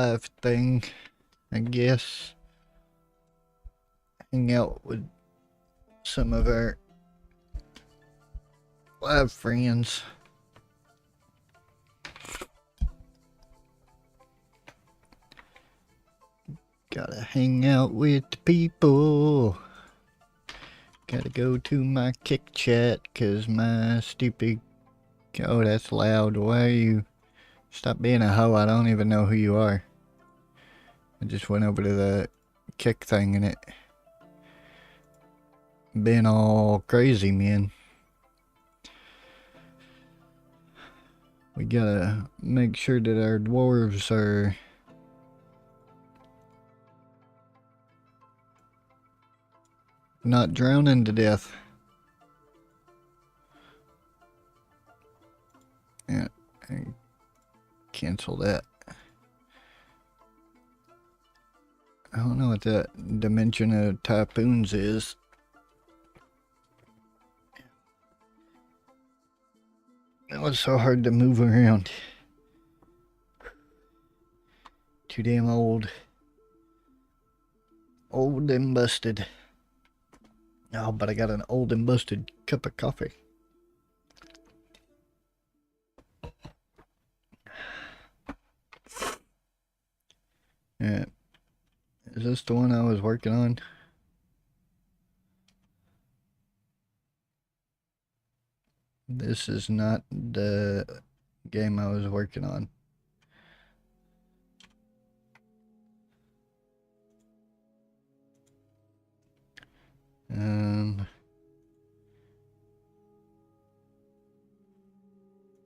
live thing, I guess. Hang out with some of our live friends. Gotta hang out with the people. Gotta go to my kick chat, cause my stupid... Oh, that's loud. Why are you... Stop being a hoe, I don't even know who you are. I just went over to the kick thing and it... been all crazy, man. We gotta make sure that our dwarves are... not drowning to death. Yeah, and cancel that. I don't know what that dimension of typhoons is. It was so hard to move around. Too damn old. Old and busted. Oh, but I got an old and busted cup of coffee. Yeah. Is this the one I was working on? This is not the game I was working on.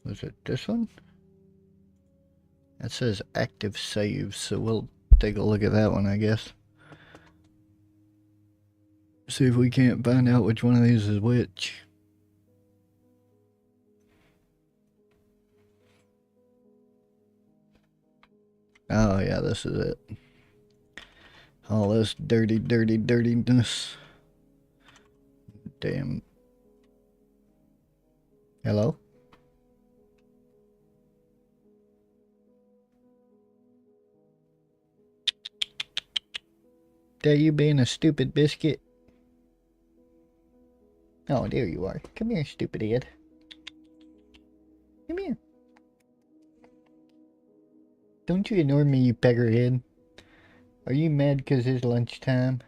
Was it this one? That says active save, so we'll take a look at that one, I guess. See if we can't find out which one of these is which. Oh yeah, this is it. All this dirtiness. Damn. Hello? There you being a stupid biscuit. Oh, there you are. Come here, stupid head. Come here. Don't you ignore me, you peckerhead. Are you mad because it's lunchtime?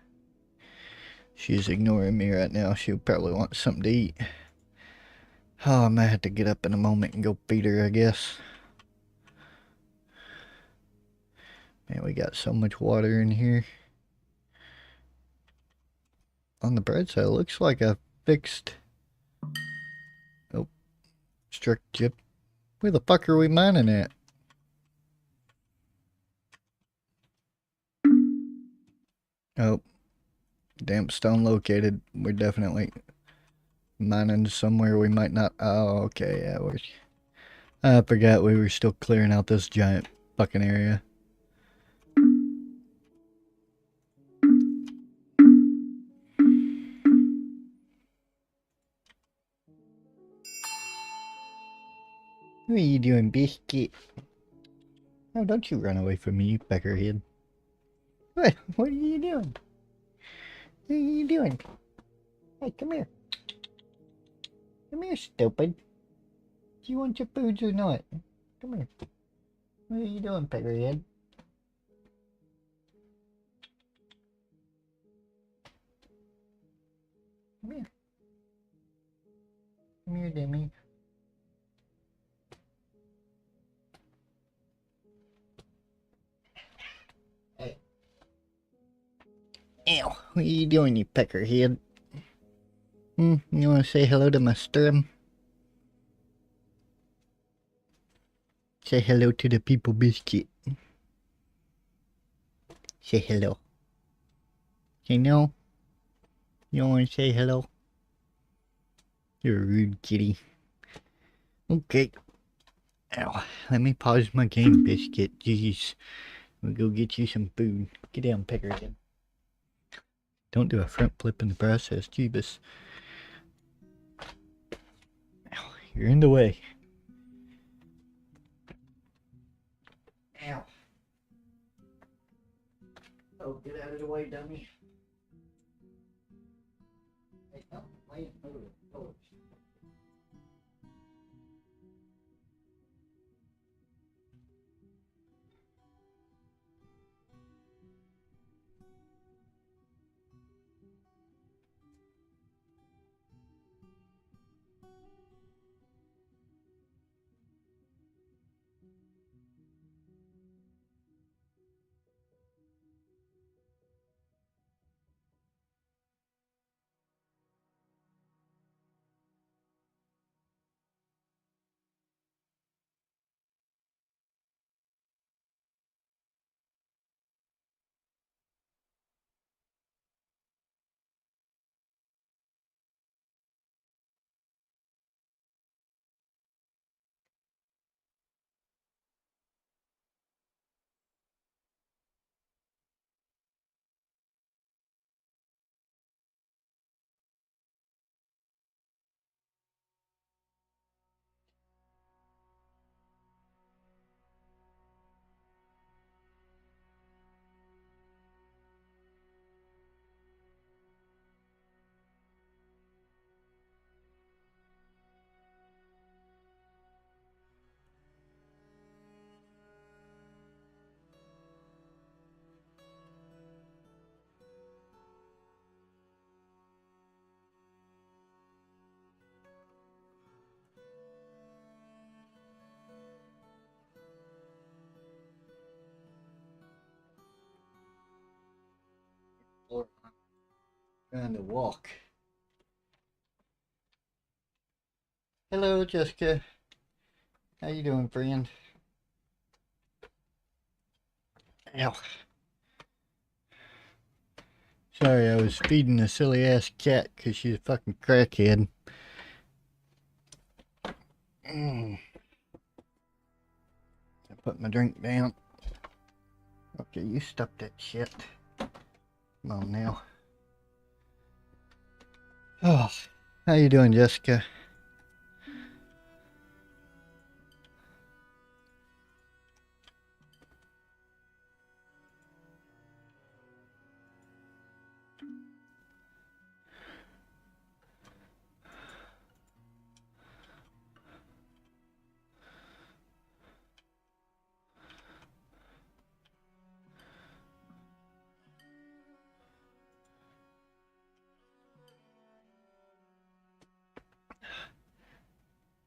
She's ignoring me right now. She'll probably want something to eat. Oh, I might have to get up in a moment and go feed her, I guess. Man, we got so much water in here. On the bright side, it looks like I fixed... Oh, struck chip. Where the fuck are we mining at? Oh, damp stone located. We're definitely mining somewhere we might not... Oh, okay, yeah, I forgot we were still clearing out this giant fucking area. What are you doing, biscuit? Oh, don't you run away from me, you peckerhead. What are you doing? What are you doing? Hey, come here. Come here, stupid. Do you want your foods or not? Come here. What are you doing, peckerhead? Come here. Come here, Demi. Hey. Ew, what are you doing, you peckerhead? You want to say hello to my sturm? Say hello to the people, biscuit. Say hello. Say no. You don't want to say hello? You're a rude kitty. Okay. Ow. Let me pause my game, biscuit. Jeez. We'll go get you some food. Get down, peckerhead. Don't do a front flip in the process, Jeebus. Ow, you're in the way. Ow. Oh, get out of the way, dummy. Hey, no, wait, move it. Oh. Trying to walk. Hello, Jessica. How you doing, friend? Ow. Sorry, I was feeding a silly ass cat because she's a fucking crackhead. I put my drink down. Okay, you stop that shit. Come on now. Oh, how you doing, Jessica?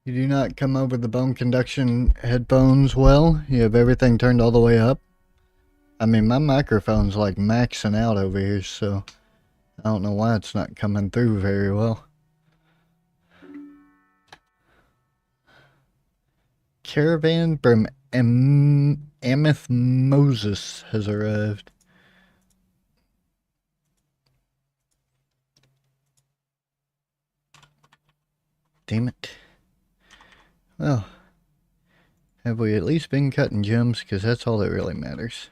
You do not come over the bone conduction headphones well? You have everything turned all the way up? I mean, my microphone's like maxing out over here, so I don't know why it's not coming through very well. Caravan from Ameth Moses has arrived. Damn it. Well, have we at least been cutting gems? Because that's all that really matters.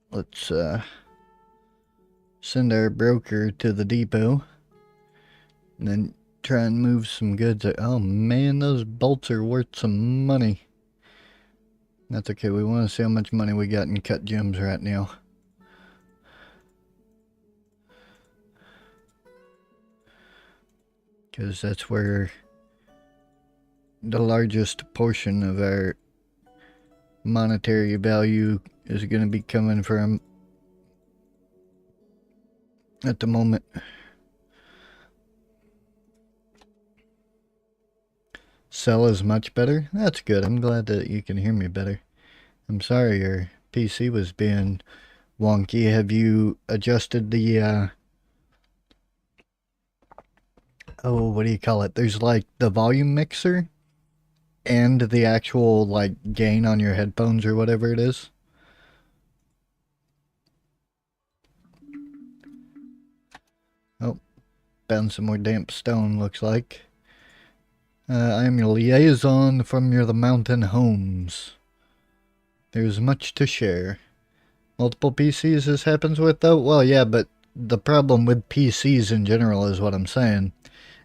Let's send our broker to the depot. And then try and move some goods. Oh man, those bolts are worth some money. That's okay, we want to see how much money we got in cut gems right now. Because that's where the largest portion of our monetary value is going to be coming from at the moment. Cell is much better. That's good. I'm glad that you can hear me better. I'm sorry your PC was being wonky. Have you adjusted the oh, what do you call it? There's like the volume mixer and the actual like gain on your headphones or whatever it is. Oh, found some more damp stone, looks like. I am your liaison from the mountain homes. There's much to share. Multiple PCs this happens with, though? Well, yeah, but the problem with PCs in general is what I'm saying,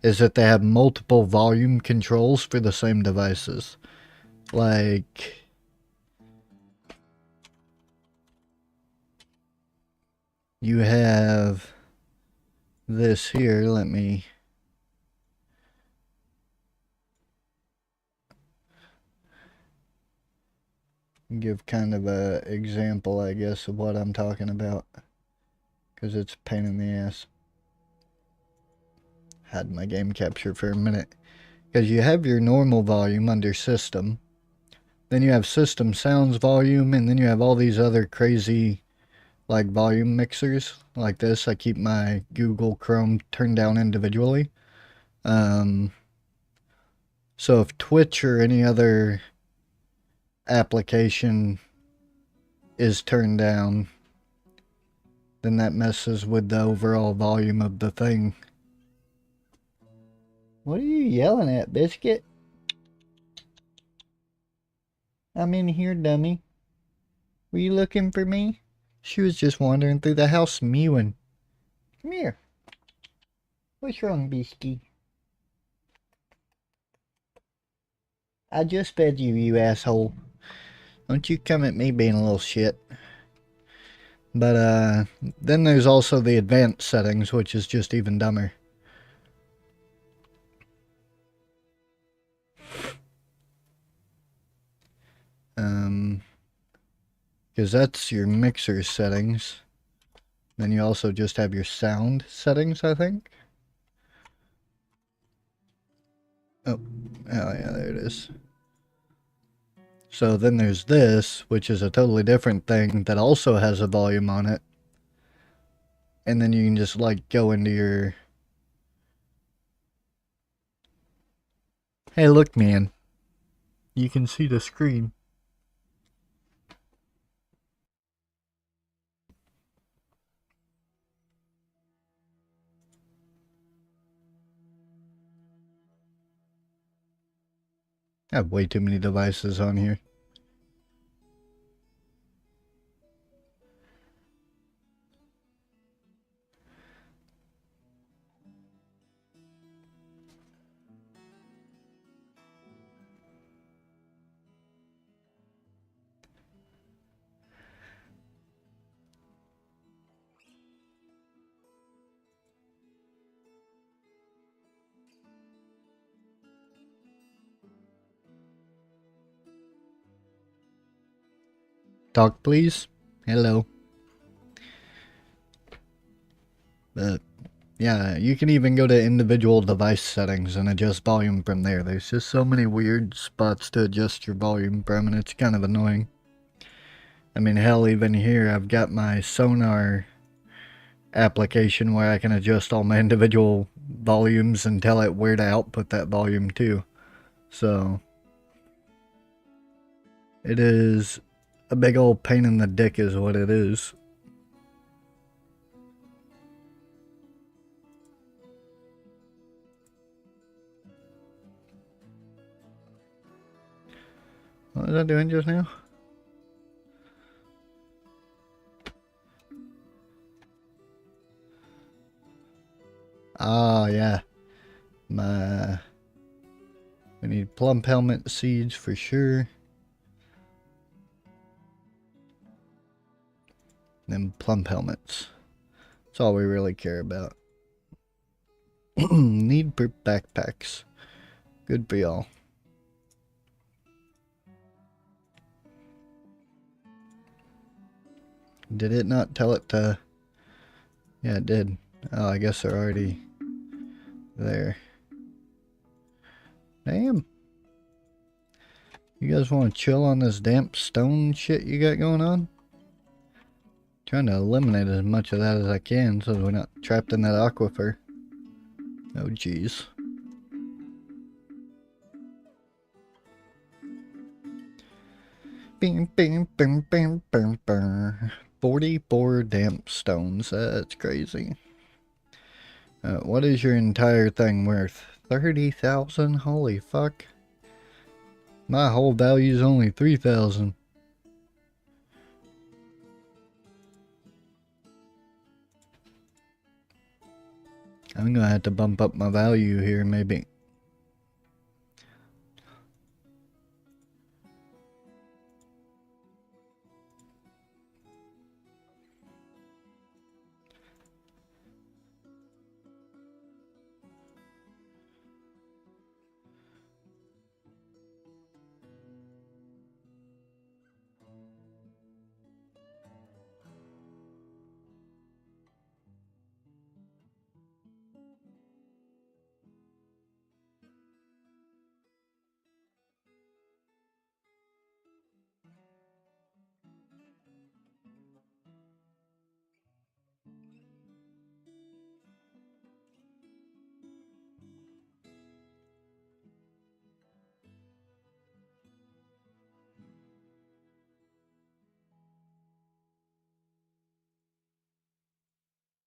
is that they have multiple volume controls for the same devices. Like, you have this here. Let me give kind of a example, I guess, of what I'm talking about, because it's a pain in the ass. Had my game capture for a minute. Because you have your normal volume under system, then you have system sounds volume, and then you have all these other crazy like volume mixers like this. I keep my Google Chrome turned down individually. So if Twitch or any other application is turned down, then that messes with the overall volume of the thing. What are you yelling at, Biscuit? I'm in here, dummy. Were you looking for me? She was just wandering through the house mewing. Come here. What's wrong, Bisky? I just fed you, you asshole. Don't you come at me being a little shit. But, then there's also the advanced settings, which is just even dumber. Because that's your mixer settings. Then you also just have your sound settings, I think. Oh yeah, there it is. So then there's this, which is a totally different thing that also has a volume on it. And then you can just like go into your... Hey, look, man. You can see the screen. I have way too many devices on here. Talk, please. Hello. But yeah, you can even go to individual device settings and adjust volume from there. There's just so many weird spots to adjust your volume from, and it's kind of annoying. I mean, hell, even here, I've got my Sonar application where I can adjust all my individual volumes and tell it where to output that volume to. So, it is a big old pain in the dick is what it is. What was I doing just now? Ah, yeah. We need plum helmet seeds for sure. Then plum helmets. That's all we really care about. Need backpacks. Good for y'all. Did it not tell it to... Yeah, it did. Oh, I guess they're already there. Damn. You guys want to chill on this damp stone shit you got going on? Trying to eliminate as much of that as I can so we're not trapped in that aquifer. Oh, jeez. Bing, bing, bing, bing, bing, bing. 44 damp stones. That's crazy. What is your entire thing worth? 30,000? Holy fuck. My whole value is only 3,000. I'm gonna have to bump up my value here, maybe.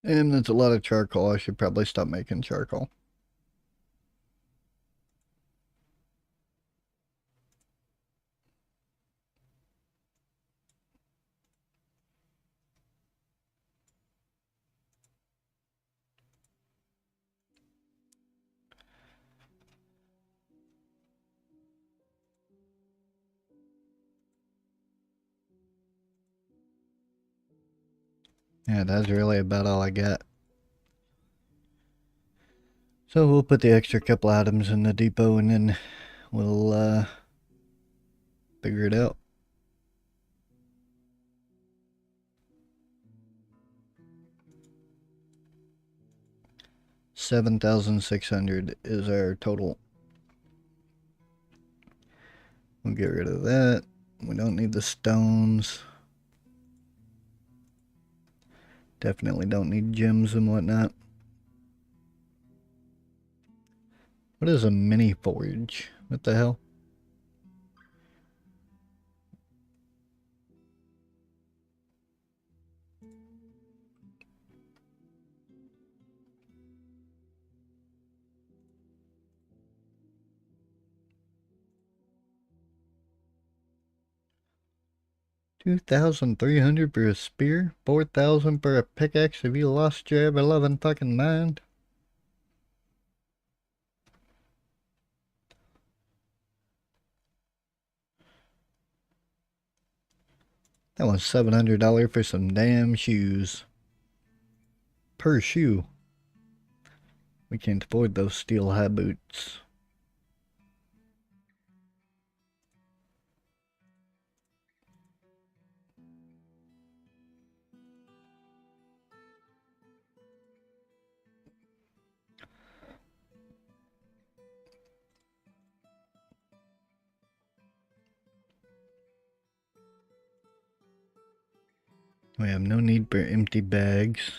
And that's a lot of charcoal. I should probably stop making charcoal. Yeah, that's really about all I got. So we'll put the extra couple items in the depot and then we'll figure it out. $7,600 is our total. We'll get rid of that. We don't need the stones. Definitely don't need gems and whatnot. What is a mini forge? What the hell? $2,300 for a spear? 4,000 for a pickaxe? Have you lost your ever-loving fucking mind? That was $700 for some damn shoes. Per shoe. We can't afford those steel high boots. We have no need for empty bags.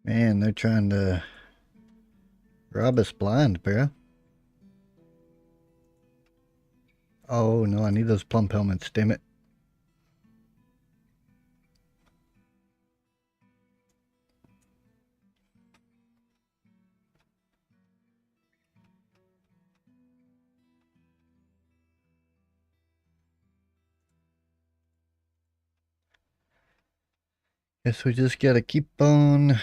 Man, they're trying to rob us blind, bro. Oh no, I need those plump helmets, damn it. Guess we just gotta keep on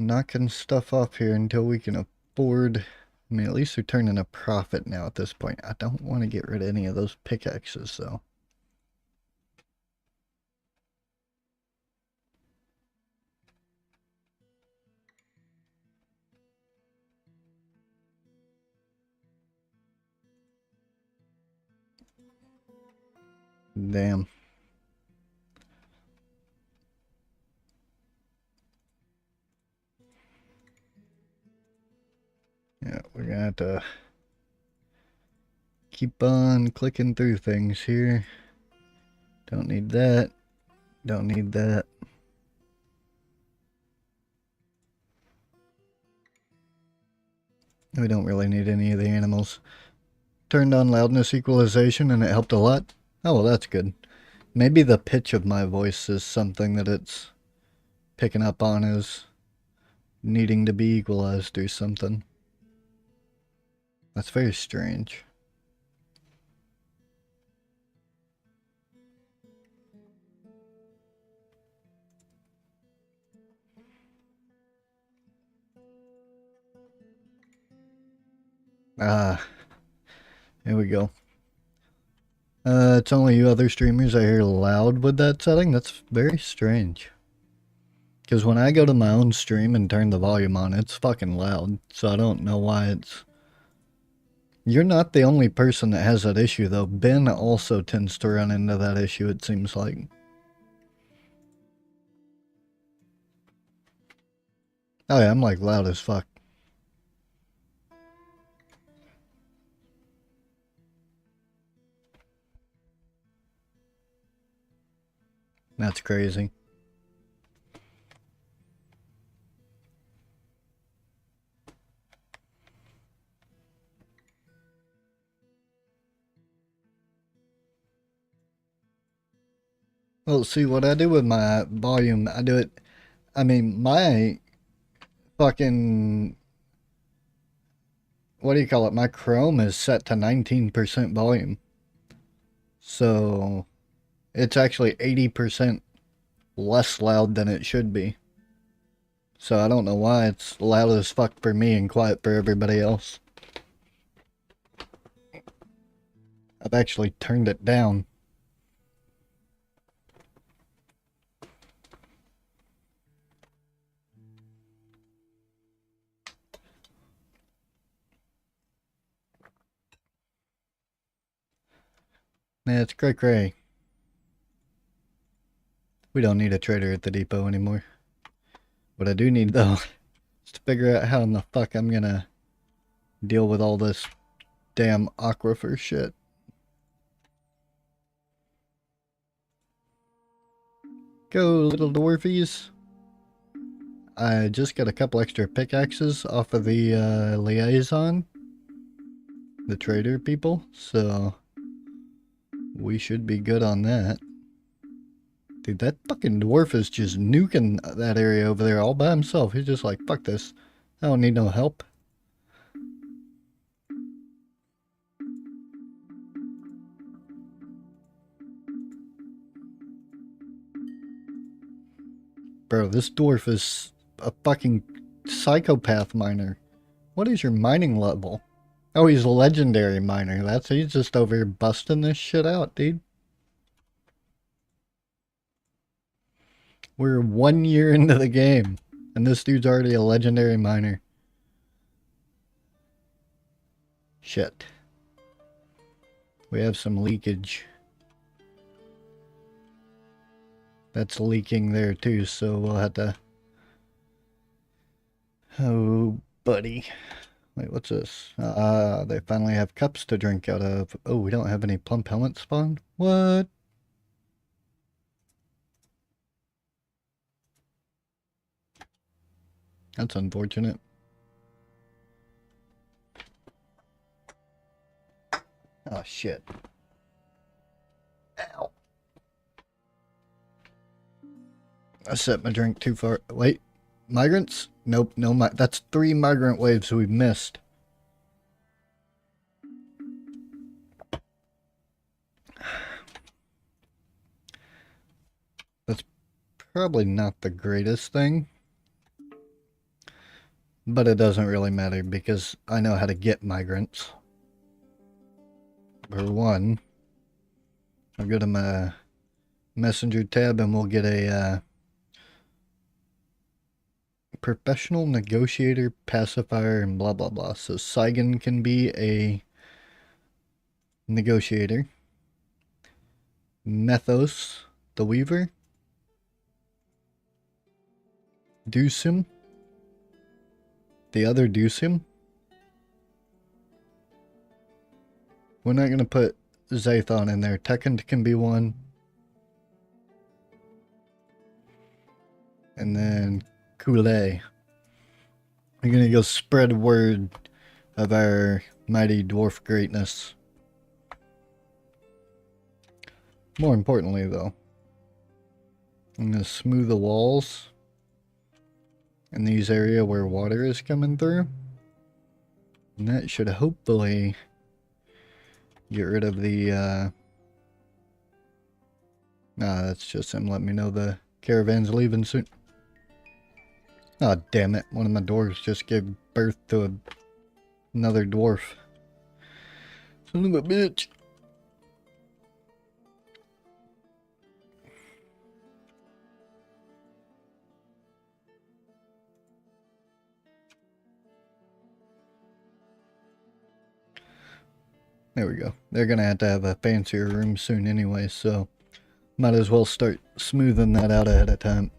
knocking stuff off here until we can afford. I mean, at least they're turning a profit now at this point. I don't want to get rid of any of those pickaxes, though. Damn. Yeah, we're gonna have to keep on clicking through things here. Don't need that. Don't need that. We don't really need any of the animals. Turned on loudness equalization and it helped a lot. Oh, well, that's good. Maybe the pitch of my voice is something that it's picking up on as needing to be equalized or something. That's very strange. Ah, here we go. It's only you other streamers I hear loud with that setting. That's very strange. Because when I go to my own stream and turn the volume on, it's fucking loud. So I don't know why it's... You're not the only person that has that issue, though. Ben also tends to run into that issue, it seems like. Oh yeah, I'm like loud as fuck. That's crazy. Well, see, what I do with my volume, I do it... I mean, my fucking... What do you call it? My Chrome is set to 19% volume. So, it's actually 80% less loud than it should be. So I don't know why it's loud as fuck for me and quiet for everybody else. I've actually turned it down. Nah, it's cray cray. We don't need a trader at the depot anymore. What I do need, though, is to figure out how in the fuck I'm gonna deal with all this damn aquifer shit. Go, little dwarfies. I just got a couple extra pickaxes off of the liaison. The trader people, so we should be good on that. Dude, that fucking dwarf is just nuking that area over there all by himself. He's just like, fuck this. I don't need no help. Bro, this dwarf is a fucking psychopath miner. What is your mining level? Oh, he's a legendary miner. He's just over here busting this shit out, dude. We're 1 year into the game, and this dude's already a legendary miner. Shit. We have some leakage. That's leaking there too, so we'll have to... Oh, buddy. Wait, what's this? They finally have cups to drink out of. Oh, we don't have any plump helmets spawn? What? That's unfortunate. Oh, shit. Ow. I set my drink too far. Wait. Migrants? Nope, no. That's 3 migrant waves we've missed. That's probably not the greatest thing. But it doesn't really matter because I know how to get migrants. For one, I'll go to my messenger tab and we'll get a professional negotiator, pacifier, and blah blah blah. So Saigon can be a negotiator. Methos, the weaver. Dusim, the other Dusim. We're not going to put Zathon in there. Tekund can be one. And then Kool-Aid. We're going to go spread word of our mighty dwarf greatness. More importantly, though, I'm going to smooth the walls in these areas where water is coming through. And that should hopefully get rid of the, that's just him letting me know the caravan's leaving soon. Oh, damn it. One of my dwarves just gave birth to another dwarf. Son of a bitch. There we go. They're gonna have to have a fancier room soon anyway, so might as well start smoothing that out ahead of time.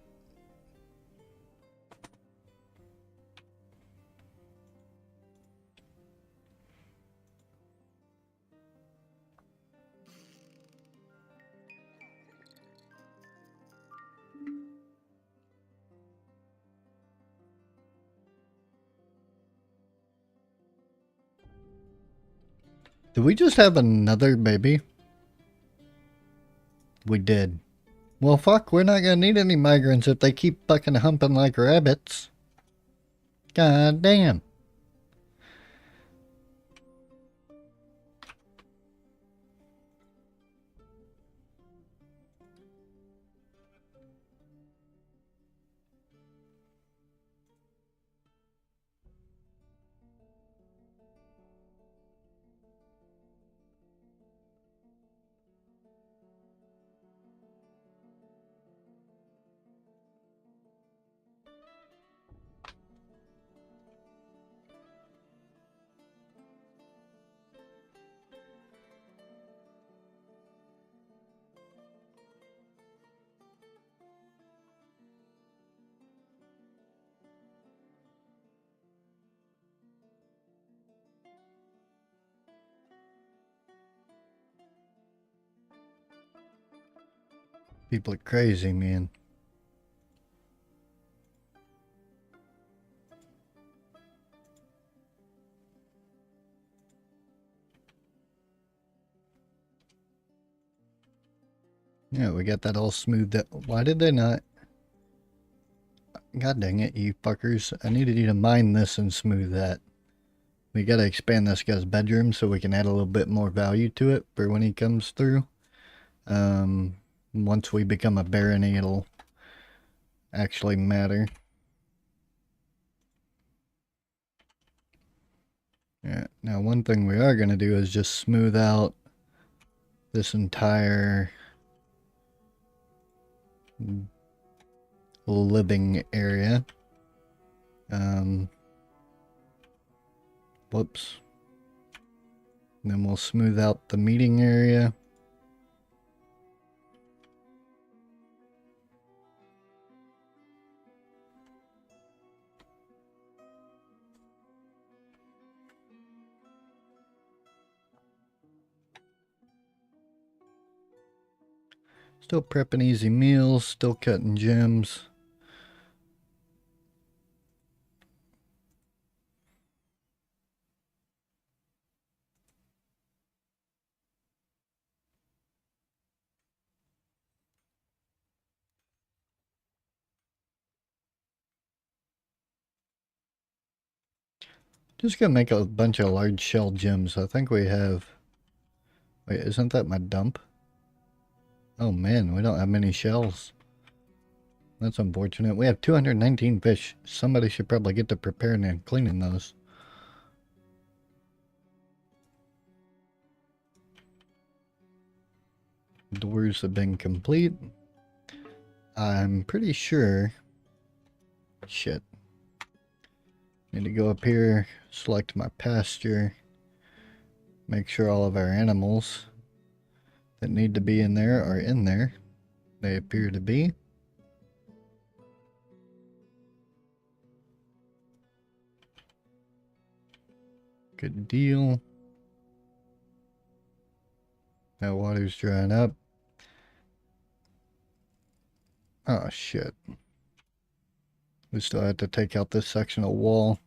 Did we just have another baby? We did. Well, fuck, we're not gonna need any migrants if they keep fucking humping like rabbits. God damn. People are crazy, man. Yeah, we got that all smoothed out. Why did they not? God dang it, you fuckers. I needed you to mine this and smooth that. We gotta expand this guy's bedroom so we can add a little bit more value to it for when he comes through. Once we become a barony, it'll actually matter. Yeah, now one thing we are gonna do is just smooth out this entire living area. Whoops. And then we'll smooth out the meeting area. Still prepping easy meals, still cutting gems. Just gonna make a bunch of large shell gems. I think we have... Wait, isn't that my dump? Oh man, we don't have many shells. That's unfortunate. We have 219 fish. Somebody should probably get to preparing and cleaning those. Doors have been complete. I'm pretty sure... Shit. Need to go up here, select my pasture, make sure all of our animals that need to be in there are in there. They appear to be. Good deal. That water's drying up. Oh shit. We still have to take out this section of wall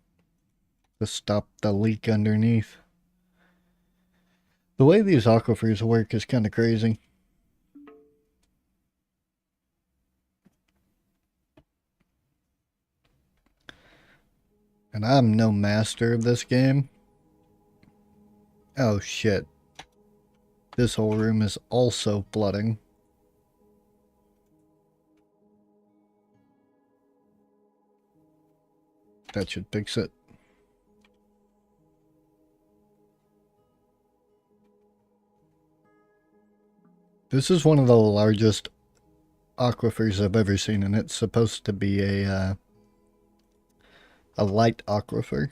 to stop the leak underneath. The way these aquifers work is kind of crazy. And I'm no master of this game. Oh shit. This whole room is also flooding. That should fix it. This is one of the largest aquifers I've ever seen, and it's supposed to be a light aquifer.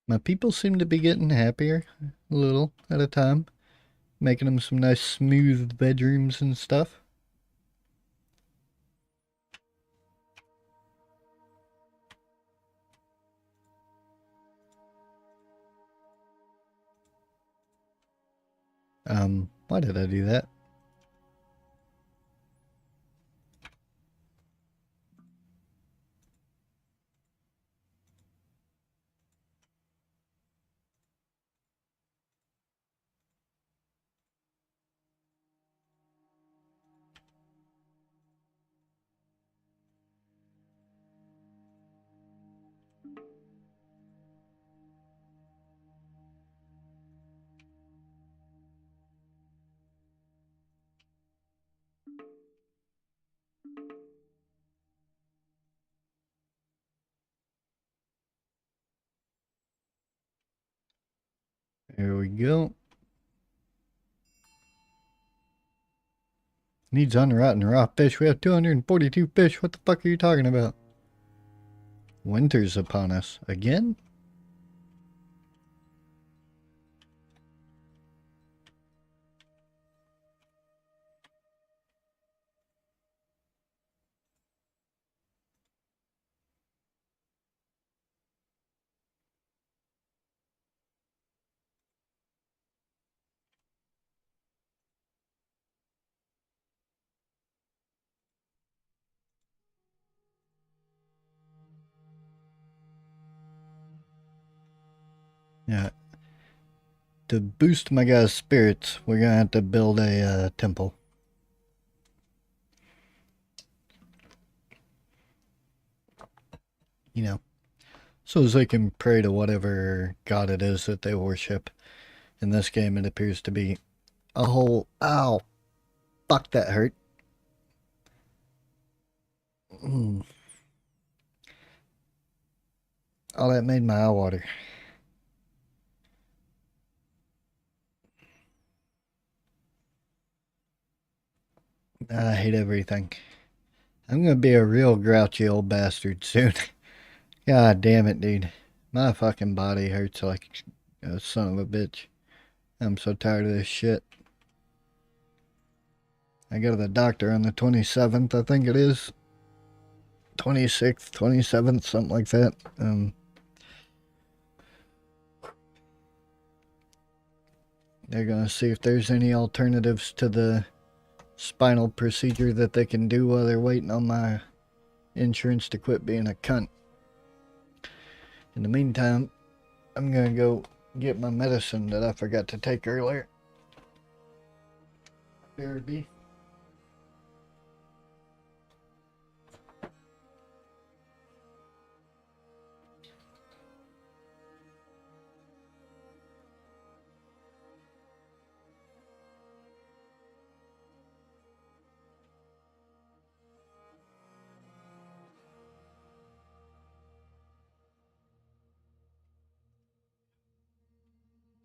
My people seem to be getting happier a little at a time, making them some nice smooth bedrooms and stuff. Why did I do that? There we go. Needs unrotten raw fish. We have 242 fish. What the fuck are you talking about? Winter's upon us. Again? Yeah. To boost my guy's spirits, we're gonna have to build a temple. You know, so as they can pray to whatever god it is that they worship. In this game, it appears to be a whole. Ow! Fuck, that hurt. Mm. Oh, that made my eye water. I hate everything. I'm gonna be a real grouchy old bastard soon. God damn it, dude. My fucking body hurts like a son of a bitch. I'm so tired of this shit. I go to the doctor on the 27th, I think it is. 26th, 27th, something like that. They're gonna see if there's any alternatives to the spinal procedure that they can do while they're waiting on my insurance to quit being a cunt. In the meantime, I'm gonna go get my medicine that I forgot to take earlier. BRB.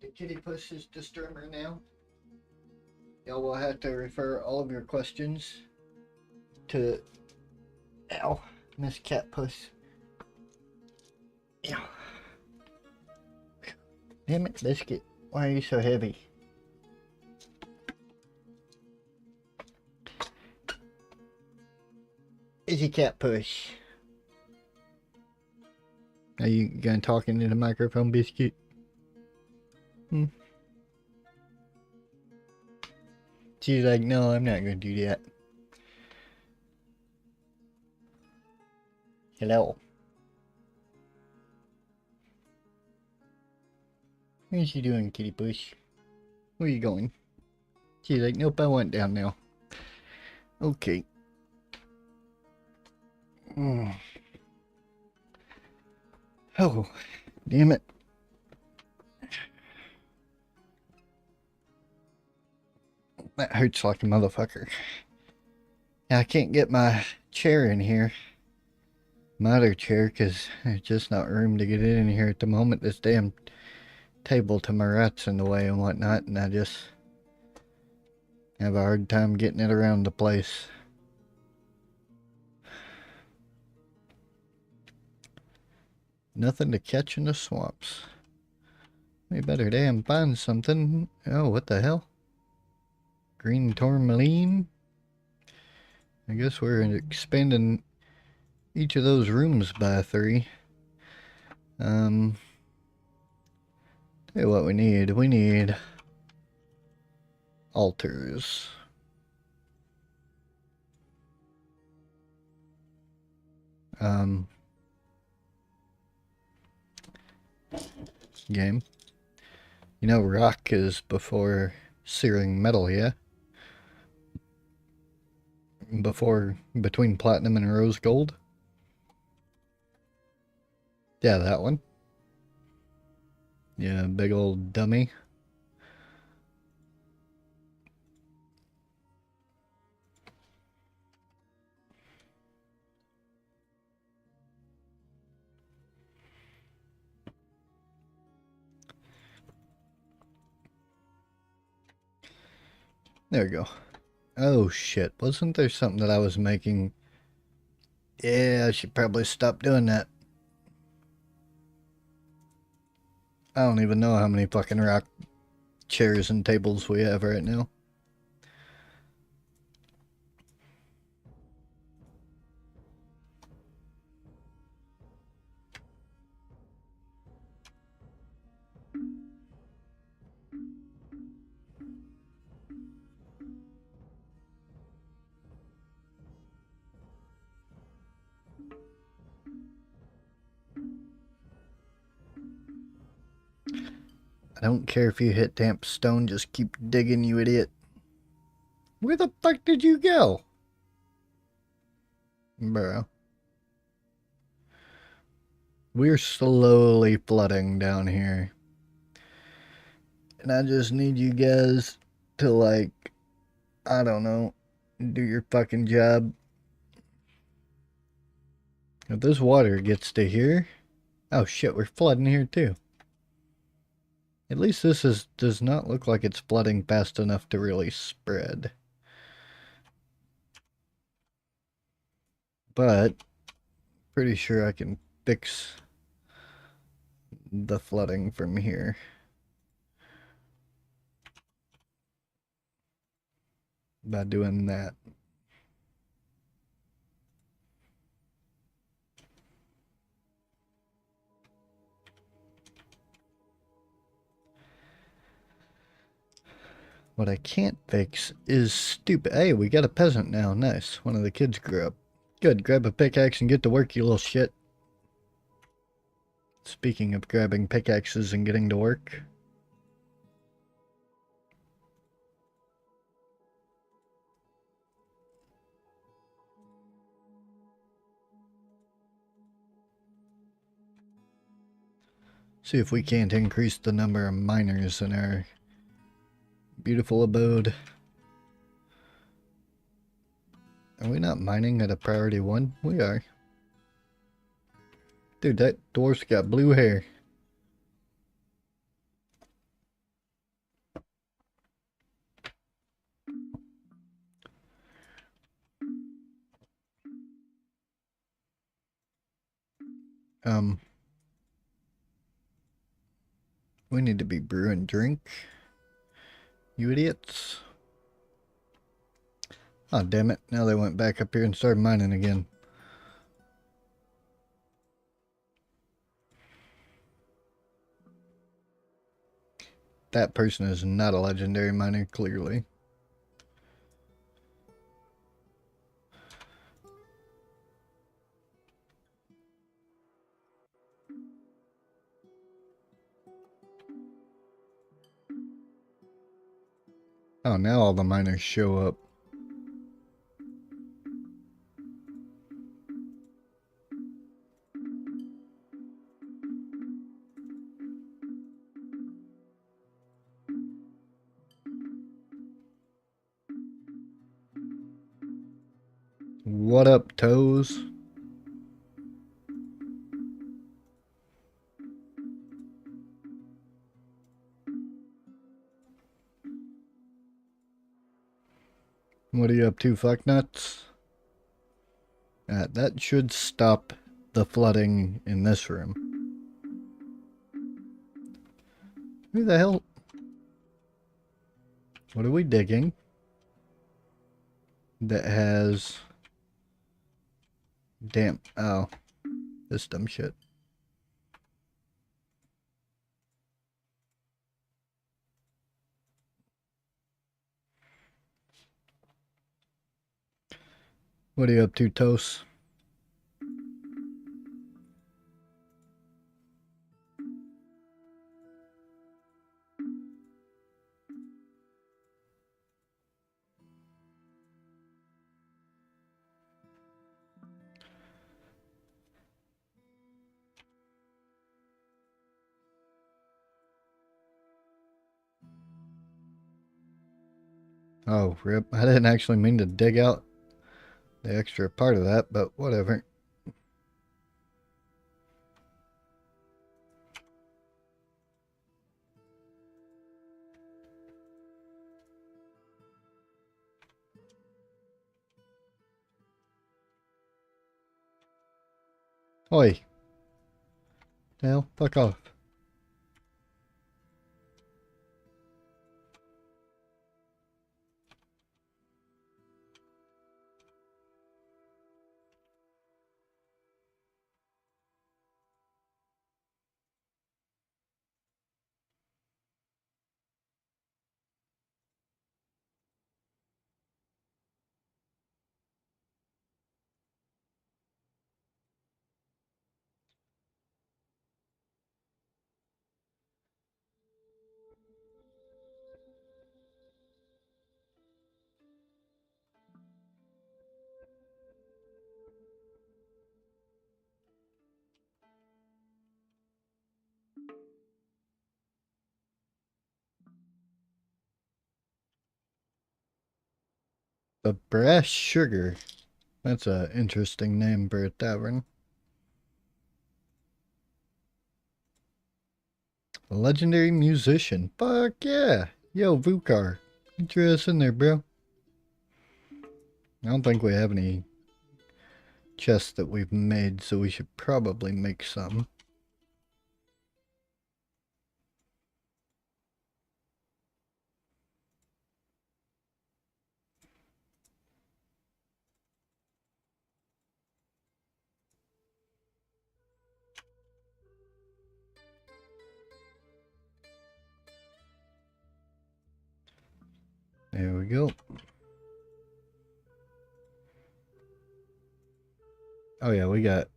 The kitty puss is disturber now. Y'all will have to refer all of your questions to ow, Miss Cat Puss. Ow. Damn it, Biscuit. Why are you so heavy? Is he Cat Puss? Are you gonna talk into the microphone, Biscuit? She's like, no, I'm not gonna do that. Hello. What is she doing, kitty puss? Where are you going? She's like, nope, I went down now. Okay. Oh, damn it. That hurts like a motherfucker. I can't get my chair in here. My other chair, because there's just not room to get it in here at the moment. This damn table to my rat's in the way and whatnot, and I just have a hard time getting it around the place. Nothing to catch in the swamps. We better damn find something. Oh, what the hell? Green tourmaline? I guess we're expanding each of those rooms by 3. Tell you what we need. We need altars. Game. You know rock is before searing metal, yeah? Between platinum and rose gold? Yeah, that one. Yeah, big old dummy. There we go. Oh shit, wasn't there something that I was making? Yeah, I should probably stop doing that. I don't even know how many fucking rock chairs and tables we have right now. I don't care if you hit damp stone, just keep digging, you idiot. Where the fuck did you go? Bro. We're slowly flooding down here. And I just need you guys to, like, I don't know, do your fucking job. If this water gets to here... Oh shit, we're flooding here too. At least this does not look like it's flooding fast enough to really spread. But, pretty sure I can fix the flooding from here. By doing that. What I can't fix is stupid. Hey, we got a peasant now. Nice. One of the kids grew up. Good. Grab a pickaxe and get to work, you little shit. Speaking of grabbing pickaxes and getting to work. See if we can't increase the number of miners in our beautiful abode. Are we not mining at a priority 1? We are. Dude, that dwarf's got blue hair. We need to be brewing drink. You idiots. Oh, damn it. Now they went back up here and started mining again. That person is not a legendary miner, clearly. Oh, now all the miners show up. What up, Toes? What are you up to, fucknuts? That should stop the flooding in this room. Who the hell? What are we digging? That has... Damn. Oh. This dumb shit. What are you up to, Toast? Oh, rip. I didn't actually mean to dig out the extra part of that, but whatever. Oi. Hell, fuck off. The Brass Sugar. That's an interesting name for a tavern. A legendary musician. Fuck yeah. Yo, Vukar. Get your ass in there, bro. I don't think we have any chests that we've made, so we should probably make some. There we go. Oh yeah, we got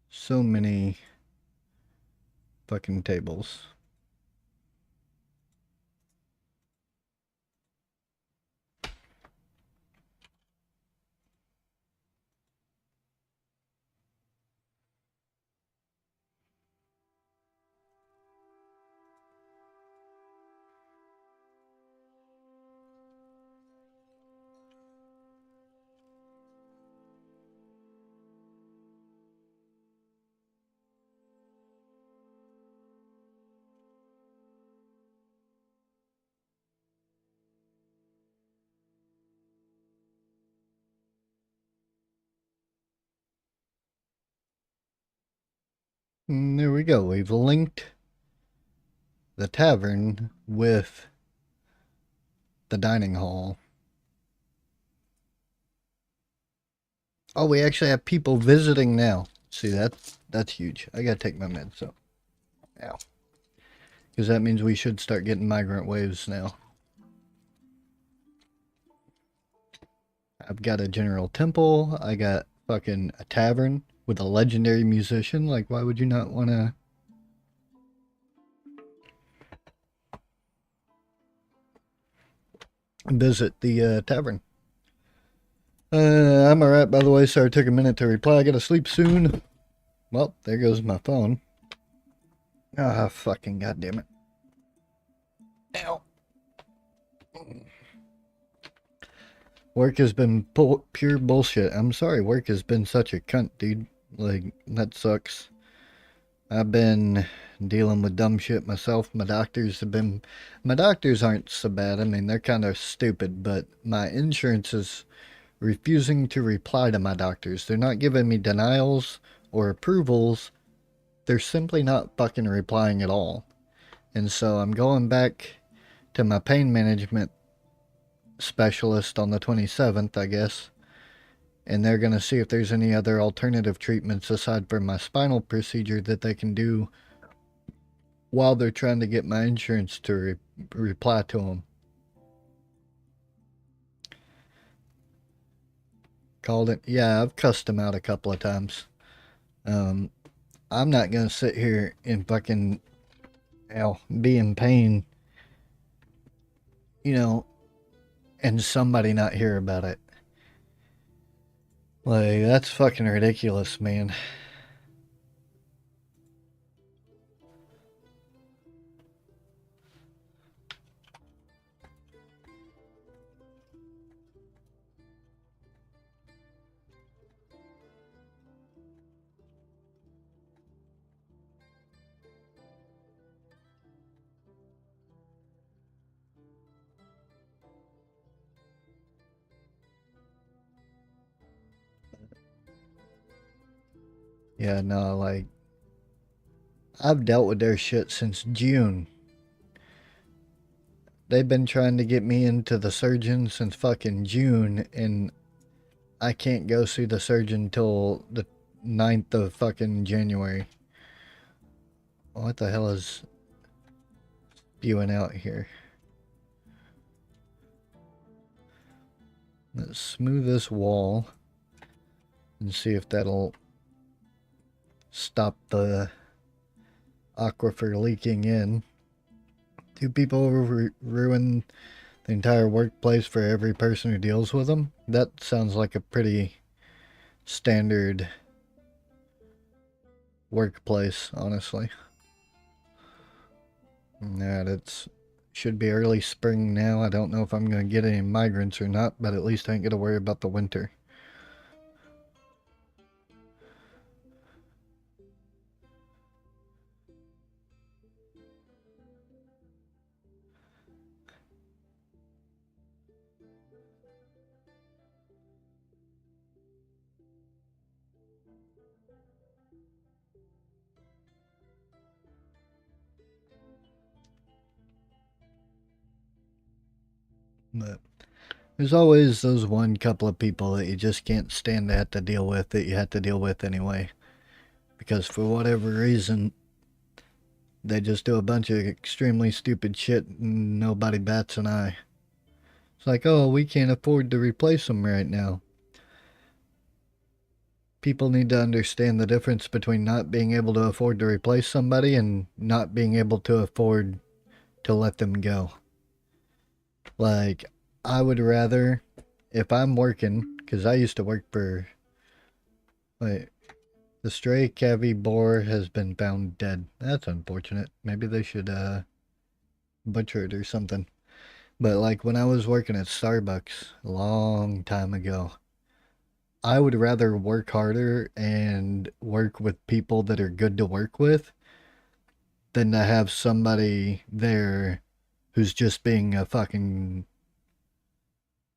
so many fucking tables. And there we go. We've linked the tavern with the dining hall. Oh, we actually have people visiting now. See, that's huge. I gotta take my meds, so. Ow. Because that means we should start getting migrant waves now. I've got a general temple. I got fucking a tavern with a legendary musician. Like, why would you not want to visit the tavern? I'm alright, by the way. Sorry it took a minute to reply. I gotta sleep soon. Well, there goes my phone. Ah, fucking goddamn it. Ow. Work has been pure bullshit. I'm sorry work has been such a cunt, dude. Like, that sucks. I've been dealing with dumb shit myself. My doctors aren't so bad. I mean, they're kind of stupid, but my insurance is refusing to reply to my doctors. They're not giving me denials or approvals. They're simply not fucking replying at all. And so I'm going back to my pain management specialist on the 27th, I guess. And they're going to see if there's any other alternative treatments aside from my spinal procedure that they can do while they're trying to get my insurance to reply to them. Called it. Yeah, I've cussed them out a couple of times. I'm not going to sit here and fucking, be in pain, and somebody not hear about it. Like, that's fucking ridiculous, man. Yeah, no, like, I've dealt with their shit since June. They've been trying to get me into the surgeon since fucking June, and I can't go see the surgeon till the 9th of fucking January. What the hell is spewing out here? Let's smooth this wall and see if that'll stop the aquifer leaking in. Do people ruin the entire workplace for every person who deals with them? That sounds like a pretty standard workplace, honestly. Yeah, it's should be early spring now. I don't know if I'm going to get any migrants or not, but at least I ain't going to worry about the winter. But there's always those one couple of people that you just can't stand to have to deal with that you have to deal with anyway. Because for whatever reason, they just do a bunch of extremely stupid shit and nobody bats an eye. It's like, oh, we can't afford to replace them right now. People need to understand the difference between not being able to afford to replace somebody and not being able to afford to let them go. Like, I would rather, if I'm working, because I used to work for, like, the stray cavy boar has been found dead. That's unfortunate. Maybe they should, butcher it or something. But, like, when I was working at Starbucks a long time ago, I would rather work harder and work with people that are good to work with than to have somebody there who's just being a fucking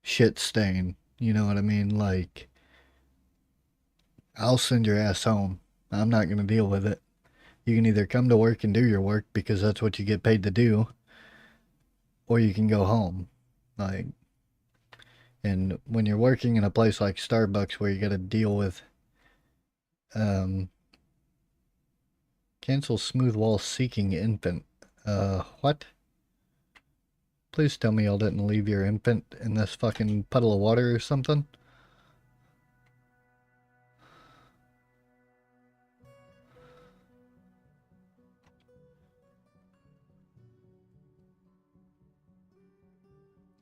shit stain. You know what I mean? Like, I'll send your ass home. I'm not going to deal with it. You can either come to work and do your work because that's what you get paid to do, or you can go home. Like, and when you're working in a place like Starbucks where you got to deal with, um, cancel smooth wall seeking infant. What? Please tell me y'all didn't leave your infant in this fucking puddle of water or something.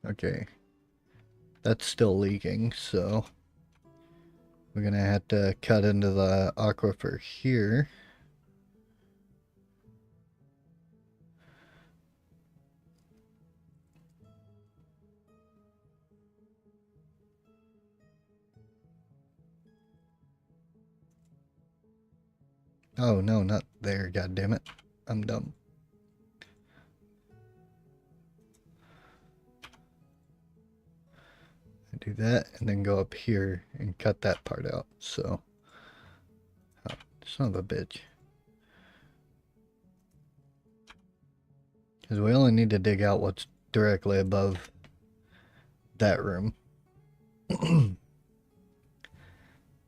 Okay. That's still leaking, so we're gonna have to cut into the aquifer here. Oh no, not there, god damn it. I'm dumb. I do that and then go up here and cut that part out. So, oh, son of a bitch. Because we only need to dig out what's directly above that room. The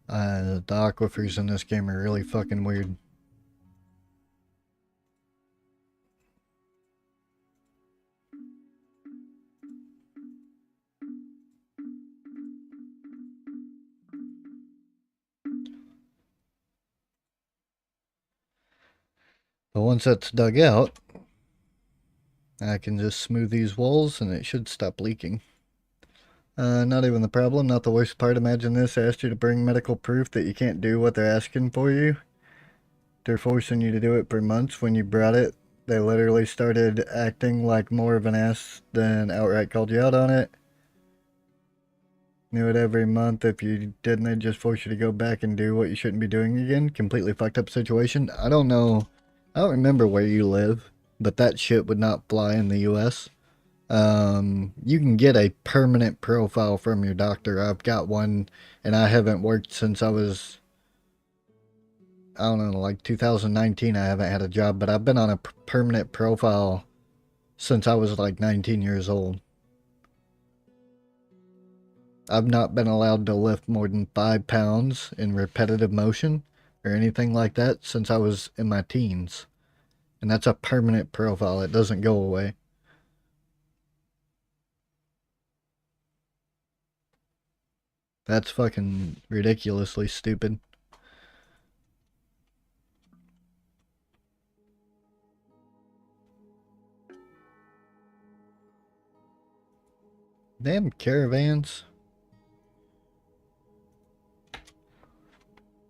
aquifers in this game are really fucking weird. But once that's dug out, I can just smooth these walls and it should stop leaking. Not even the problem, not the worst part. Imagine this, asked you to bring medical proof that you can't do what they're asking for you. They're forcing you to do it for months. When you brought it, they literally started acting like more of an ass than outright called you out on it. Knew it every month. If you didn't, they'd just force you to go back and do what you shouldn't be doing again. Completely fucked up situation. I don't know. I don't remember where you live, but that shit would not fly in the US. You can get a permanent profile from your doctor. I've got one, and I haven't worked since I was, I don't know, like 2019. I haven't had a job, but I've been on a permanent profile since I was like 19 years old. I've not been allowed to lift more than 5 pounds in repetitive motion or anything like that since I was in my teens. And that's a permanent profile. It doesn't go away. That's fucking ridiculously stupid. Damn caravans.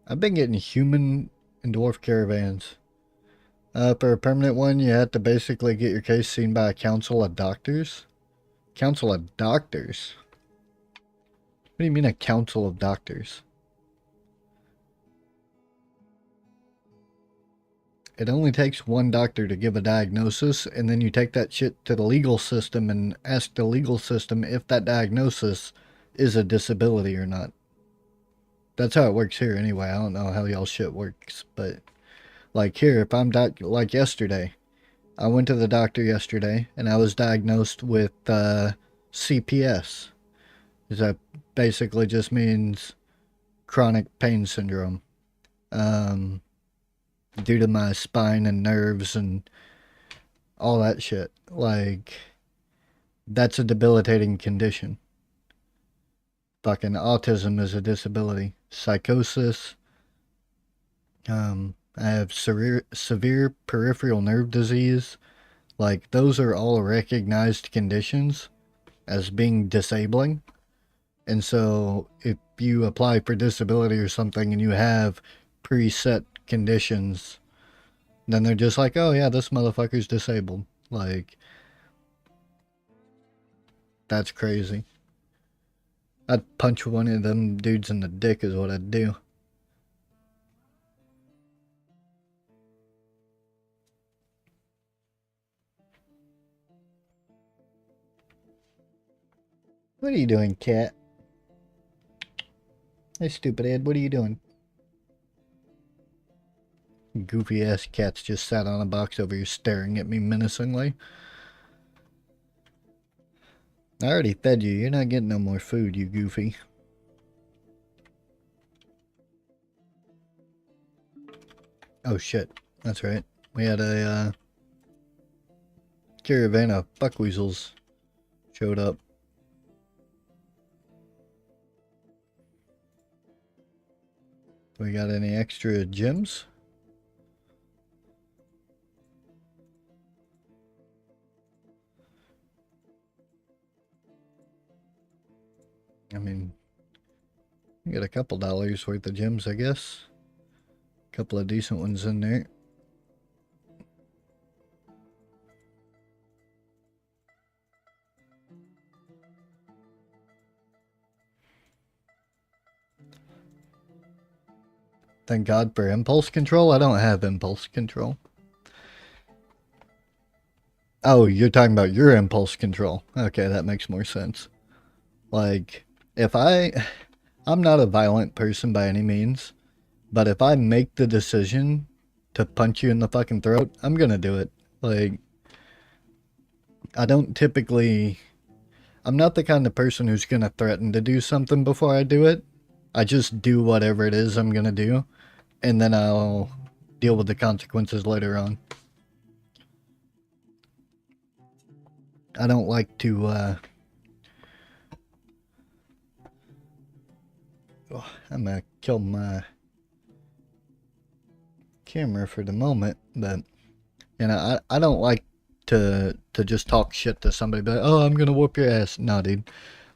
I've been getting human and dwarf caravans. For a permanent one, you have to basically get your case seen by a council of doctors. Council of doctors? What do you mean a council of doctors? It only takes one doctor to give a diagnosis, and then you take that shit to the legal system and ask the legal system if that diagnosis is a disability or not. That's how it works here anyway. I don't know how y'all shit works, but like here, if I'm like yesterday, I went to the doctor yesterday and I was diagnosed with CPS. That basically just means chronic pain syndrome. Due to my spine and nerves and all that shit. Like, that's a debilitating condition. Fucking autism is a disability. Psychosis. I have severe peripheral nerve disease. Like, those are all recognized conditions as being disabling. And so, if you apply for disability or something and you have preset conditions, then they're just like, oh yeah, this motherfucker's disabled. Like, that's crazy. I'd punch one of them dudes in the dick is what I'd do. What are you doing, cat? Hey, stupid Ed, what are you doing? Goofy ass cat's just sat on a box over here staring at me menacingly. I already fed you. You're not getting no more food, you goofy. Oh shit. That's right. We had a caravan of fuckweasels showed up. We got any extra gems? I mean, you got a couple dollars worth of gems, I guess. A couple of decent ones in there. Thank God for impulse control. I don't have impulse control. Oh, you're talking about your impulse control. Okay, that makes more sense. Like, if I'm not a violent person by any means, but if I make the decision to punch you in the fucking throat, I'm gonna do it. Like, I don't typically. I'm not the kind of person who's gonna threaten to do something before I do it. I just do whatever it is I'm gonna do, and then I'll deal with the consequences later on. I don't like to, oh, I'm gonna kill my camera for the moment, but, you know, I don't like to just talk shit to somebody, but, oh, I'm gonna whoop your ass. No, dude.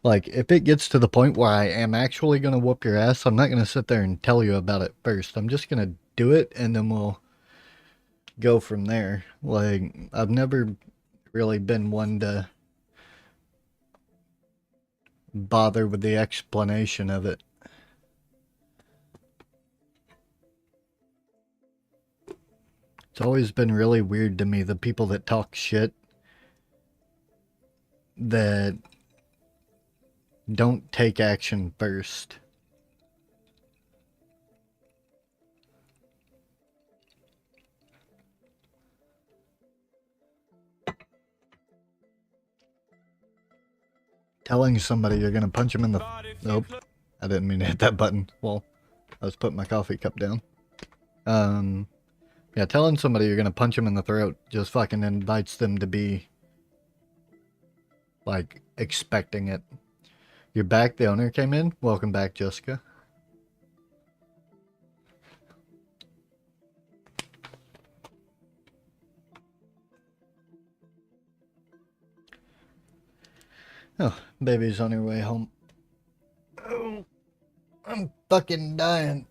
Like, if it gets to the point where I am actually gonna whoop your ass, I'm not gonna sit there and tell you about it first. I'm just gonna do it, and then we'll go from there. Like, I've never really been one to bother with the explanation of it. It's always been really weird to me, the people that talk shit that don't take action first. Telling somebody you're gonna punch them in the... Nope. I didn't mean to hit that button. Well, I was putting my coffee cup down. Yeah, telling somebody you're gonna punch them in the throat just fucking invites them to be, like, expecting it. You're back, the owner came in? Welcome back, Jessica. Oh, baby's on her way home. Oh, I'm fucking dying.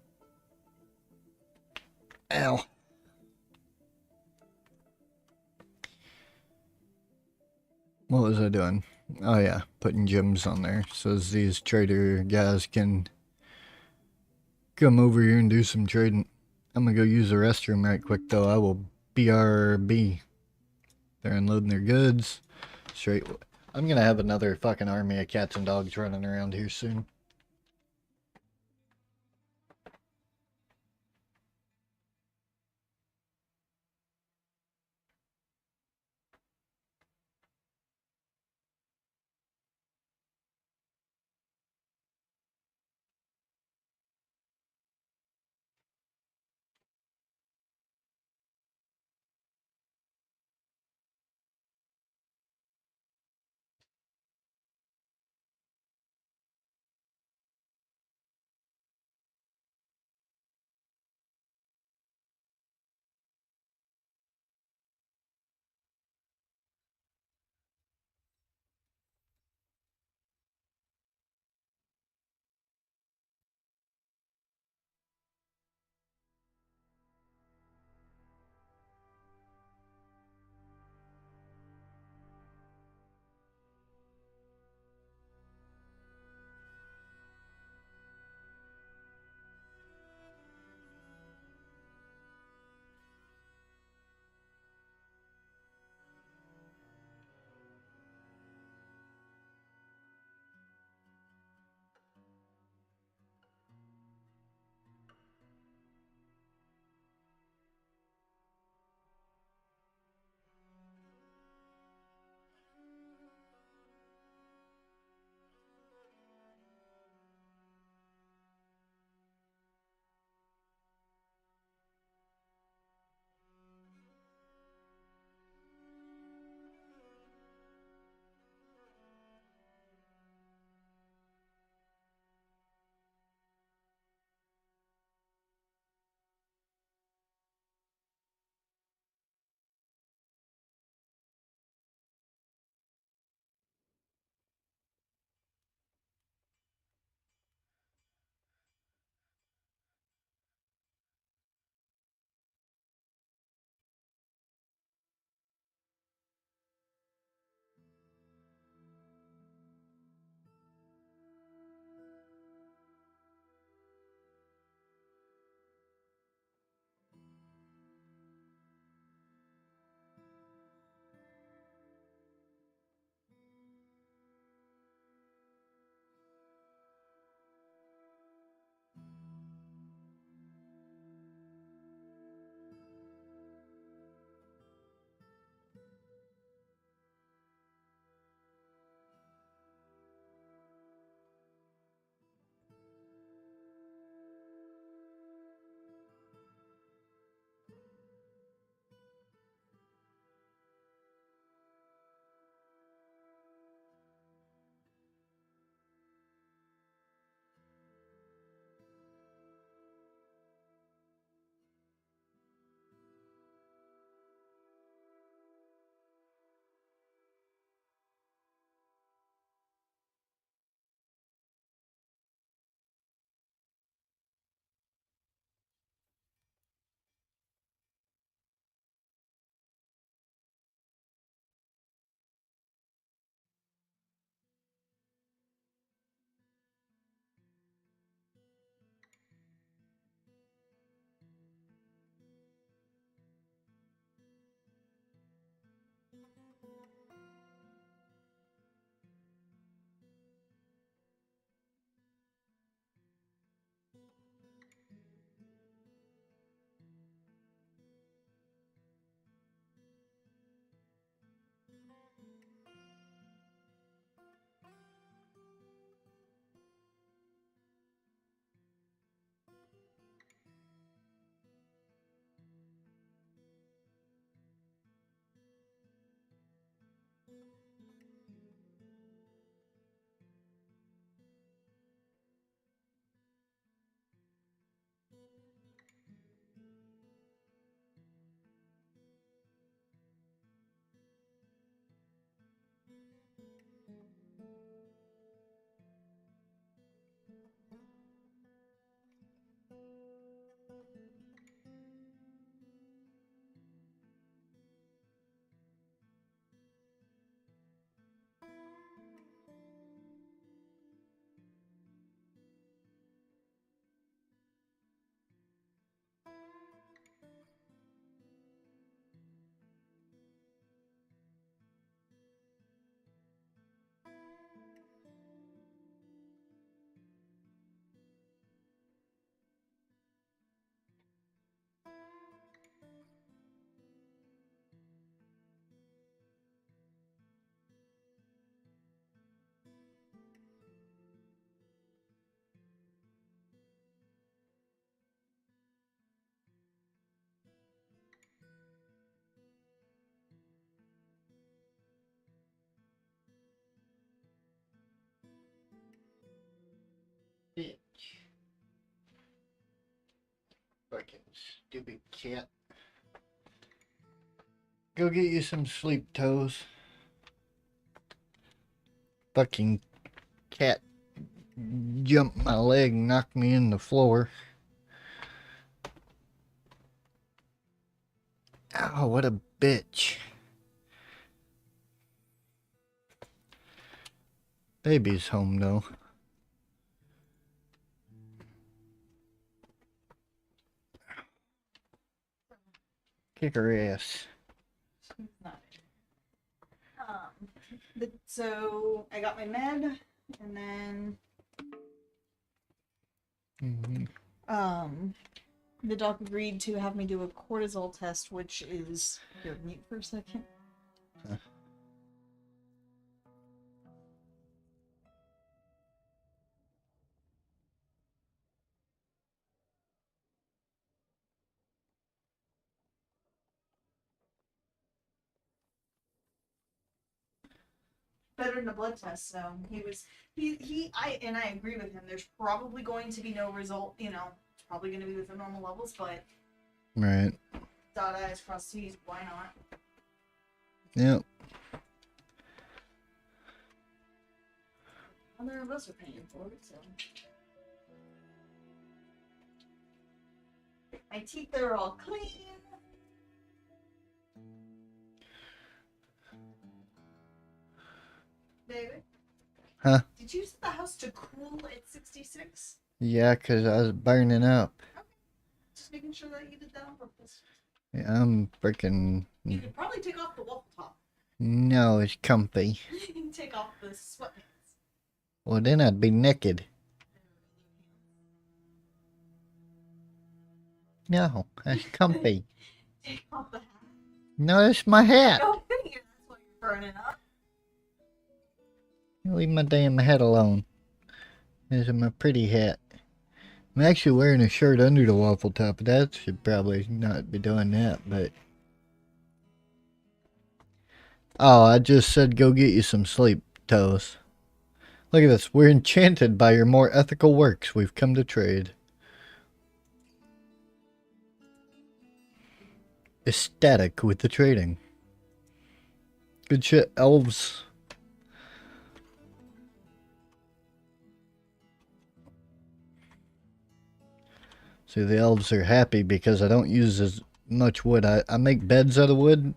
Ow. What was I doing? Oh yeah, putting gems on there so these trader guys can come over here and do some trading. I'm gonna go use the restroom right quick though. I will BRB. They're unloading their goods. Straight. I'm gonna have another fucking army of cats and dogs running around here soon. Bitch. Fucking stupid cat. Go get you some sleep, Toes. Fucking cat jumped my leg and knocked me in the floor. Oh, what a bitch. Baby's home, though. Kick her ass. So I got my med, and then the doc agreed to have me do a cortisol test, which is here. Mute for a second. Better than a blood test, so I agree with him. There's probably going to be no result, it's probably going to be within normal levels, but right. Dot eyes cross T's, why not? Yep. Other of us are paying for it, so my teeth are all clean. Baby? Huh? Did you set the house to cool at 66? Yeah, 'cause I was burning up. Okay. Just making sure that you did that on purpose. Yeah, I'm freaking... You could probably take off the waffle top. No, it's comfy. You can take off the sweatpants. Well, then I'd be naked. No, that's comfy. Take off the hat. No, that's my hat. Oh, that's why you're burning up. Leave my damn hat alone. This is my pretty hat. I'm actually wearing a shirt under the waffle top. That should probably not be doing that, but... Oh, I just said go get you some sleep, Toes. Look at this. We're enchanted by your more ethical works. We've come to trade. Ecstatic with the trading. Good shit, elves. See, the elves are happy because I don't use as much wood. I make beds out of wood.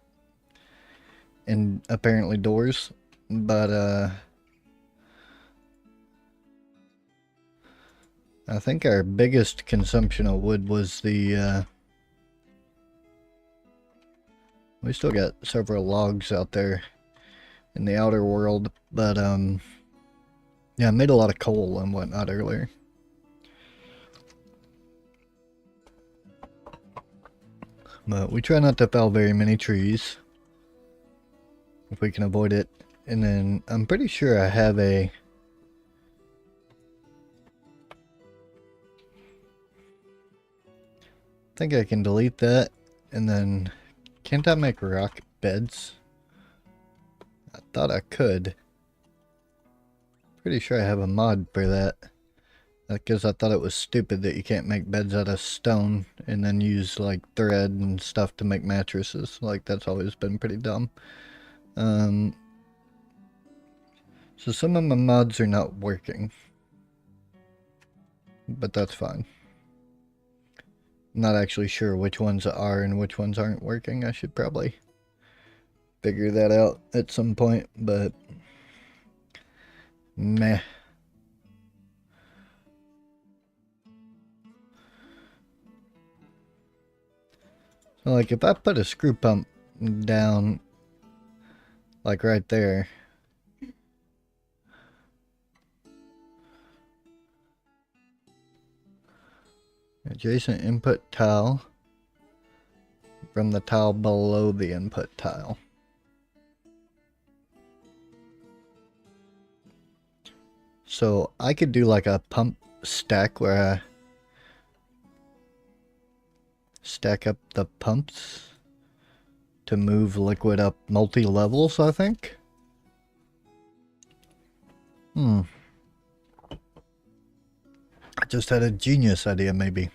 And apparently doors. But, I think our biggest consumption of wood was the, we still got several logs out there in the outer world. But, yeah, I made a lot of coal and whatnot earlier. But we try not to fell very many trees. If we can avoid it. And then I'm pretty sure I have a... I think I can delete that. And then... Can't I make rock beds? I thought I could. Pretty sure I have a mod for that. Because I thought it was stupid that you can't make beds out of stone and then use like thread and stuff to make mattresses. Like that's always been pretty dumb. So some of my mods are not working. But that's fine. I'm not actually sure which ones are and which ones aren't working. I should probably figure that out at some point, but meh. So like if I put a screw pump down like right there, adjacent input tile from the tile below the input tile. So I could do like a pump stack where I stack up the pumps to move liquid up multi-levels, I think. Just had a genius idea, maybe.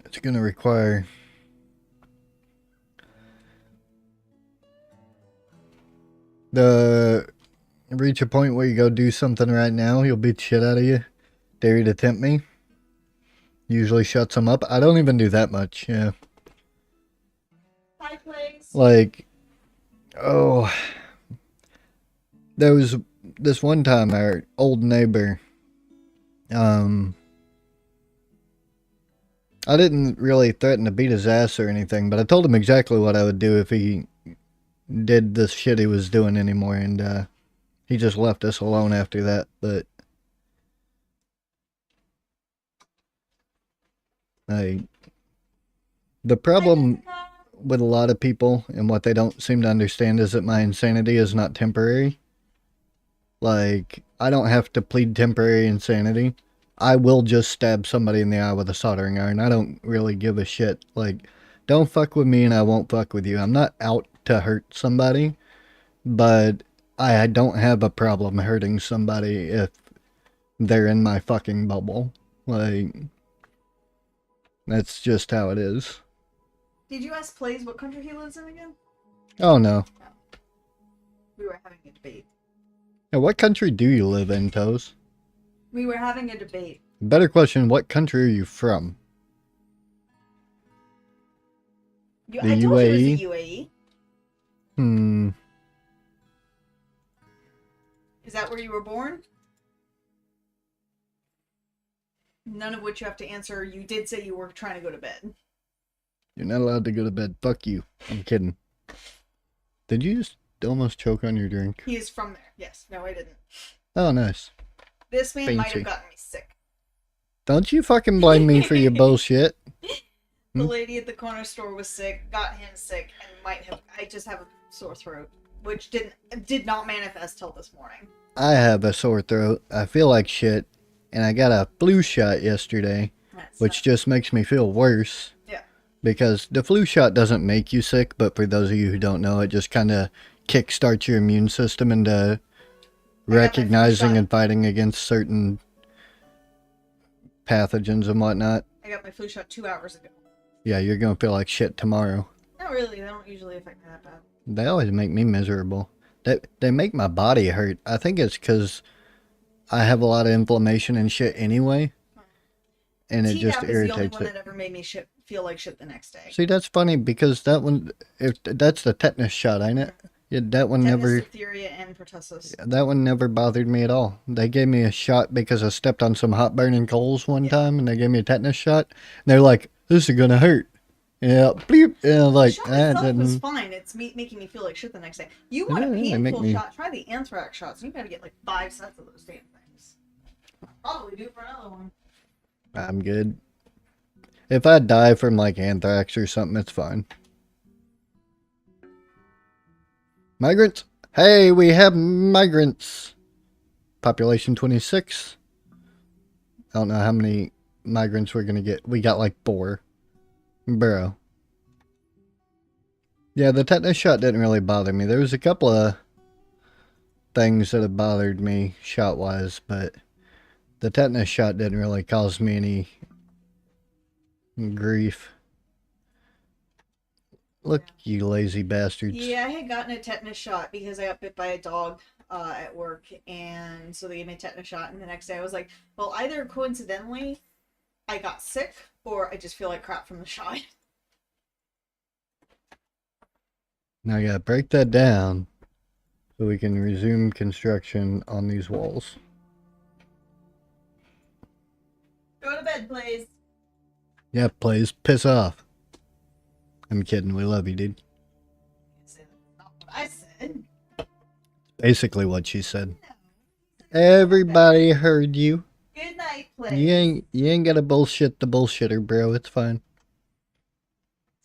It's gonna require... Reach a point where you go do something right now, he'll beat the shit out of you. Dare you to tempt me. Usually shuts him up. I don't even do that much, yeah. Hi, Plays. Like, oh, there was this one time our old neighbor, I didn't really threaten to beat his ass or anything, but I told him exactly what I would do if he did this shit he was doing anymore, and he just left us alone after that. But the problem with a lot of people and what they don't seem to understand is that my insanity is not temporary. Like, I don't have to plead temporary insanity. I will just stab somebody in the eye with a soldering iron. I don't really give a shit. Like, don't fuck with me and I won't fuck with you. I'm not out to hurt somebody, but I don't have a problem hurting somebody if they're in my fucking bubble. Like, that's just how it is. Did you ask Plays what country he lives in again? Oh, no. We were having a debate. Now, what country do you live in, Toes? We were having a debate. Better question, what country are you from? I The told you it was UAE? the UAE. Is that where you were born? None of which you have to answer. You did say you were trying to go to bed. You're not allowed to go to bed. Fuck you. I'm kidding. Did you just almost choke on your drink? He is from there. Yes. No, I didn't. Oh, nice. This man might Fancy. have gotten me sick. Don't you fucking blame me for your bullshit. The lady at the corner store was sick, got him sick, and might have. I just have a sore throat, which did not manifest till this morning. I have a sore throat. I feel like shit. And I got a flu shot yesterday, which just makes me feel worse. Yeah. Because the flu shot doesn't make you sick, but for those of you who don't know, it just kind of kickstarts your immune system into recognizing and fighting against certain pathogens and whatnot. I got my flu shot 2 hours ago. Yeah, you're going to feel like shit tomorrow. Not really. They don't usually affect me that bad. They always make me miserable. They make my body hurt. I think it's because I have a lot of inflammation and shit anyway. And it just irritates it. Tdap is the only one that ever made me feel like shit the next day. See, that's funny because that one, that's the tetanus shot, ain't it? Yeah, that one Tetanus, never. Diphtheria, and pertussis. That one never bothered me at all. They gave me a shot because I stepped on some hot burning coals one time, and they gave me a tetanus shot. And they're like, "This is gonna hurt." Yeah, bleep. And I was like, the shot itself was fine. It's making me feel like shit the next day. You want a painful shot? Try the anthrax shots. You gotta get like 5 sets of those damn things. Probably due for another one. I'm good. If I die from like anthrax or something, it's fine. Migrants? Hey, we have migrants. Population 26. I don't know how many migrants we're gonna get. We got like 4. Bro. Yeah, the tetanus shot didn't really bother me. There was a couple of things that have bothered me shot-wise, but the tetanus shot didn't really cause me any grief. Look, you lazy bastards. Yeah, I had gotten a tetanus shot because I got bit by a dog at work, and so they gave me a tetanus shot, and the next day I was like, well, either coincidentally I got sick, or I just feel like crap from the shot. Now I gotta break that down so we can resume construction on these walls. Go to bed, please. Yeah, please. Piss off. I'm kidding. We love you, dude. That's not what I said. Basically what she said. No. Everybody heard you. Good night, please. You ain't gotta bullshit the bullshitter, bro. It's fine.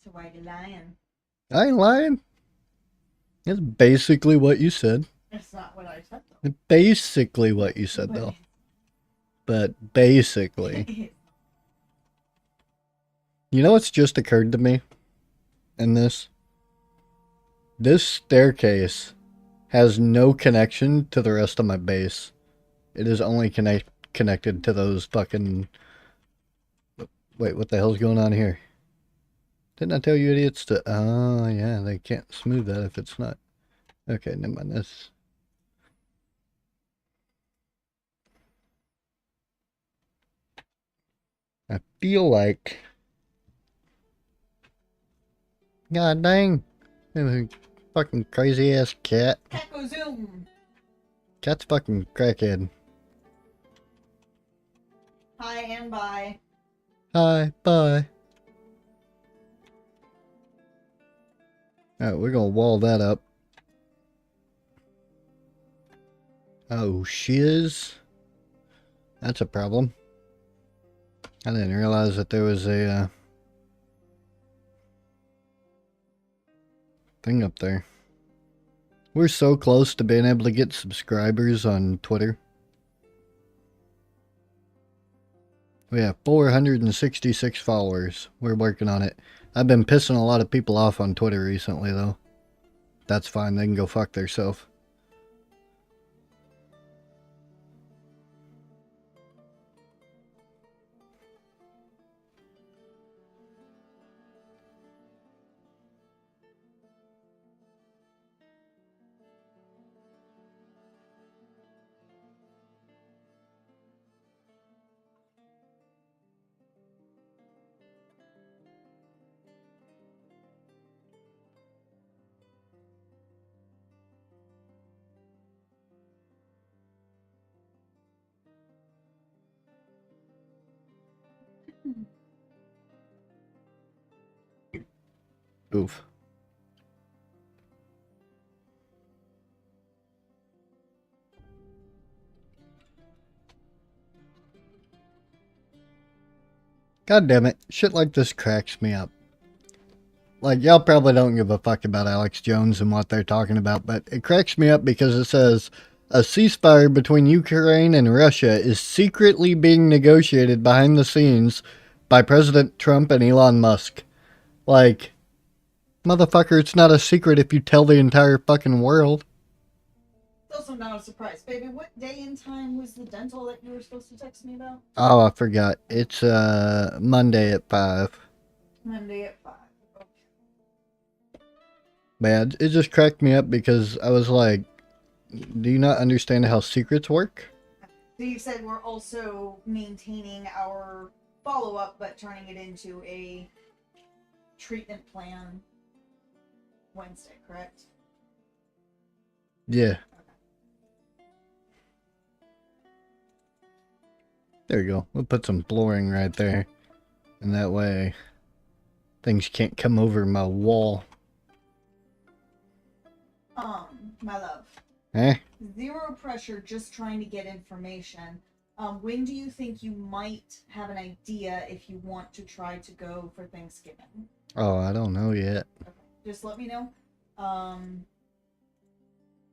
So why are you lying? I ain't lying. It's basically what you said. It's not what I said, though. It's basically what you said, though. But basically. You know what's just occurred to me in this? This staircase has no connection to the rest of my base. It is only connected to those fucking... Wait, what the hell's going on here? Didn't I tell you idiots to... Oh, yeah, they can't smooth that if it's not. Okay, never mind this. I feel like... God dang. Fucking crazy ass cat. Echo Zoom. Cat's fucking crackhead. Hi and bye. Hi, bye. Alright, we're gonna wall that up. Oh, shiz. That's a problem. I didn't realize that there was a thing up there. We're so close to being able to get subscribers on Twitter. We have 466 followers. We're working on it. I've been pissing a lot of people off on Twitter recently, though. That's fine. They can go fuck theirself. Oof. God damn it. Shit like this cracks me up. Like, y'all probably don't give a fuck about Alex Jones and what they're talking about, but it cracks me up because it says a ceasefire between Ukraine and Russia is secretly being negotiated behind the scenes by President Trump and Elon Musk. Like, motherfucker, it's not a secret if you tell the entire fucking world. It's also not a surprise. Baby, what day and time was the dental that you were supposed to text me about? Oh, I forgot. It's Monday at 5. Monday at 5. Okay. Man, it just cracked me up because I was like, do you not understand how secrets work? So you said we're also maintaining our follow-up, but turning it into a treatment plan Wednesday, correct? Yeah. There you go. We'll put some flooring right there. And that way, things can't come over my wall. My love. Eh? Zero pressure, just trying to get information. When do you think you might have an idea if you want to try to go for Thanksgiving? Oh, I don't know yet. Okay. Just let me know.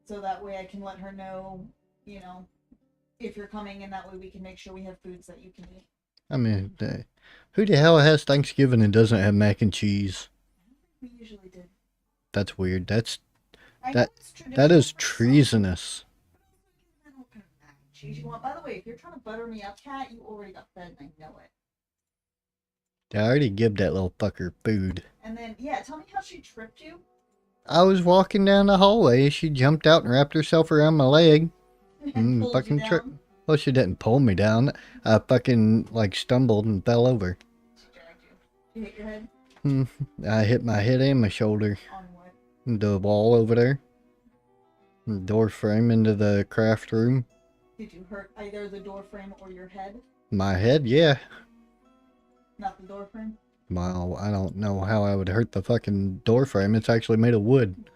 So that way I can let her know, you know, if you're coming, and that way we can make sure we have foods that you can eat. I mean, who the hell has Thanksgiving and doesn't have mac and cheese? We usually did. That's weird. That is traditional for treasonous. some. What kind of mac and cheese you want? By the way, if you're trying to butter me up, Cat, you already got fed, and I know it. I already give that little fucker food. And then, yeah, tell me how she tripped you. I was walking down the hallway. She jumped out and wrapped herself around my leg. And pulled Fucking you trip. down. Well, she didn't pull me down. I fucking, like, stumbled and fell over. She dragged you. You hit your head? I hit my head and my shoulder. On what? The wall over there. Door frame into the craft room. Did you hurt either the door frame or your head? My head, yeah. Not the door frame? Well, I don't know how I would hurt the fucking door frame. It's actually made of wood.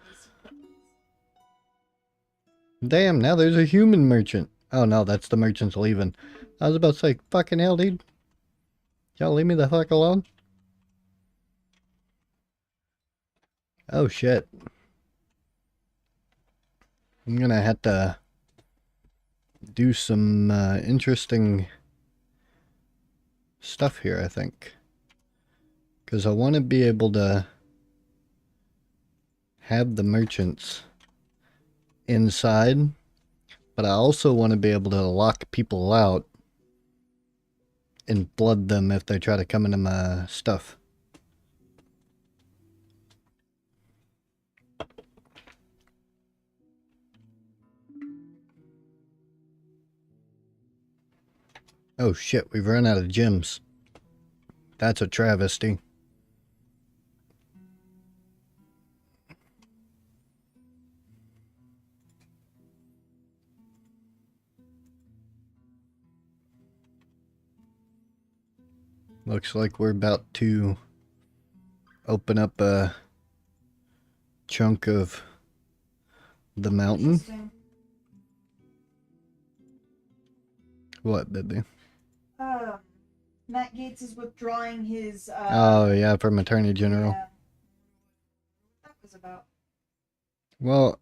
Damn, now there's a human merchant. Oh no, that's the merchant's leaving. I was about to say, fucking hell, dude. Y'all leave me the fuck alone? Oh shit. I'm gonna have to do some interesting stuff here, I think. Because I want to be able to have the merchants inside But I also want to be able to lock people out and blood them if they try to come into my stuff. Oh shit, we've run out of gems. That's a travesty. Looks like we're about to open up a chunk of the mountain. Interesting. What, baby? Matt Gaetz is withdrawing his. Oh, yeah, from Attorney General. Yeah. What that was about. Well,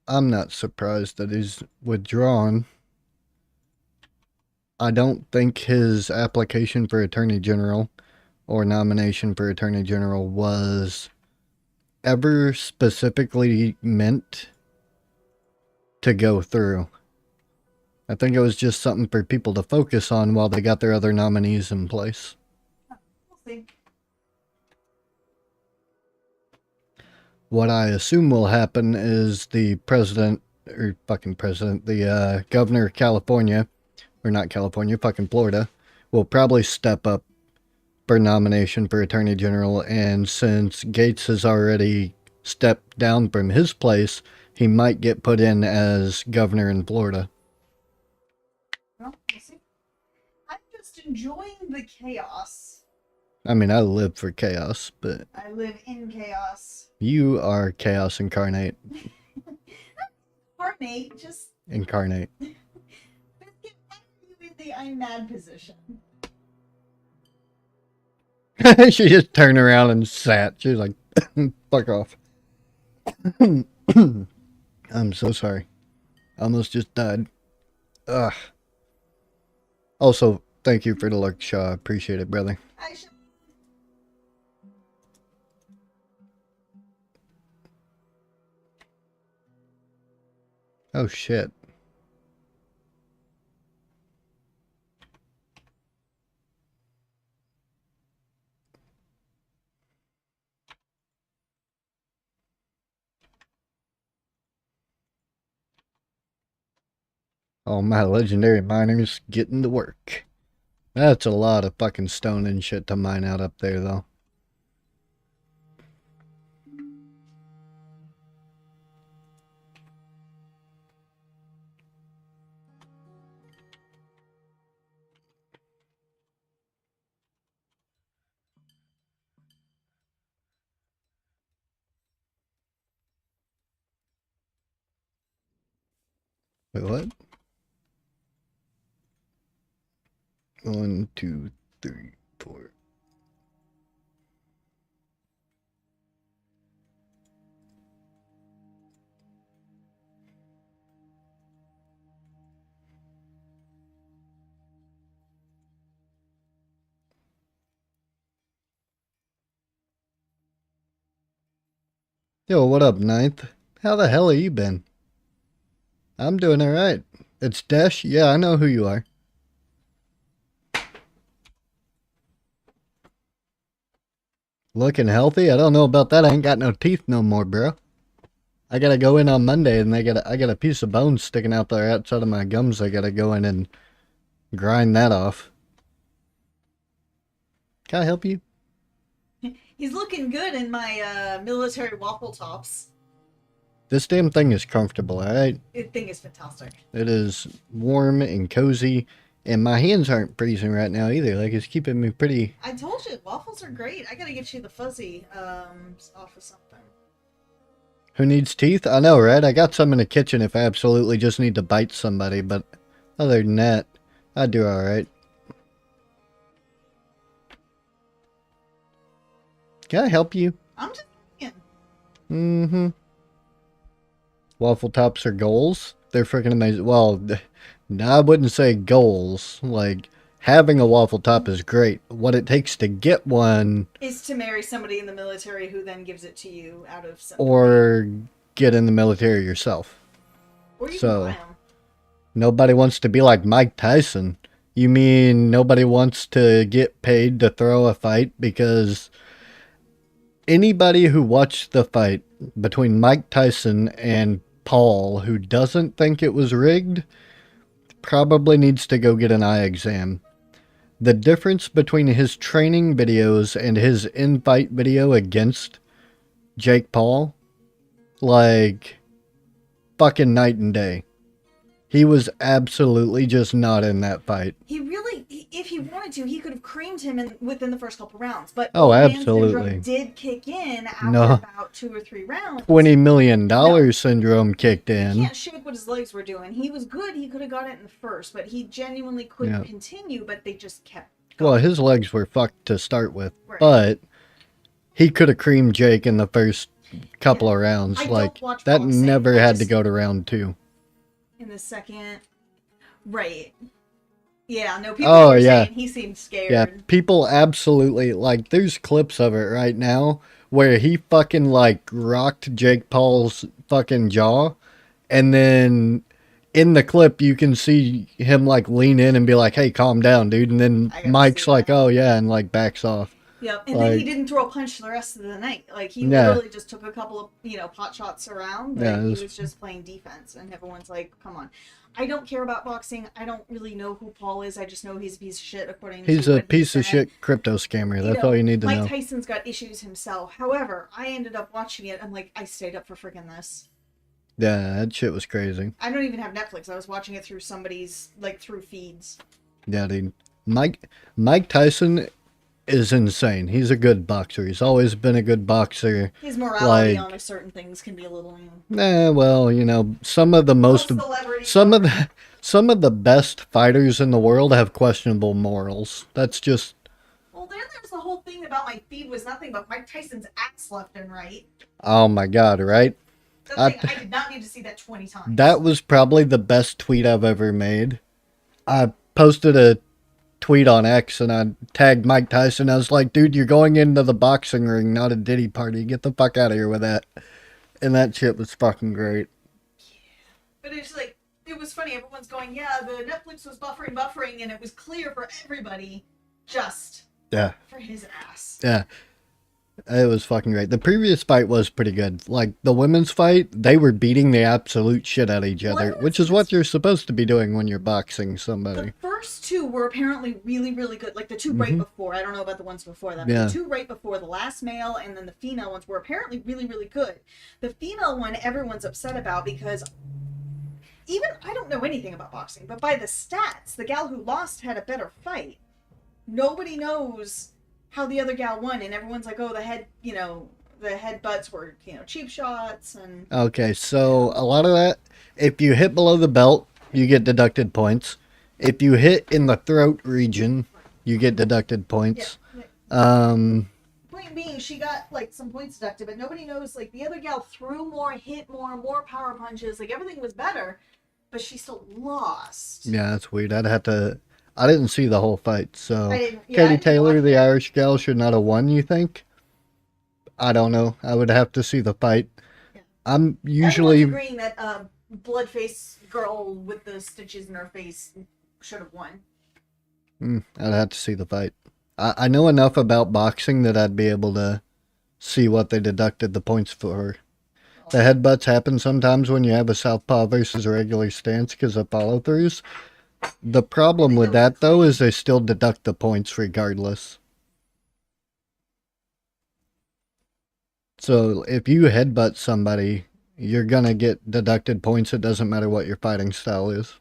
I'm not surprised that he's withdrawn. I don't think his application for Attorney General or nomination for Attorney General was ever specifically meant to go through. I think it was just something for people to focus on while they got their other nominees in place. We'll see. What I assume will happen is the president, the governor of California, or not California, fucking Florida, will probably step up for nomination for Attorney General, and since Gaetz has already stepped down from his place, he might get put in as governor in Florida. Well, we'll see. I'm just enjoying the chaos. I mean, I live for chaos, but I live in chaos. you are chaos incarnate. Heartmate, just Incarnate. get you in the I'm mad position. She just turned around and sat. She was like, fuck off. I'm so sorry. Almost just died. Ugh. Also, thank you for the lurk, Shaw. I appreciate it, brother. I should. Oh, shit. All my legendary miners getting to work. That's a lot of fucking stone and shit to mine out up there, though. Wait, what? 1, 2, 3, 4. Yo, what up, Ninth? How the hell have you been? I'm doing alright. It's Desh? Yeah, I know who you are. Looking healthy? I don't know about that. I ain't got no teeth no more, bro. I gotta go in on Monday and I got a piece of bone sticking out there outside of my gums. I gotta go in and grind that off. Can I help you? He's looking good in my military waffle tops. This damn thing is comfortable, alright? The thing is fantastic. It is warm and cozy, and my hands aren't freezing right now either. Like, it's keeping me pretty... I told you, waffles are great. I gotta get you the fuzzy off of something. Who needs teeth? I know, right? I got some in the kitchen if I absolutely just need to bite somebody, but other than that, I do alright. Can I help you? I'm just thinking. Mm-hmm. Waffle tops are goals? They're freaking amazing. Well, I wouldn't say goals. Like, having a waffle top is great. What it takes to get one... is to marry somebody in the military who then gives it to you out of sympathy. Or get in the military yourself. Or you can buy So them. nobody wants to be like Mike Tyson. You mean nobody wants to get paid to throw a fight? Because anybody who watched the fight between Mike Tyson and Paul who doesn't think it was rigged probably needs to go get an eye exam. The difference between his training videos and his in-fight video against Jake Paul, like, fucking night and day. He was absolutely just not in that fight. He really, if he wanted to, he could have creamed him within the first couple rounds. But Oh, old man absolutely. syndrome did kick in after No. about 2 or 3 rounds. $20 million syndrome kicked He in. can't shake what his legs were doing. He was good. He could have got it in the first, but he genuinely couldn't Yeah. continue. But they just kept going. Well, his legs were fucked to start with, Right. but he could have creamed Jake in the first couple of rounds. I don't Like, watch that boxing. never I had to just- go to round 2. in the second, right? Yeah, no. People Oh, were yeah. saying he seemed scared. Yeah, people absolutely, like, there's clips of it right now where he fucking, like, rocked Jake Paul's fucking jaw, and then in the clip you can see him, like, lean in and be like, hey, calm down, dude, and then I gotta Mike's see like, that. oh, yeah, and, like, backs off. Yep, and then he Like- didn't throw a punch the rest of the night. Like, he Yeah. literally just took a couple of, pot shots around, but Yeah, it he was- was just playing defense, and everyone's like, come on. I don't care about boxing. I don't really know who Paul is. I just know he's a piece of shit, according He's to a what he piece of said. shit crypto scammer. You That's know, all you need to Mike know. Tyson's got issues himself. However, I ended up watching it. I'm like, I stayed up for freaking this. Yeah, that shit was crazy. I don't even have Netflix. I was watching it through somebody's, through feeds. Yeah, dude. Mike Tyson is insane. He's a good boxer. He's always been a good boxer. His morality Like- on certain things can be a little, Well, some of the most celebrity. some of the best fighters in the world have questionable morals. That's just Well, then there's the whole thing about my feed was nothing but Mike Tyson's ass left and right. oh my god, right? I did not need to see that 20 times. That was probably the best tweet I've ever made. I posted a tweet on X and I tagged Mike Tyson. I was like, dude, you're going into the boxing ring, not a Diddy party. Get the fuck out of here with that. And that shit was fucking great. But it's like, it was funny. Everyone's going, yeah, the Netflix was buffering, and it was clear for everybody, just Yeah. for his ass. Yeah. It was fucking great. The previous fight was pretty good. Like, the women's fight, they were beating the absolute shit out of each Well, other, I which is what you're supposed to be doing when you're boxing somebody. The first two were apparently really, really good. Like the two right before. I don't know about the ones before that. But Yeah. the two right before, the last male and then the female ones, were apparently really, really good. The female one, everyone's upset about because even I don't know anything about boxing, but by the stats, the gal who lost had a better fight. Nobody knows how the other gal won, and everyone's like, oh, the headbutts were, cheap shots and Okay, so a lot of that, if you hit below the belt, you get deducted points. If you hit in the throat region, you get deducted points. Point being, she got some points deducted, but nobody knows the other gal threw more, hit more power punches, everything was better, but she still lost. Yeah, that's weird. I didn't see the whole fight, so I didn't Katie Taylor, watch the Irish gal, should not have won, you think? I don't know. I would have to see the fight. Yeah. I'm usually Everyone's agreeing that blood face girl with the stitches in her face should have won. I'd have to see the fight. I know enough about boxing that I'd be able to see what they deducted the points for. The headbutts happen sometimes when you have a southpaw versus a regular stance because of follow-throughs. The problem with that, though, is they still deduct the points regardless. So if you headbutt somebody, you're gonna get deducted points. It doesn't matter what your fighting style is.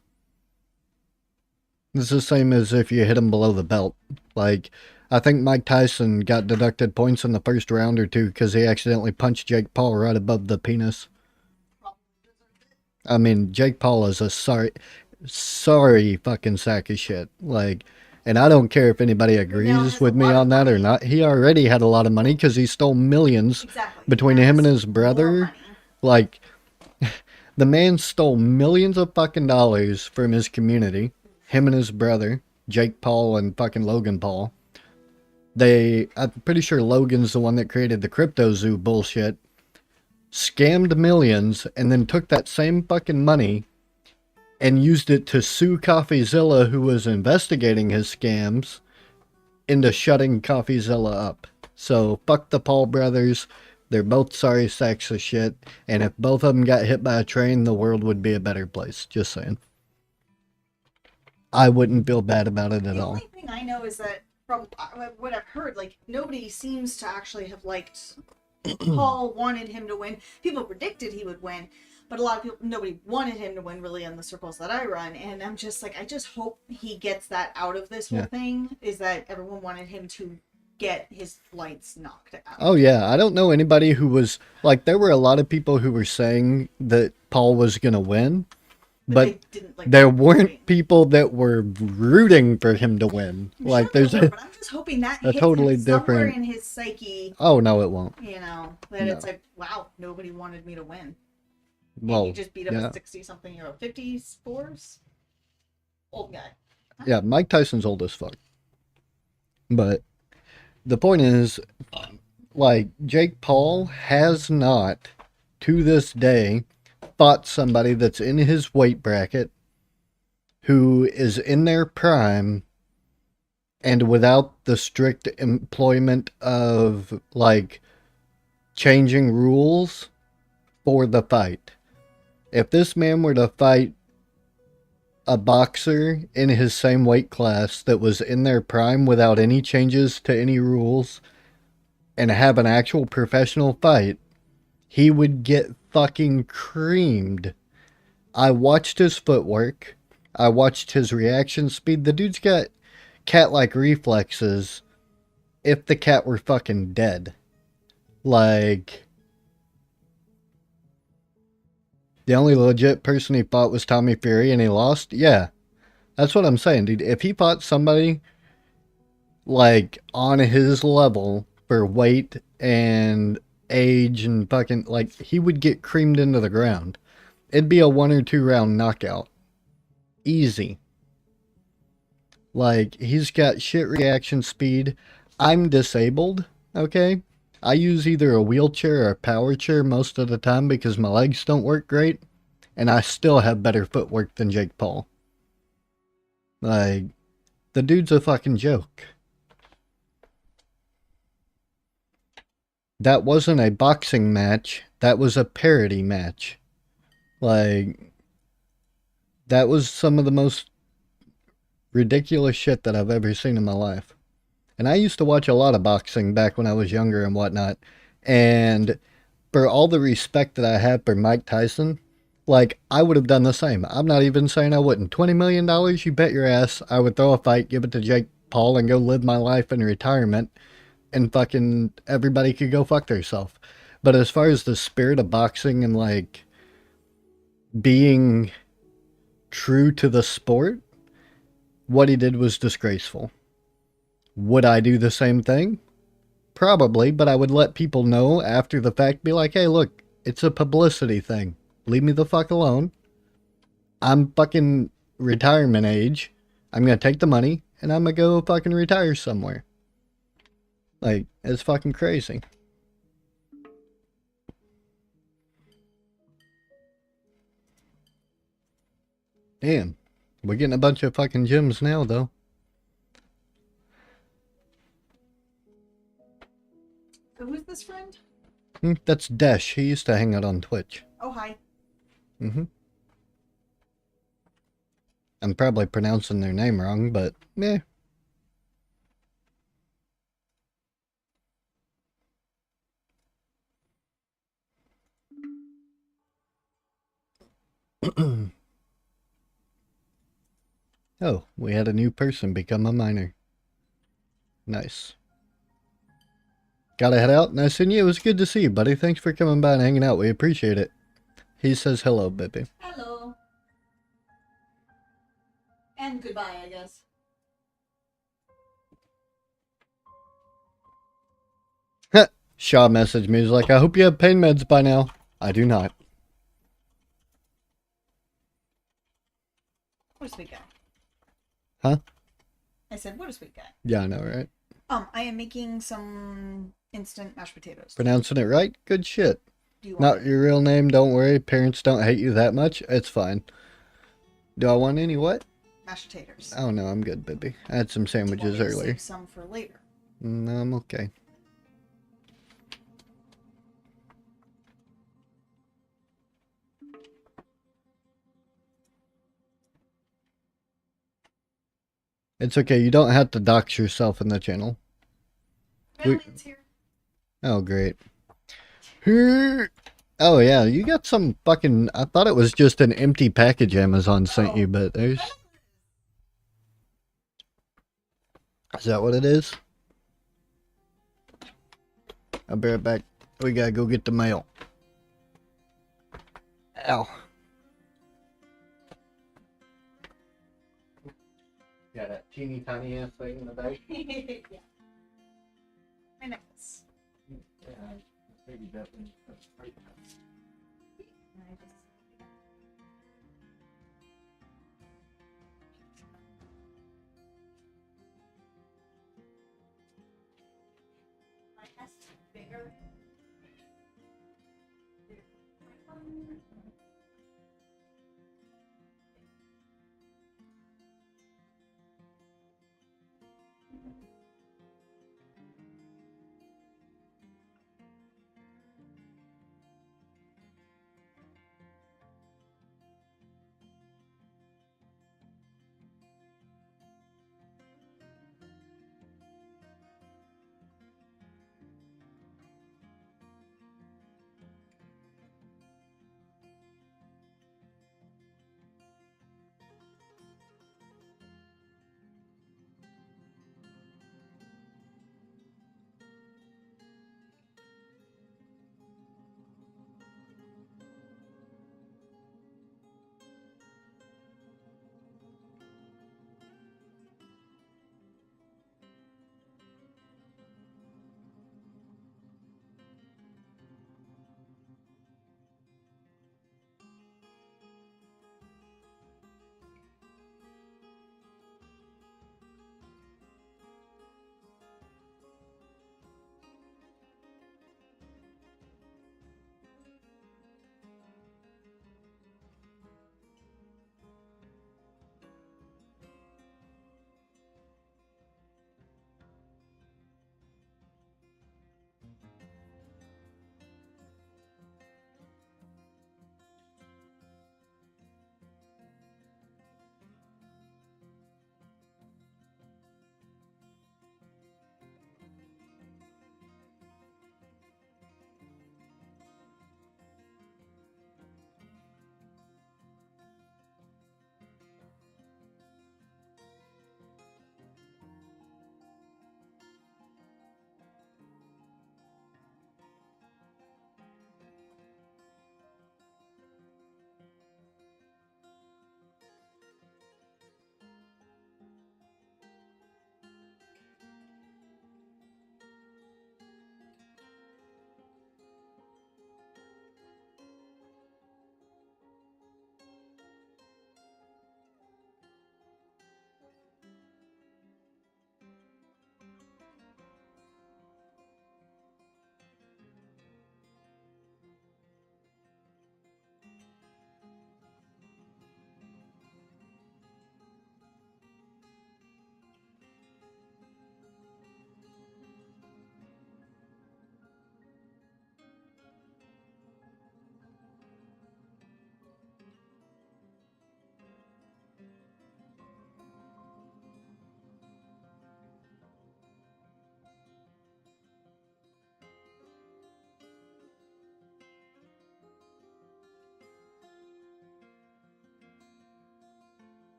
It's the same as if you hit him below the belt. Like, I think Mike Tyson got deducted points in the first round or two because he accidentally punched Jake Paul right above the penis. I mean, Jake Paul is a sorry fucking sack of shit. And I don't care if anybody agrees has with a me lot of on that or money. not. He already had a lot of money because he stole millions Exactly. between He him and has his more brother. money. The man stole millions of fucking dollars from his community. Him and his brother, Jake Paul and fucking Logan Paul. I'm pretty sure Logan's the one that created the crypto zoo bullshit. scammed millions, and then took that same fucking money and used it to sue CoffeeZilla, who was investigating his scams, into shutting CoffeeZilla up. So, fuck the Paul brothers. They're both sorry sacks of shit. And if both of them got hit by a train, the world would be a better place. Just saying. I wouldn't feel bad about it at The all. only thing I know is that from what I've heard, like nobody seems to actually have liked Paul. Wanted him to win. People predicted he would win, but a lot of people, nobody wanted him to win really in the circles that I run. And I'm just like, I just hope he gets that out of this whole thing. Is that everyone wanted him to get his lights knocked out? Oh yeah, I don't know anybody who was like. There were a lot of people who were saying that Paul was gonna win, but they didn't, like, there weren't people that were rooting for him to win. I'm like sure there's but I'm just hoping that a hits totally him somewhere different. in his psyche. Oh no, it won't. You know that No. it's like, wow, nobody wanted me to win. Well, And you just beat up yeah, a 60-something-year-old, 54s old guy. yeah. Mike Tyson's old as fuck. But the point is, like Jake Paul has not, to this day, fought somebody that's in his weight bracket, who is in their prime, and without the strict employment of like changing rules for the fight. If this man were to fight a boxer in his same weight class that was in their prime without any changes to any rules and have an actual professional fight, he would get fucking creamed. I watched his footwork. I watched his reaction speed. The dude's got cat-like reflexes if the cat were fucking dead. Like, the only legit person he fought was Tommy Fury and he lost? Yeah. That's what I'm saying, dude. If he fought somebody, like, on his level for weight and age and fucking, like, he would get creamed into the ground. It'd be a 1 or 2 round knockout. Easy. Like, he's got shit reaction speed. I'm disabled, okay? I use either a wheelchair or a power chair most of the time because my legs don't work great, and I still have better footwork than Jake Paul. Like, the dude's a fucking joke. That wasn't a boxing match, that was a parody match. Like, that was some of the most ridiculous shit that I've ever seen in my life. And I used to watch a lot of boxing back when I was younger and whatnot. And for all the respect that I have for Mike Tyson, like, I would have done the same. I'm not even saying I wouldn't. $20 million, you bet your ass I would throw a fight, give it to Jake Paul, and go live my life in retirement. And fucking everybody could go fuck themselves. But as far as the spirit of boxing and, like, being true to the sport, what he did was disgraceful. Would I do the same thing? Probably, but I would let people know after the fact, be like, hey, look, it's a publicity thing. Leave me the fuck alone. I'm fucking retirement age. I'm gonna take the money, and I'm gonna go fucking retire somewhere. Like, it's fucking crazy. Damn. We're getting a bunch of fucking gems now, though. So who's this friend? That's Desh. He used to hang out on Twitch. Oh, hi. Mm-hmm. I'm probably pronouncing their name wrong, but meh. Oh, we had a new person become a miner. Nice. Gotta head out. Nice seeing you. It was good to see you, buddy. Thanks for coming by and hanging out. We appreciate it. He says hello, baby. Hello. And goodbye, I guess. Shaw messaged me. He's like, I hope you have pain meds by now. I do not. What a sweet guy. Huh? I said, what a sweet guy. Yeah, I know, right? I am making some instant mashed potatoes. Pronouncing it right? Good shit. Do you want Not it? your real name, don't worry. Parents don't hate you that much. It's fine. Do I want any what? Mashed potatoes. Oh no, I'm good, baby. I had some Do you want sandwiches me to earlier. save some for later? No, I'm okay. It's okay. You don't have to dox yourself in the channel. Valiant's here. Oh, great. Oh, yeah. You got some fucking... I thought it was just an empty package Amazon sent you, but there's... Is that what it is? I'll be right back. We gotta go get the mail. Ow. Got that teeny tiny ass thing in the bag? Yeah. My necklace. Yeah, maybe definitely. And I just... My S is bigger.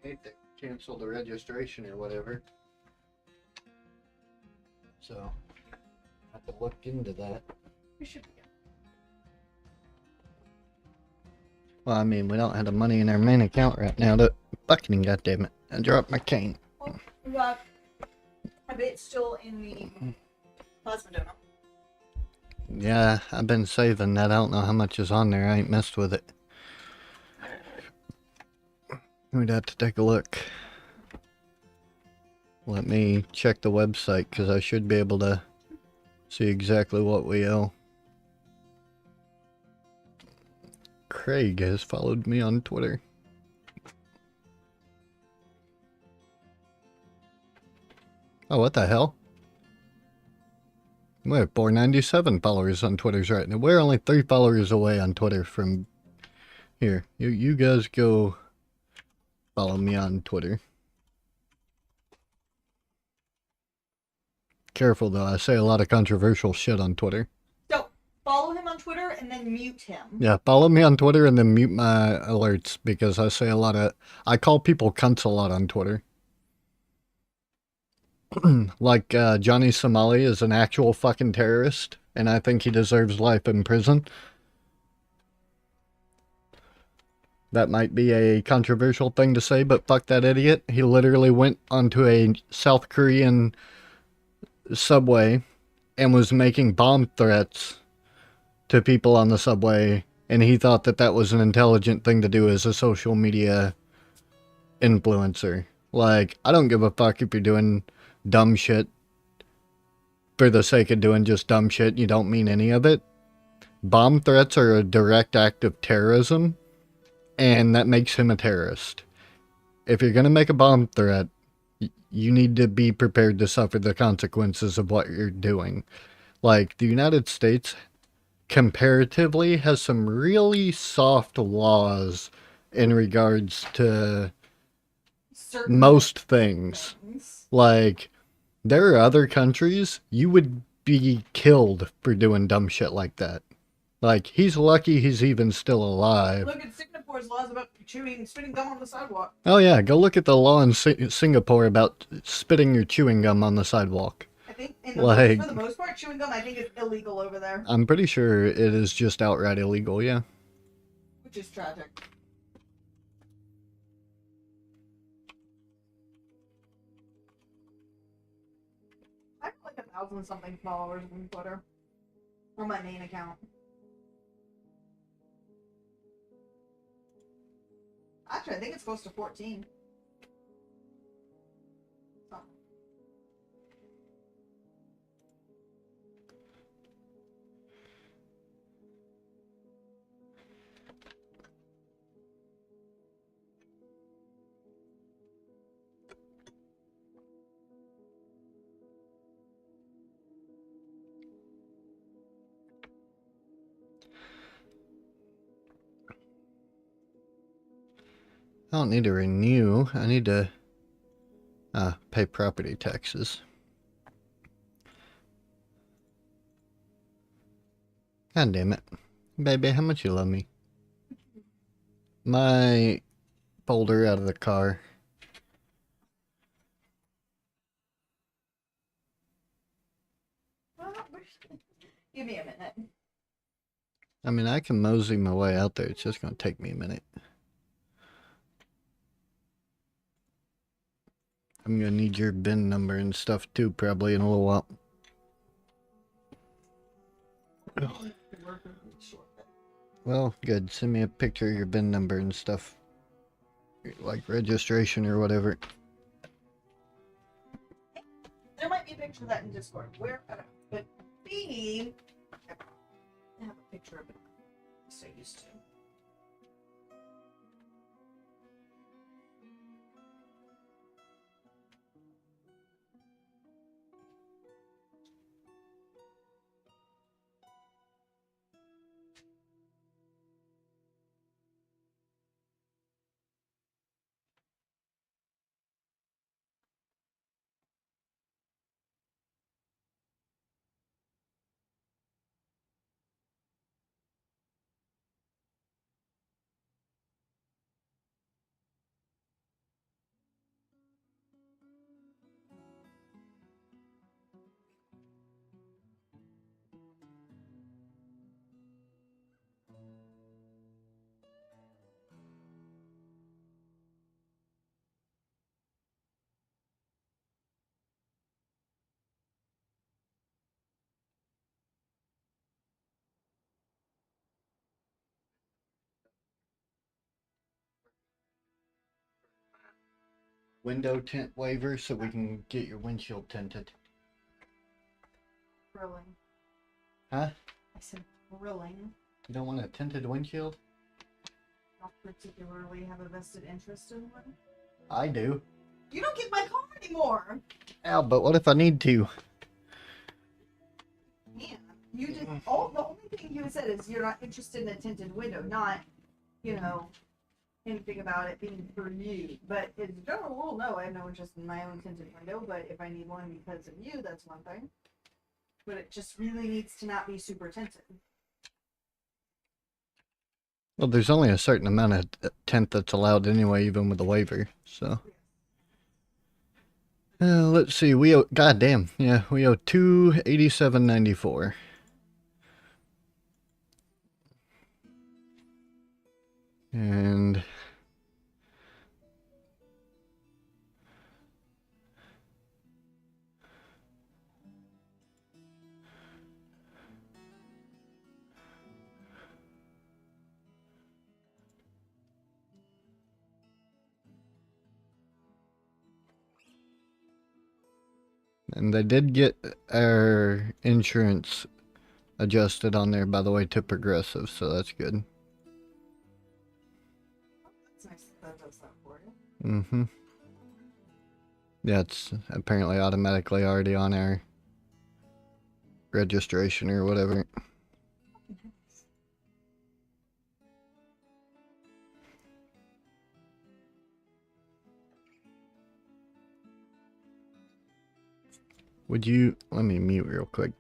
They canceled the registration or whatever. So, I have to look into that. We should be good. Well, I mean, we don't have the money in our main account right now to bucketing, goddammit. I dropped my cane. Well, we got a bit still in the plasma donor. Yeah, I've been saving that. I don't know how much is on there. I ain't messed with it. We'd have to take a look. Let me check the website because I should be able to see exactly what we owe. Craig has followed me on Twitter. Oh, what the hell? We have 497 followers on Twitter's right now. We're only 3 followers away on Twitter from here. You guys go follow me on Twitter. Careful though, I say a lot of controversial shit on Twitter. So, follow him on Twitter and then mute him. Yeah, follow me on Twitter and then mute my alerts because I say a lot of... I call people cunts a lot on Twitter. Like Johnny Somali is an actual fucking terrorist, and I think he deserves life in prison. That might be a controversial thing to say, but fuck that idiot. He literally went onto a South Korean subway and was making bomb threats to people on the subway, and he thought that that was an intelligent thing to do as a social media influencer. Like, I don't give a fuck if you're doing dumb shit for the sake of doing just dumb shit. You don't mean any of it. Bomb threats are a direct act of terrorism, and that makes him a terrorist. If you're gonna make a bomb threat, you need to be prepared to suffer the consequences of what you're doing. Like, the United States comparatively has some really soft laws in regards to Certain most things. Like, there are other countries you would be killed for doing dumb shit like that. Like, he's lucky he's even still alive. Look at Singapore's laws about spitting gum on the sidewalk. Oh yeah, go look at the law in Singapore about spitting your chewing gum on the sidewalk. I think, Like, for the most part, chewing gum I think is illegal over there. I'm pretty sure it is just outright illegal, yeah. Which is tragic. I have like 1,000 something followers on Twitter. On my main account. Actually, I think it's close to 14. Oh. I don't need to renew. I need to pay property taxes. God damn it. Baby, how much you love me? My folder out of the car. Well, give me a minute. I mean, I can mosey my way out there. It's just going to take me a minute. I'm going to need your bin number and stuff too, probably in a little while. Well, good. Send me a picture of your bin number and stuff. Like registration or whatever. There might be a picture of that in Discord. Where? I don't know. But B, I have a picture of it. So used to. window tint waiver so we can get your windshield tinted. Grilling. Huh? I said grilling. You don't want a tinted windshield? Not particularly have a vested interest in one. I do. You don't get my car anymore. Ow, but what if I need to? Yeah. You did all the only thing you said is you're not interested in a tinted window, not, anything about it being for you. But as a general rule, no, I have no interest in my own tinted window, but if I need one because of you, that's one thing. But it just really needs to not be super tinted. Well, there's only a certain amount of tint that's allowed anyway, even with the waiver, so. Let's see, we owe, goddamn, yeah, we owe $287.94. And they did get our insurance adjusted on there, by the way, to Progressive, so that's good. That's nice that does that for you. Mm-hmm. Yeah, it's apparently automatically already on our registration or whatever. Would you let me mute real quick?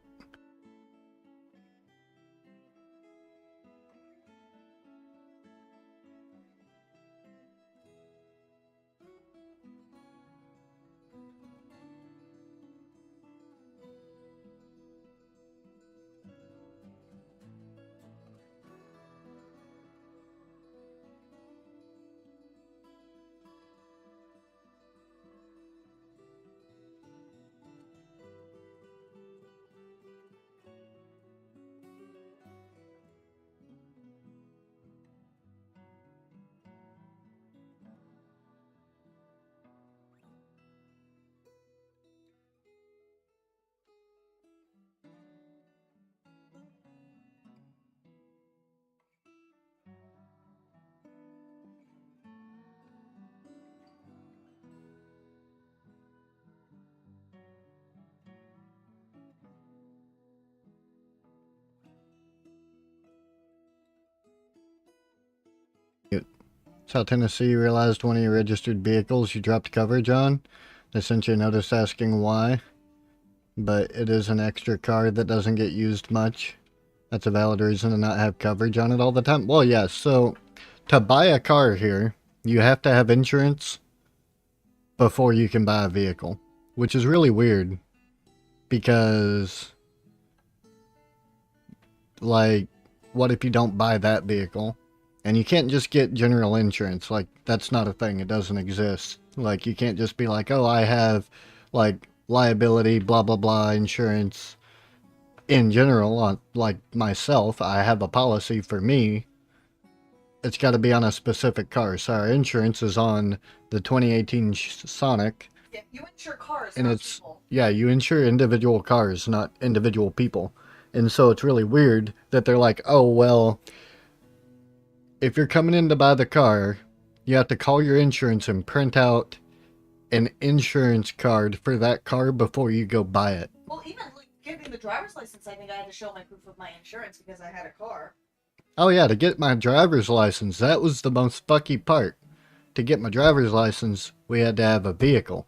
South Tennessee realized one of your registered vehicles you dropped coverage on. They sent you a notice asking why, but it is an extra car that doesn't get used much. That's a valid reason to not have coverage on it all the time. Well, yes, so to buy a car here, you have to have insurance before you can buy a vehicle, which is really weird because, like, what if you don't buy that vehicle? And you can't just get general insurance. Like, that's not a thing. It doesn't exist. Like, you can't just be like, oh, I have, like, liability, blah, blah, blah, insurance. In general, like myself, I have a policy for me. It's got to be on a specific car. So our insurance is on the 2018 Sonic. Yeah, you insure cars, and not it's people. Yeah, you insure individual cars, not individual people. And so it's really weird that they're like, oh, well, if you're coming in to buy the car, you have to call your insurance and print out an insurance card for that car before you go buy it. Well, even like getting the driver's license, I think I had to show my proof of my insurance because I had a car. Oh yeah, to get my driver's license, that was the most fucky part. To get my driver's license, we had to have a vehicle.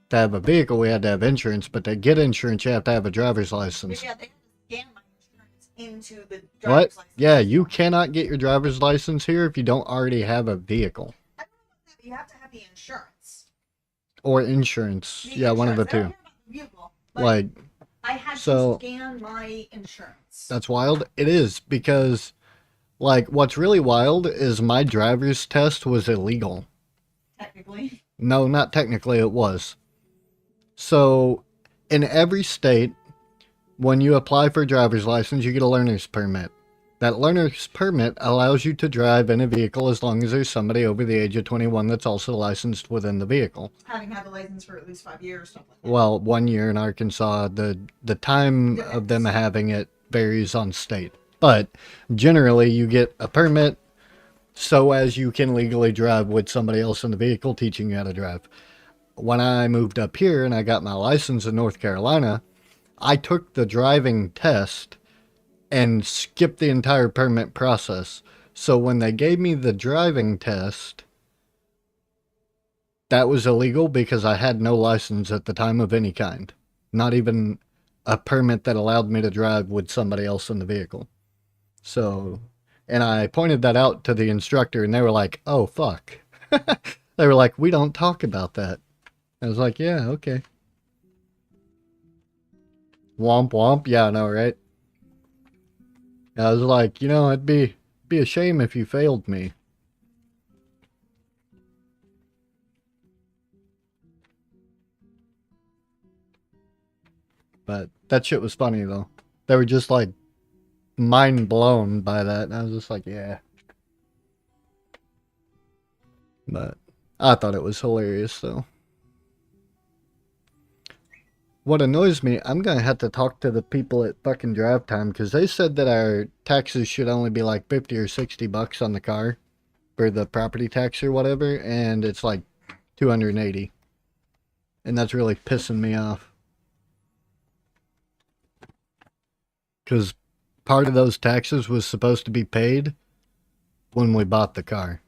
To have a vehicle, we had to have insurance, but to get insurance, you have to have a driver's license. Yeah, they had to scan my insurance into the driver's license. Yeah, you cannot get your driver's license here if you don't already have a vehicle. I don't know about that, but you have to have the insurance. Or insurance. Yeah, one of the two. Vehicle, like, I had to scan my insurance. That's wild. It is, because, like, what's really wild is my driver's test was illegal. Technically. No, not technically, it was. So, in every state, when you apply for a driver's license, you get a learner's permit. That learner's permit allows you to drive in a vehicle as long as there's somebody over the age of 21 that's also licensed within the vehicle. Having had the license for at least 5 years, something like that. Well, 1 year in Arkansas. The time of them Depends. having it varies on state. But generally, you get a permit so as you can legally drive with somebody else in the vehicle teaching you how to drive. When I moved up here and I got my license in North Carolina, I took the driving test and skipped the entire permit process. So when they gave me the driving test, that was illegal because I had no license at the time of any kind. Not even a permit that allowed me to drive with somebody else in the vehicle. So, and I pointed that out to the instructor and they were like, oh, fuck. They were like, we don't talk about that. I was like, yeah, okay. Womp womp. Yeah, I know, right? I was like, it'd be a shame if you failed me. But that shit was funny though. They were just like mind blown by that. And I was just like, yeah. But I thought it was hilarious though. What annoys me, I'm gonna have to talk to the people at fucking drive time because they said that our taxes should only be like 50 or 60 bucks on the car for the property tax or whatever, and it's like 280. And that's really pissing me off. Because part of those taxes was supposed to be paid when we bought the car.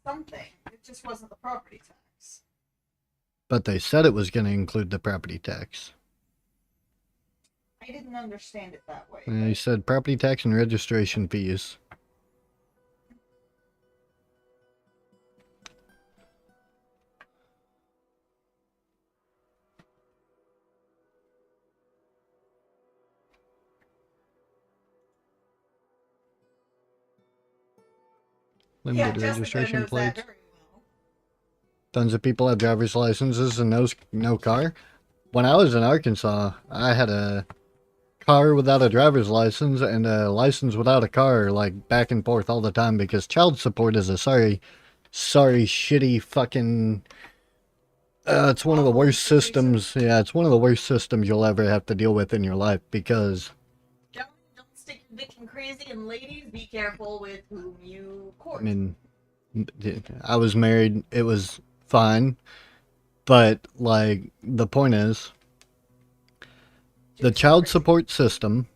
Something. It just wasn't the property tax. But they said it was going to include the property tax. I didn't understand it that way. And they said property tax and registration fees. Yeah, Limited Jessica registration knows that plates. very well. Tons of people have driver's licenses and no car. When I was in Arkansas, I had a car without a driver's license and a license without a car, like back and forth all the time because child support is a sorry, shitty fucking. It's one of the worst systems. Yeah, it's one of the worst systems you'll ever have to deal with in your life because. Don't stick your dick in crazy, and ladies, be careful with whom you court. I mean, I was married. It was fine. But, like, the point is, the child support system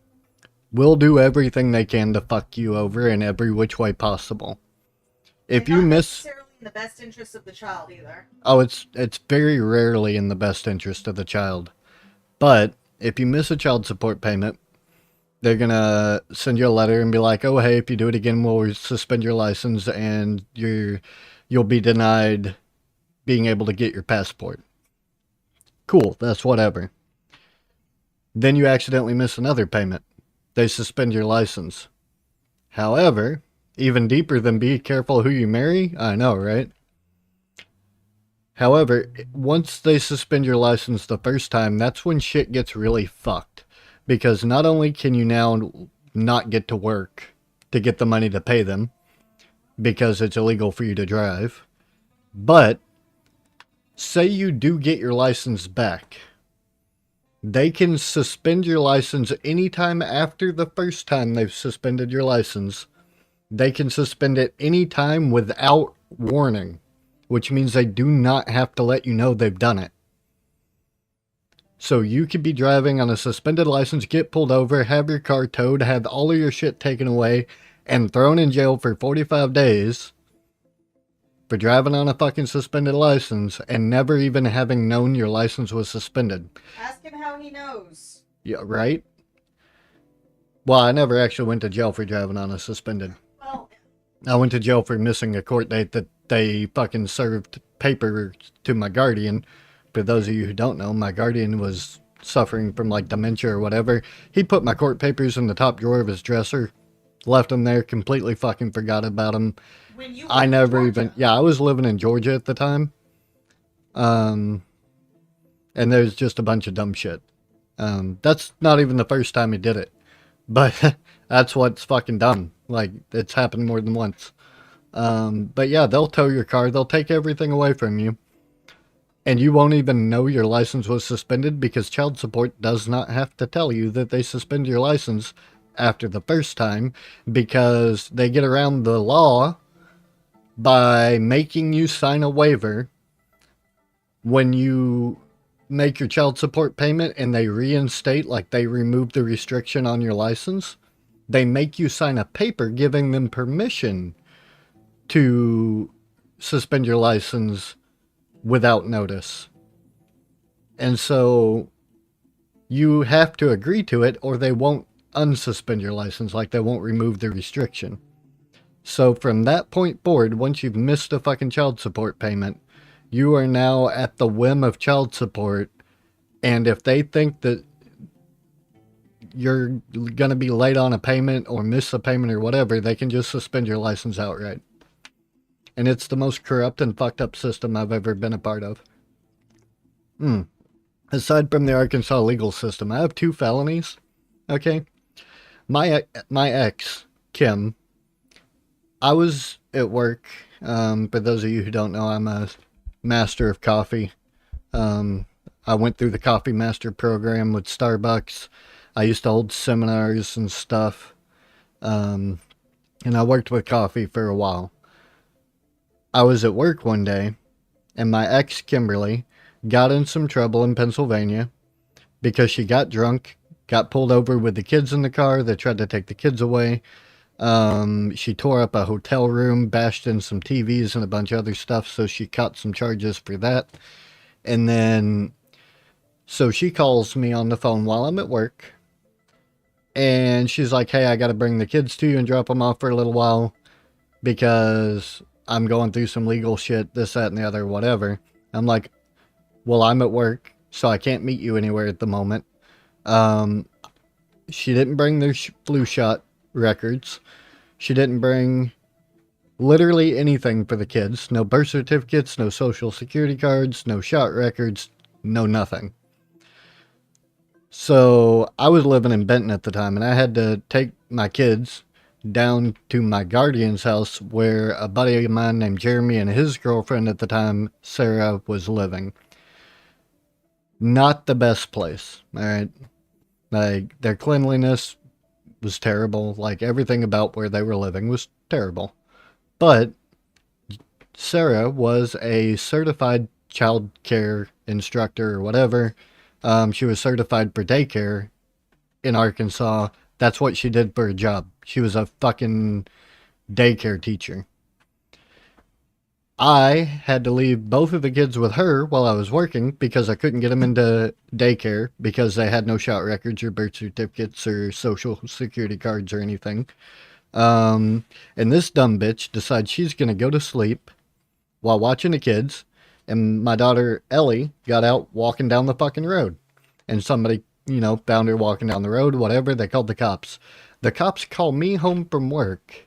will do everything they can to fuck you over in every which way possible. If you not miss... necessarily in the best interest of the child either. Oh, it's very rarely in the best interest of the child. But, if you miss a child support payment, they're gonna send you a letter and be like, oh, hey, if you do it again, we'll suspend your license and you'll be denied being able to get your passport. Cool, that's whatever. Then you accidentally miss another payment. They suspend your license. However, even deeper than be careful who you marry, I know, right? However, once they suspend your license the first time, that's when shit gets really fucked. Because not only can you now not get to work to get the money to pay them, because it's illegal for you to drive, but say you do get your license back, they can suspend your license anytime after the first time they've suspended your license. They can suspend it anytime without warning, which means they do not have to let you know they've done it. So you could be driving on a suspended license, get pulled over, have your car towed, have all of your shit taken away, and thrown in jail for 45 days for driving on a fucking suspended license and never even having known your license was suspended. Ask him how he knows. Yeah, right? Well, I never actually went to jail for driving on a suspended. Well, I went to jail for missing a court date that they fucking served paper to my guardian. For those of you who don't know, my guardian was suffering from like dementia or whatever. He put my court papers in the top drawer of his dresser, left them there, completely fucking forgot about them. when you I never Georgia, even, yeah, I was living in Georgia at the time. And there's just a bunch of dumb shit. That's not even the first time he did it. But That's what's fucking dumb. Like, it's happened more than once. But yeah, they'll tow your car. They'll take everything away from you. And you won't even know your license was suspended because child support does not have to tell you that they suspend your license after the first time because they get around the law by making you sign a waiver when you make your child support payment and they reinstate, like they remove the restriction on your license. They make you sign a paper giving them permission to suspend your license without notice. And so you have to agree to it or they won't unsuspend your license, like they won't remove the restriction. So from that point forward, once you've missed a fucking child support payment, you are now at the whim of child support. And if they think that you're going to be late on a payment or miss a payment or whatever, they can just suspend your license outright. And it's the most corrupt and fucked up system I've ever been a part of. Aside from the Arkansas legal system, I have 2 felonies. Okay? My ex, Kim, I was at work. For those of you who don't know, I'm a master of coffee. I went through the Coffee Master program with Starbucks. I used to hold seminars and stuff. And I worked with coffee for a while. I was at work one day, and my ex, Kimberly, got in some trouble in Pennsylvania because she got drunk, got pulled over with the kids in the car. They tried to take the kids away. She tore up a hotel room, bashed in some TVs and a bunch of other stuff, so she caught some charges for that. And then, so she calls me on the phone while I'm at work, and she's like, hey, I gotta bring the kids to you and drop them off for a little while because I'm going through some legal shit, this, that, and the other, whatever. I'm like, well, I'm at work, so I can't meet you anywhere at the moment. She didn't bring their flu shot records. She didn't bring literally anything for the kids. No birth certificates, no social security cards, no shot records, no nothing. So I was living in Benton at the time, and I had to take my kids down to my guardian's house where a buddy of mine named Jeremy and his girlfriend at the time, Sarah, was living. Not the best place, alright? Like, their cleanliness was terrible. Like, everything about where they were living was terrible. But Sarah was a certified child care instructor or whatever. She was certified for daycare in Arkansas. That's what she did for a job. She was a fucking daycare teacher. I had to leave both of the kids with her while I was working because I couldn't get them into daycare because they had no shot records or birth certificates or social security cards or anything. And this dumb bitch decides she's going to go to sleep while watching the kids. And my daughter Ellie got out walking down the fucking road. And somebody, found her walking down the road, whatever. They called the cops. The cops call me home from work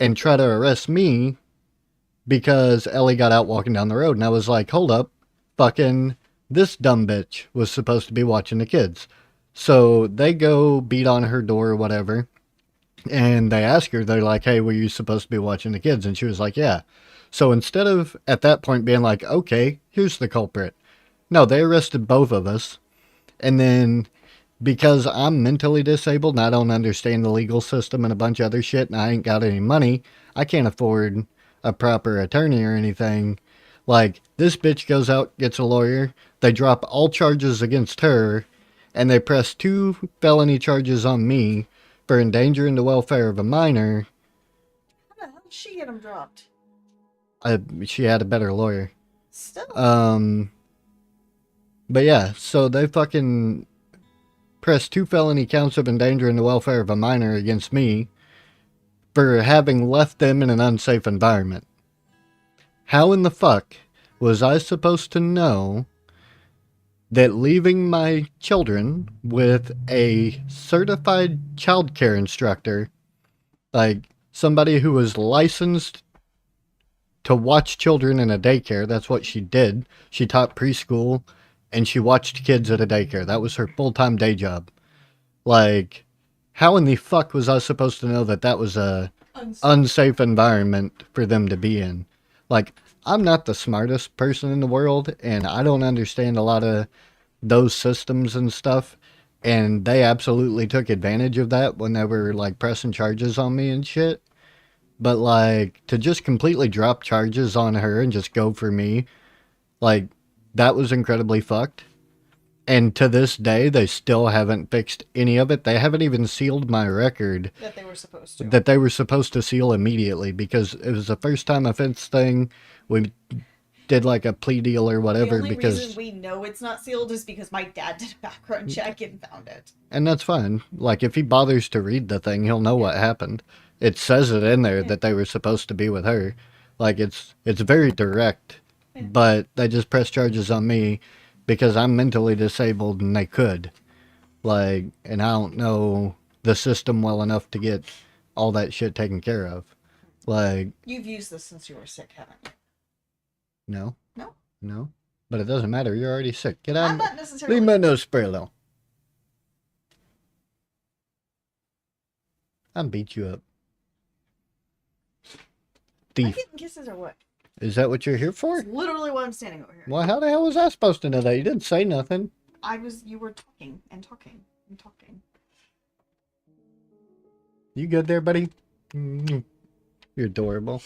and try to arrest me because Ellie got out walking down the road. And I was like, hold up, fucking this dumb bitch was supposed to be watching the kids. So they go beat on her door or whatever. And they ask her, they're like, hey, were you supposed to be watching the kids? And she was like, yeah. So instead of at that point being like, okay, here's the culprit. No, they arrested both of us. And then because I'm mentally disabled and I don't understand the legal system and a bunch of other shit and I ain't got any money, I can't afford a proper attorney or anything. Like, this bitch goes out, gets a lawyer, they drop all charges against her, and they press 2 felony charges on me for endangering the welfare of a minor. How the hell did she get them dropped? She had a better lawyer. Still. But yeah, so they fucking pressed 2 felony counts of endangering the welfare of a minor against me for having left them in an unsafe environment. How in the fuck was I supposed to know that leaving my children with a certified child care instructor, like somebody who was licensed to watch children in a daycare, that's what she did. She taught preschool and she watched kids at a daycare. That was her full-time day job. Like, how in the fuck was I supposed to know that that was a unsafe environment for them to be in? Like, I'm not the smartest person in the world, and I don't understand a lot of those systems and stuff. And they absolutely took advantage of that when they were like pressing charges on me and shit. But like to just completely drop charges on her and just go for me, like that was incredibly fucked. And to this day, they still haven't fixed any of it. They haven't even sealed my record that they were supposed to. that they were supposed to seal immediately because it was a first time offense thing. We did like a plea deal or whatever The only because reason we know it's not sealed is because my dad did a background check and found it. and that's fine. Like if he bothers to read the thing, he'll know what happened. It says it in there that they were supposed to be with her. Like it's very direct. But they just press charges on me because I'm mentally disabled and they could. Like and I don't know the system well enough to get all that shit taken care of. Like You've used this since you were sick, haven't you? no. No. No. But it doesn't matter. You're already sick. Get I'm out. not necessarily. Leave me no sprillo. I'll beat you up. Am I Thief. getting kisses or what? Is that what you're here for? That's literally why I'm standing over here. Well, how the hell was I supposed to know that? You didn't say nothing. You were talking and talking and talking. You good there, buddy? You're adorable.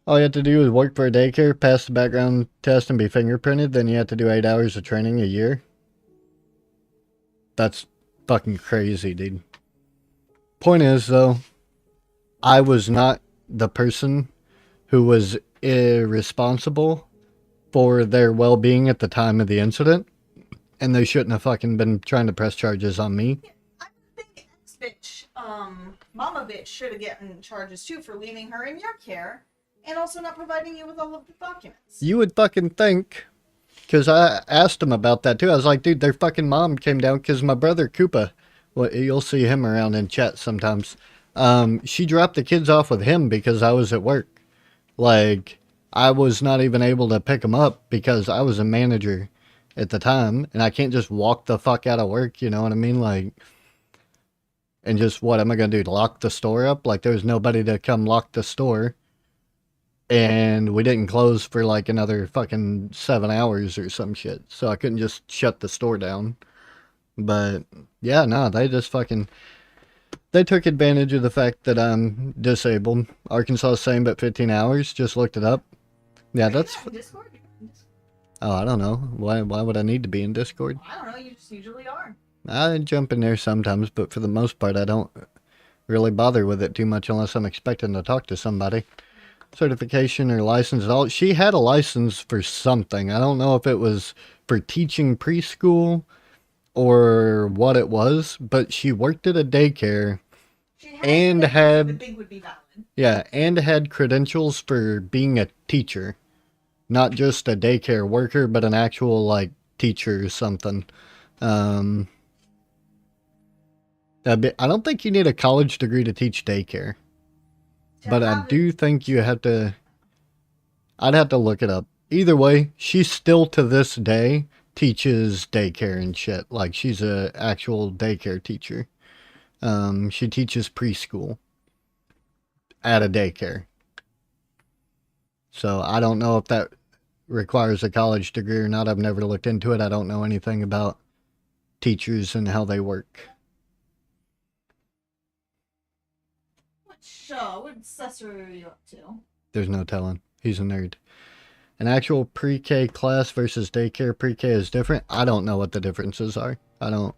All you have to do is work for a daycare, pass the background test, and be fingerprinted. Then you have to do 8 hours of training a year. That's fucking crazy, dude. Point is, though, I was not the person who was irresponsible for their well-being at the time of the incident, and they shouldn't have fucking been trying to press charges on me. Yeah, I think X bitch, Mama bitch should have gotten charges too for leaving her in your care and also not providing you with all of the documents. You would fucking think, because I asked him about that too. I was like, dude, their fucking mom came down because my brother Koopa, well, you'll see him around in chat sometimes. She dropped the kids off with him because I was at work. Like, I was not even able to pick them up because I was a manager at the time, and I can't just walk the fuck out of work, you know what I mean? Like, and just, what am I gonna do, lock the store up? Like, there was nobody to come lock the store, and we didn't close for like another fucking 7 hours or some shit, so I couldn't just shut the store down. But, yeah, no, they just fucking... They took advantage of the fact that I'm disabled. Arkansas same but 15 hours. Just looked it up. Yeah, that's... Discord? Oh, I don't know. Why would I need to be in Discord? I don't know, you just usually are. I jump in there sometimes, but for the most part, I don't really bother with it too much unless I'm expecting to talk to somebody. Certification or license at all. She had a license for something. I don't know if it was for teaching preschool or what it was, but she worked at a daycare and had credentials for being a teacher, not just a daycare worker, but an actual like teacher or something. I don't think you need a college degree to teach daycare, but I do think you have to. I'd have to look it up. Either way, she's still to this day teaches daycare and shit. Like, she's a actual daycare teacher. She teaches preschool at a daycare. So I don't know if that requires a college degree or not. I've never looked into it. I don't know anything about teachers and how they work. What assessor are you up to? There's no telling. He's a nerd. An actual pre-K class versus daycare pre-K is different. I don't know what the differences are. I don't.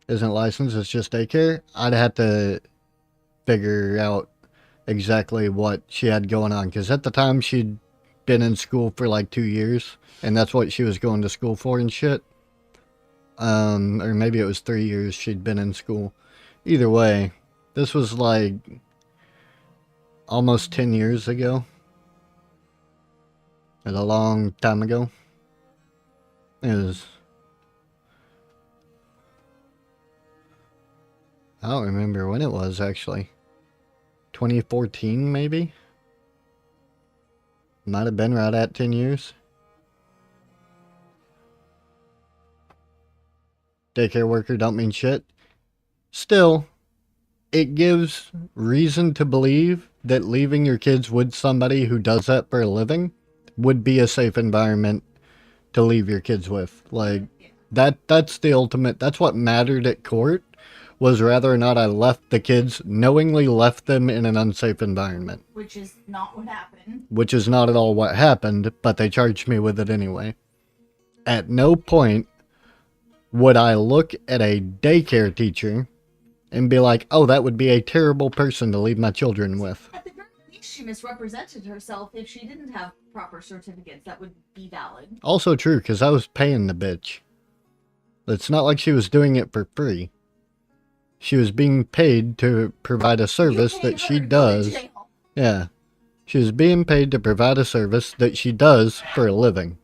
Isn't licensed, it's just daycare. I'd have to figure out exactly what she had going on. Because at the time, she'd been in school for like 2 years. And that's what she was going to school for and shit. Or maybe it was 3 years she'd been in school. Either way, this was like almost 10 years ago. It was a long time ago. It was... I don't remember when it was, actually. 2014, maybe? Might have been right at 10 years. daycare worker don't mean shit. Still, it gives reason to believe that leaving your kids with somebody who does that for a living would be a safe environment to leave your kids with. Like, that's the ultimate, that's what mattered at court, was whether or not I left the kids, knowingly left them in an unsafe environment. Which is not what happened. Which is not at all what happened, but they charged me with it anyway. At no point would I look at a daycare teacher and be like, oh, that would be a terrible person to leave my children with. At the very least, she misrepresented herself. If she didn't have proper certificates, that would be valid. Also true, because I was paying the bitch. It's not like she was doing it for free. She was being paid to provide a service that she does. Yeah. She was being paid to provide a service that she does for a living.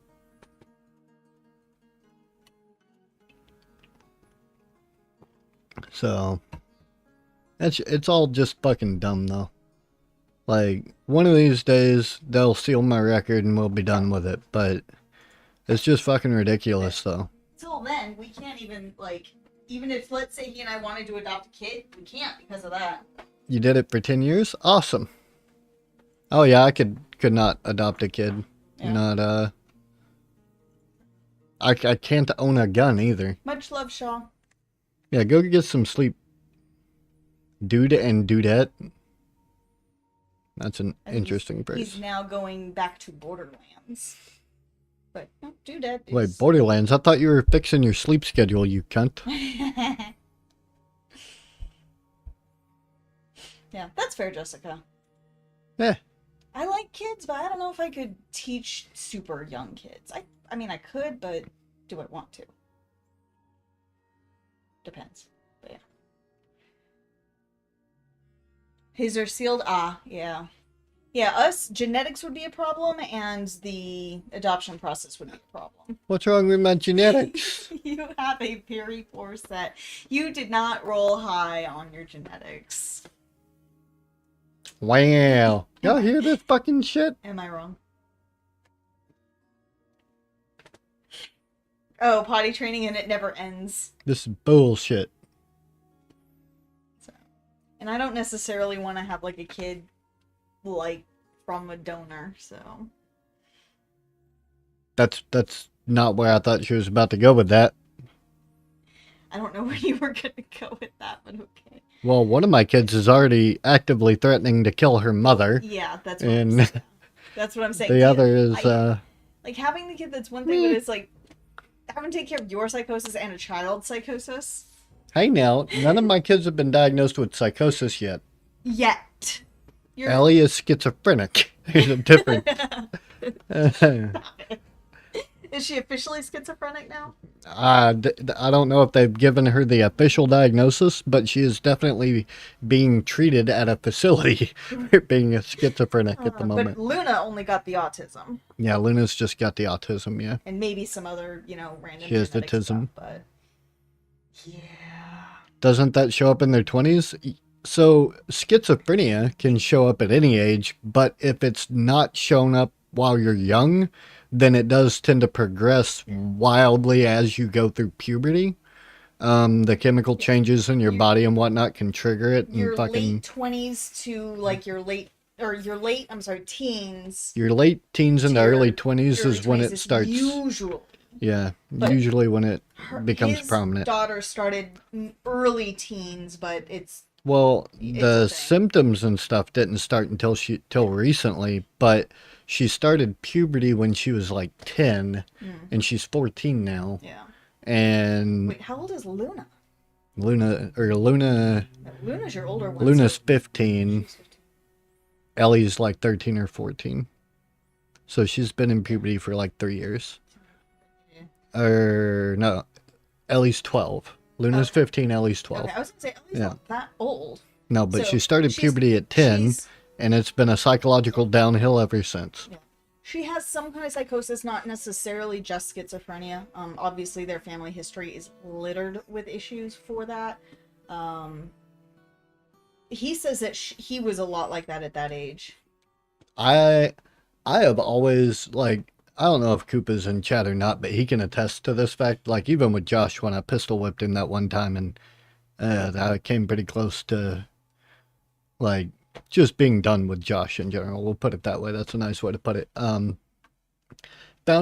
So, it's all just fucking dumb, though. Like, one of these days, they'll seal my record and we'll be done with it, but it's just fucking ridiculous, though. Till then, we can't even, like, even if, let's say, he and I wanted to adopt a kid, we can't because of that. You did it for 10 years? Awesome. Oh, yeah, I could not adopt a kid. Yeah. Not, I can't own a gun, either. Much love, Shaw. Yeah, go get some sleep. Dude and dudette. That's an interesting phrase. He's now going back to Borderlands. But, no, dudette is... Wait, Borderlands? I thought you were fixing your sleep schedule, you cunt. Yeah, that's fair, Jessica. Eh. I like kids, but I don't know if I could teach super young kids. I mean, I could, but do I want to? Depends. But yeah. His are sealed. Ah, yeah. Yeah, us, genetics would be a problem, and the adoption process would be a problem. What's wrong with my genetics? You have a very poor set. You did not roll high on your genetics. Wow. Y'all hear this fucking shit? Am I wrong? Oh, potty training and it never ends. This is bullshit. So, and I don't necessarily want to have like a kid like from a donor, so. That's not where I thought she was about to go with that. I don't know where you were going to go with that, but okay. Well, one of my kids is already actively threatening to kill her mother. Yeah, that's what I'm saying. That's what I'm saying. The other is, like, having the kid, that's one thing, but it's like, having to take care of your psychosis and a child's psychosis. Hey now, none of my kids have been diagnosed with psychosis yet. Yet. Ellie is schizophrenic. There's a difference. Is she officially schizophrenic now? I don't know if they've given her the official diagnosis, but she is definitely being treated at a facility for being a schizophrenic at the moment. But Luna only got the autism. Yeah, Luna's just got the autism, yeah. And maybe some other, random She has the genetic tism. stuff, but... Yeah. Doesn't that show up in their 20s? So, schizophrenia can show up at any age, but if it's not shown up while you're young, then it does tend to progress wildly as you go through puberty. The chemical changes in your body and whatnot can trigger it. Your and fucking, late 20s to, like, your late teens. Your late teens into early 20s early is when 20s it starts. Usually. Yeah, But usually when it becomes his prominent. Daughter started early teens, but it's... Well, it's the a thing. symptoms and stuff didn't start till recently, but she started puberty when she was like 10, and she's 14 now. Yeah. And Wait, how old is Luna? Luna, Luna's your older one. Luna's so 15. she's 15. Ellie's like 13 or 14. So she's been in puberty for like 3 years. No, Ellie's 12. Luna's 15, Ellie's 12. Okay, I was going to say, Ellie's not that old. No, but So she started puberty at 10, and it's been a psychological downhill ever since. Yeah. She has some kind of psychosis, not necessarily just schizophrenia. Obviously, their family history is littered with issues for that. He says that he was a lot like that at that age. I have always, like, I don't know if Koopa's in chat or not, but he can attest to this fact. Like, even with Josh, when I pistol whipped him that one time, and I came pretty close to, like, just being done with Josh in general. We'll put it that way. That's a nice way to put it. Found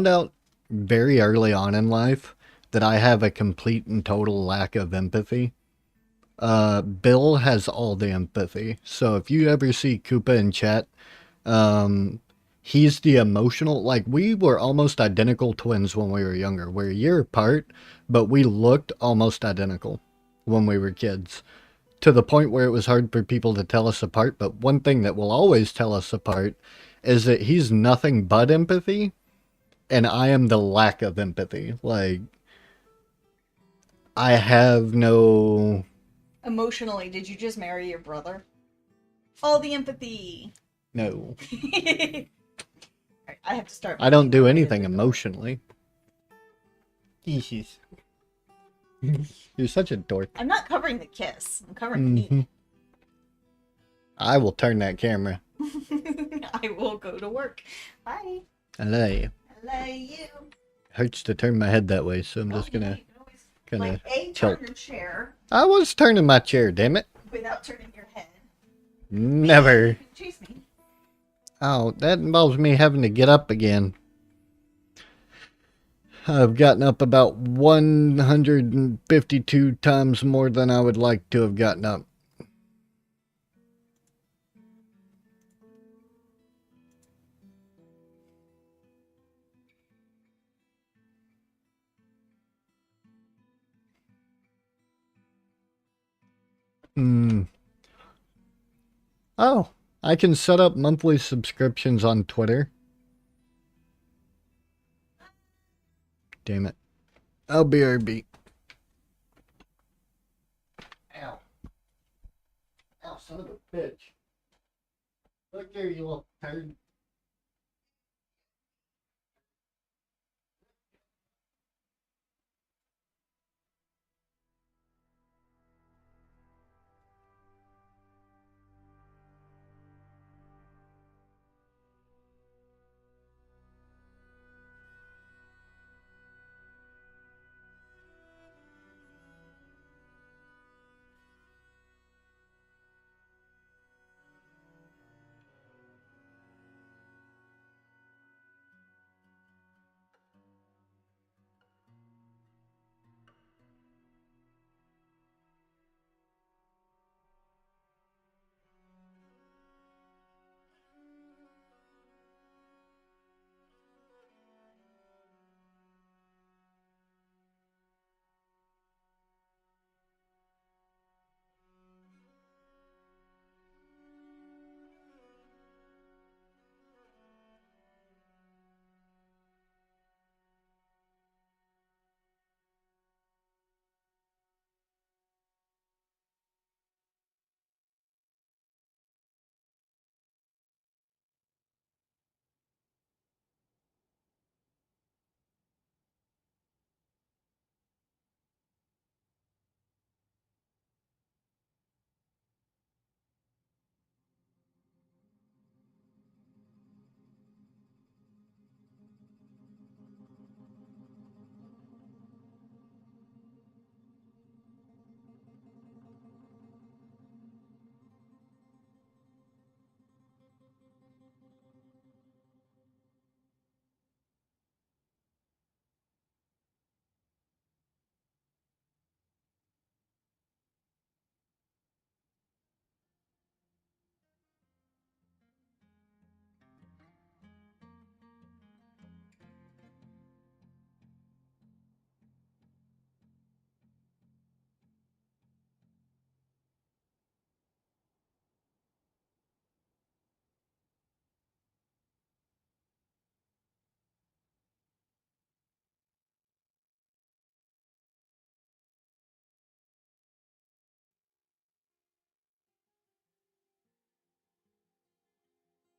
out very early on in life that I have a complete and total lack of empathy. Bill has all the empathy. So if you ever see Koopa in chat, he's the emotional, like, we were almost identical twins when we were younger. We're a year apart, but we looked almost identical when we were kids, to the point where it was hard for people to tell us apart. But one thing that will always tell us apart is that he's nothing but empathy, and I am the lack of empathy. Like, I have no... Emotionally, did you just marry your brother? All the empathy. No. I have to start. I don't do anything emotionally. Jesus. You're such a dork. I'm not covering the kiss. I'm covering me. I will turn that camera. I will go to work. Bye. I love you. I love you. Hurts to turn my head that way, so I'm just gonna kind of turn your chair. I was turning my chair, damn it. Without turning your head. Never. Chase me. Oh, that involves me having to get up again. I've gotten up about 152 times more than I would like to have gotten up. Oh, I can set up monthly subscriptions on Twitter. Damn it. I'll BRB. Ow. Ow, son of a bitch. Look there, you little turd.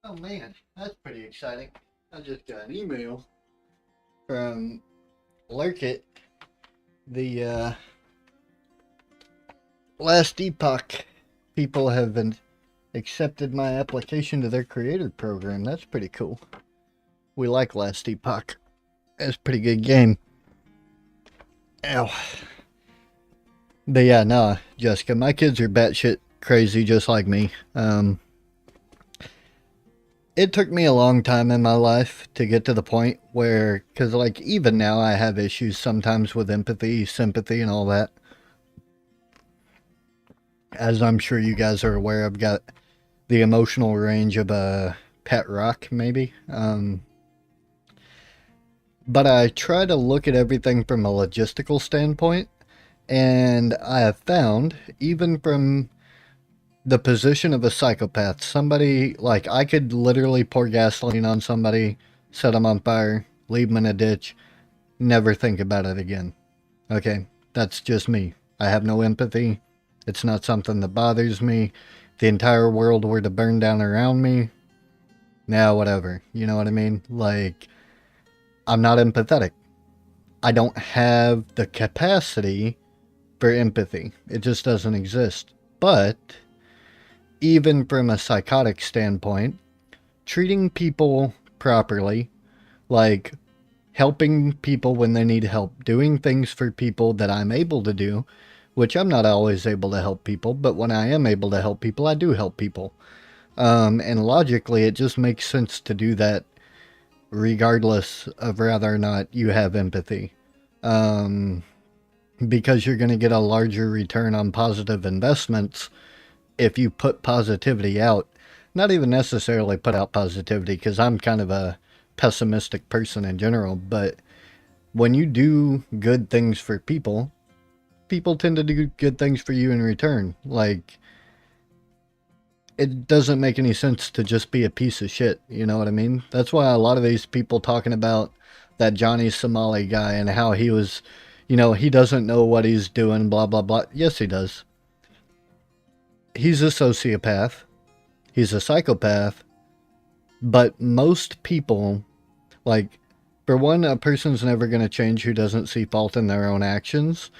Oh man, that's pretty exciting. I just got an email from Lurkit, the last epoch people have been accepted my application to their creator program. That's pretty cool. We like Last Epoch. It's a pretty good game. Ow. But yeah, nah, Jessica, my kids are batshit crazy just like me. It took me a long time in my life to get to the point where, because like even now I have issues sometimes with empathy, sympathy, and all that. As I'm sure you guys are aware, I've got the emotional range of a pet rock, maybe. But I try to look at everything from a logistical standpoint, and I have found, even from the position of a psychopath, somebody, like, I could literally pour gasoline on somebody, set them on fire, leave them in a ditch, never think about it again. Okay? That's just me. I have no empathy. It's not something that bothers me. If the entire world were to burn down around me, now whatever. You know what I mean? Like, I'm not empathetic. I don't have the capacity for empathy. It just doesn't exist. But even from a psychotic standpoint, treating people properly, like helping people when they need help, doing things for people that I'm able to do, which I'm not always able to help people, but when I am able to help people, I do help people. And logically, it just makes sense to do that regardless of whether or not you have empathy. Because you're going to get a larger return on positive investments if you put positivity out. Not even necessarily put out positivity, because I'm kind of a pessimistic person in general, but when you do good things for people, people tend to do good things for you in return. Like, it doesn't make any sense to just be a piece of shit, you know what I mean? That's why a lot of these people talking about that Johnny Somali guy and how he was, he doesn't know what he's doing, blah, blah, blah. Yes, he does. He's a sociopath. He's a psychopath. But most people, like, for one, a person's never going to change who doesn't see fault in their own actions.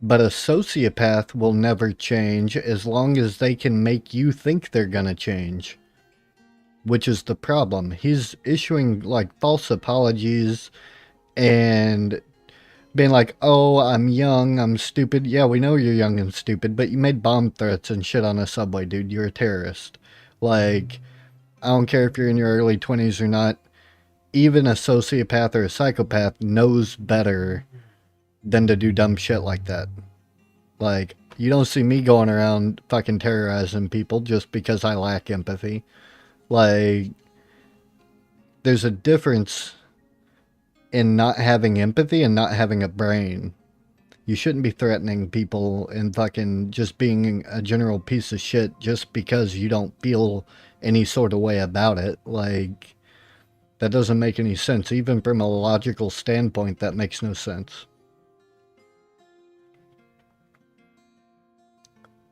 But a sociopath will never change as long as they can make you think they're going to change. Which is the problem. He's issuing, like, false apologies and being like, oh, I'm young, I'm stupid. Yeah, we know you're young and stupid, but you made bomb threats and shit on a subway, dude. You're a terrorist. Like, I don't care if you're in your early 20s or not. Even a sociopath or a psychopath knows better than to do dumb shit like that. Like, you don't see me going around fucking terrorizing people just because I lack empathy. Like, there's a difference in not having empathy and not having a brain. You shouldn't be threatening people and fucking just being a general piece of shit just because you don't feel any sort of way about it. Like, that doesn't make any sense. Even from a logical standpoint, that makes no sense.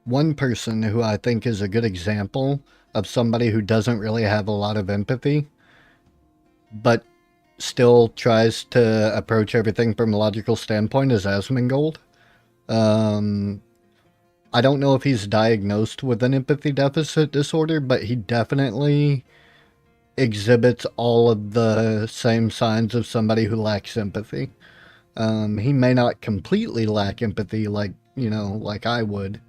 One person who I think is a good example of somebody who doesn't really have a lot of empathy, but still tries to approach everything from a logical standpoint, is Asmongold. I don't know if he's diagnosed with an empathy deficit disorder, but he definitely exhibits all of the same signs of somebody who lacks empathy. He may not completely lack empathy like I would,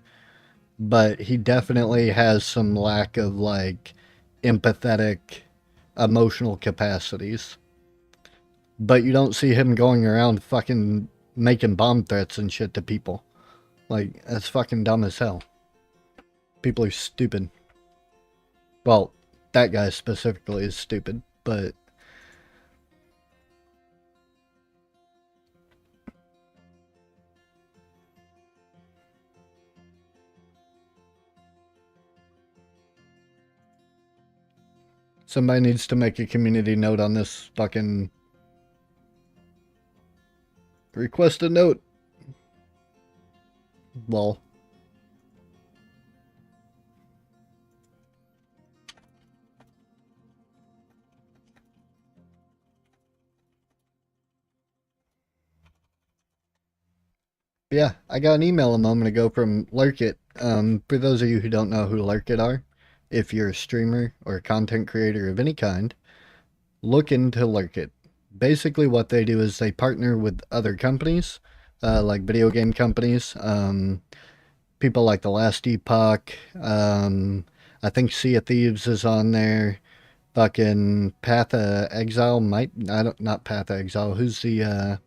but he definitely has some lack of, like, empathetic emotional capacities. But you don't see him going around fucking making bomb threats and shit to people. Like, that's fucking dumb as hell. People are stupid. Well, that guy specifically is stupid, but somebody needs to make a community note on this fucking... Request a note. Lol. Yeah, I got an email a moment ago from Lurkit. For those of you who don't know who Lurkit are, if you're a streamer or a content creator of any kind, look into Lurk It. Basically, what they do is they partner with other companies, like video game companies, people like The Last Epoch. I think Sea of Thieves is on there. Fucking Path of Exile might I don't not Path of Exile. Who's the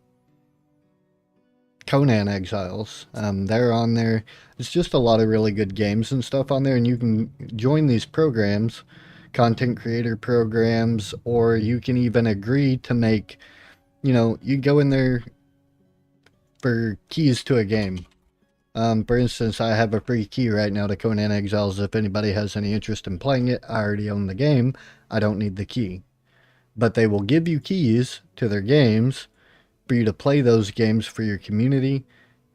Conan Exiles? They're on there. It's just a lot of really good games and stuff on there, and you can join these programs, content creator programs, or you can even agree to make. You go in there for keys to a game. For instance, I have a free key right now to Conan Exiles. If anybody has any interest in playing it, I already own the game. I don't need the key. But they will give you keys to their games for you to play those games for your community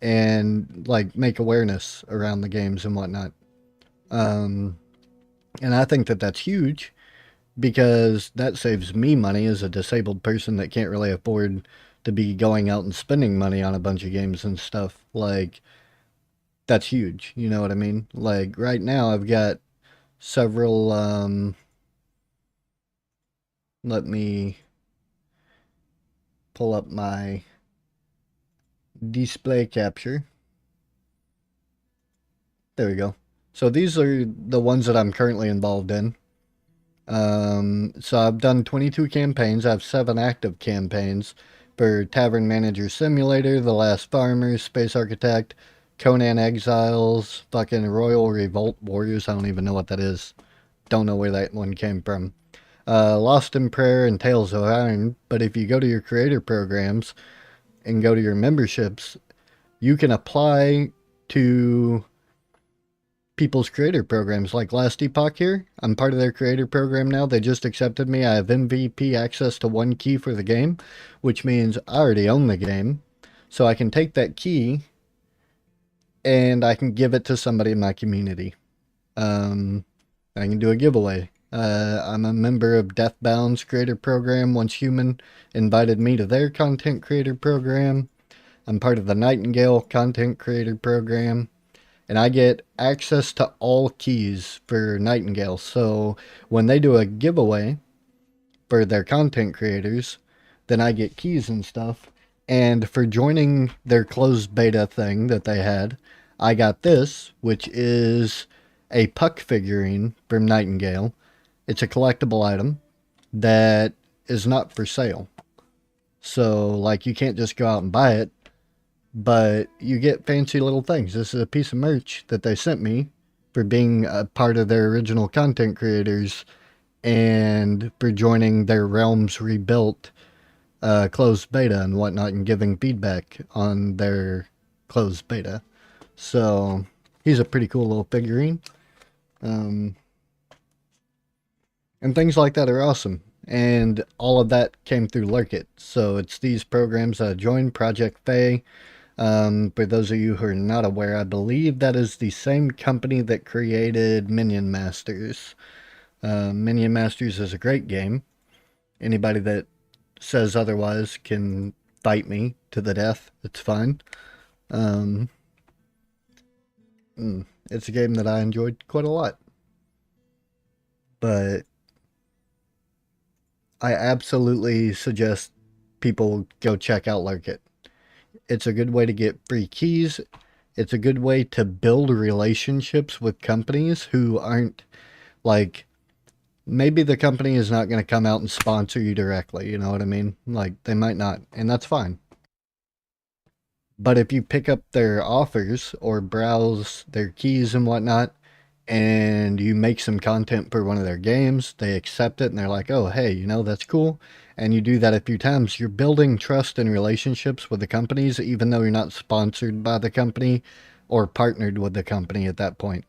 and like make awareness around the games and whatnot. Um, and I think that that's huge because that saves me money as a disabled person that can't really afford to be going out and spending money on a bunch of games and stuff. Like, that's huge. You know what I mean? Like, right now, I've got several. Let me pull up my display capture. There we go. So these are the ones that I'm currently involved in. So I've done 22 campaigns. I have 7 active campaigns for Tavern Manager Simulator, The Last Farmer, Space Architect, Conan Exiles, fucking Royal Revolt Warriors. I don't even know what that is. Don't know where that one came from. Lost in Prayer and Tales of Iron. But if you go to your creator programs and go to your memberships, you can apply to people's creator programs like Last Epoch here. I'm part of their creator program now. They just accepted me. I have MVP access to 1 key for the game, which means I already own the game. So I can take that key and I can give it to somebody in my community. I can do a giveaway. I'm a member of Deathbound's creator program. Once Human invited me to their content creator program. I'm part of the Nightingale content creator program. And I get access to all keys for Nightingale. So when they do a giveaway for their content creators, then I get keys and stuff. And for joining their closed beta thing that they had, I got this, which is a puck figurine from Nightingale. It's a collectible item that is not for sale. So, like, you can't just go out and buy it, but you get fancy little things. This is a piece of merch that they sent me for being a part of their original content creators and for joining their Realms Rebuilt closed beta and whatnot and giving feedback on their closed beta. So, he's a pretty cool little figurine. And things like that are awesome. And all of that came through Lurk It. So it's these programs that I joined, Project Faye. For those of you who are not aware, I believe that is the same company that created Minion Masters. Minion Masters is a great game. Anybody that says otherwise can fight me to the death. It's fine. It's a game that I enjoyed quite a lot. But I absolutely suggest people go check out Lurk It. It's a good way to get free keys. It's a good way to build relationships with companies who aren't like, maybe the company is not going to come out and sponsor you directly. You know what I mean? Like, they might not, and that's fine. But if you pick up their offers or browse their keys and whatnot, and you make some content for one of their games, they accept it and they're like, oh, hey, that's cool. And you do that a few times, you're building trust and relationships with the companies, even though you're not sponsored by the company or partnered with the company at that point.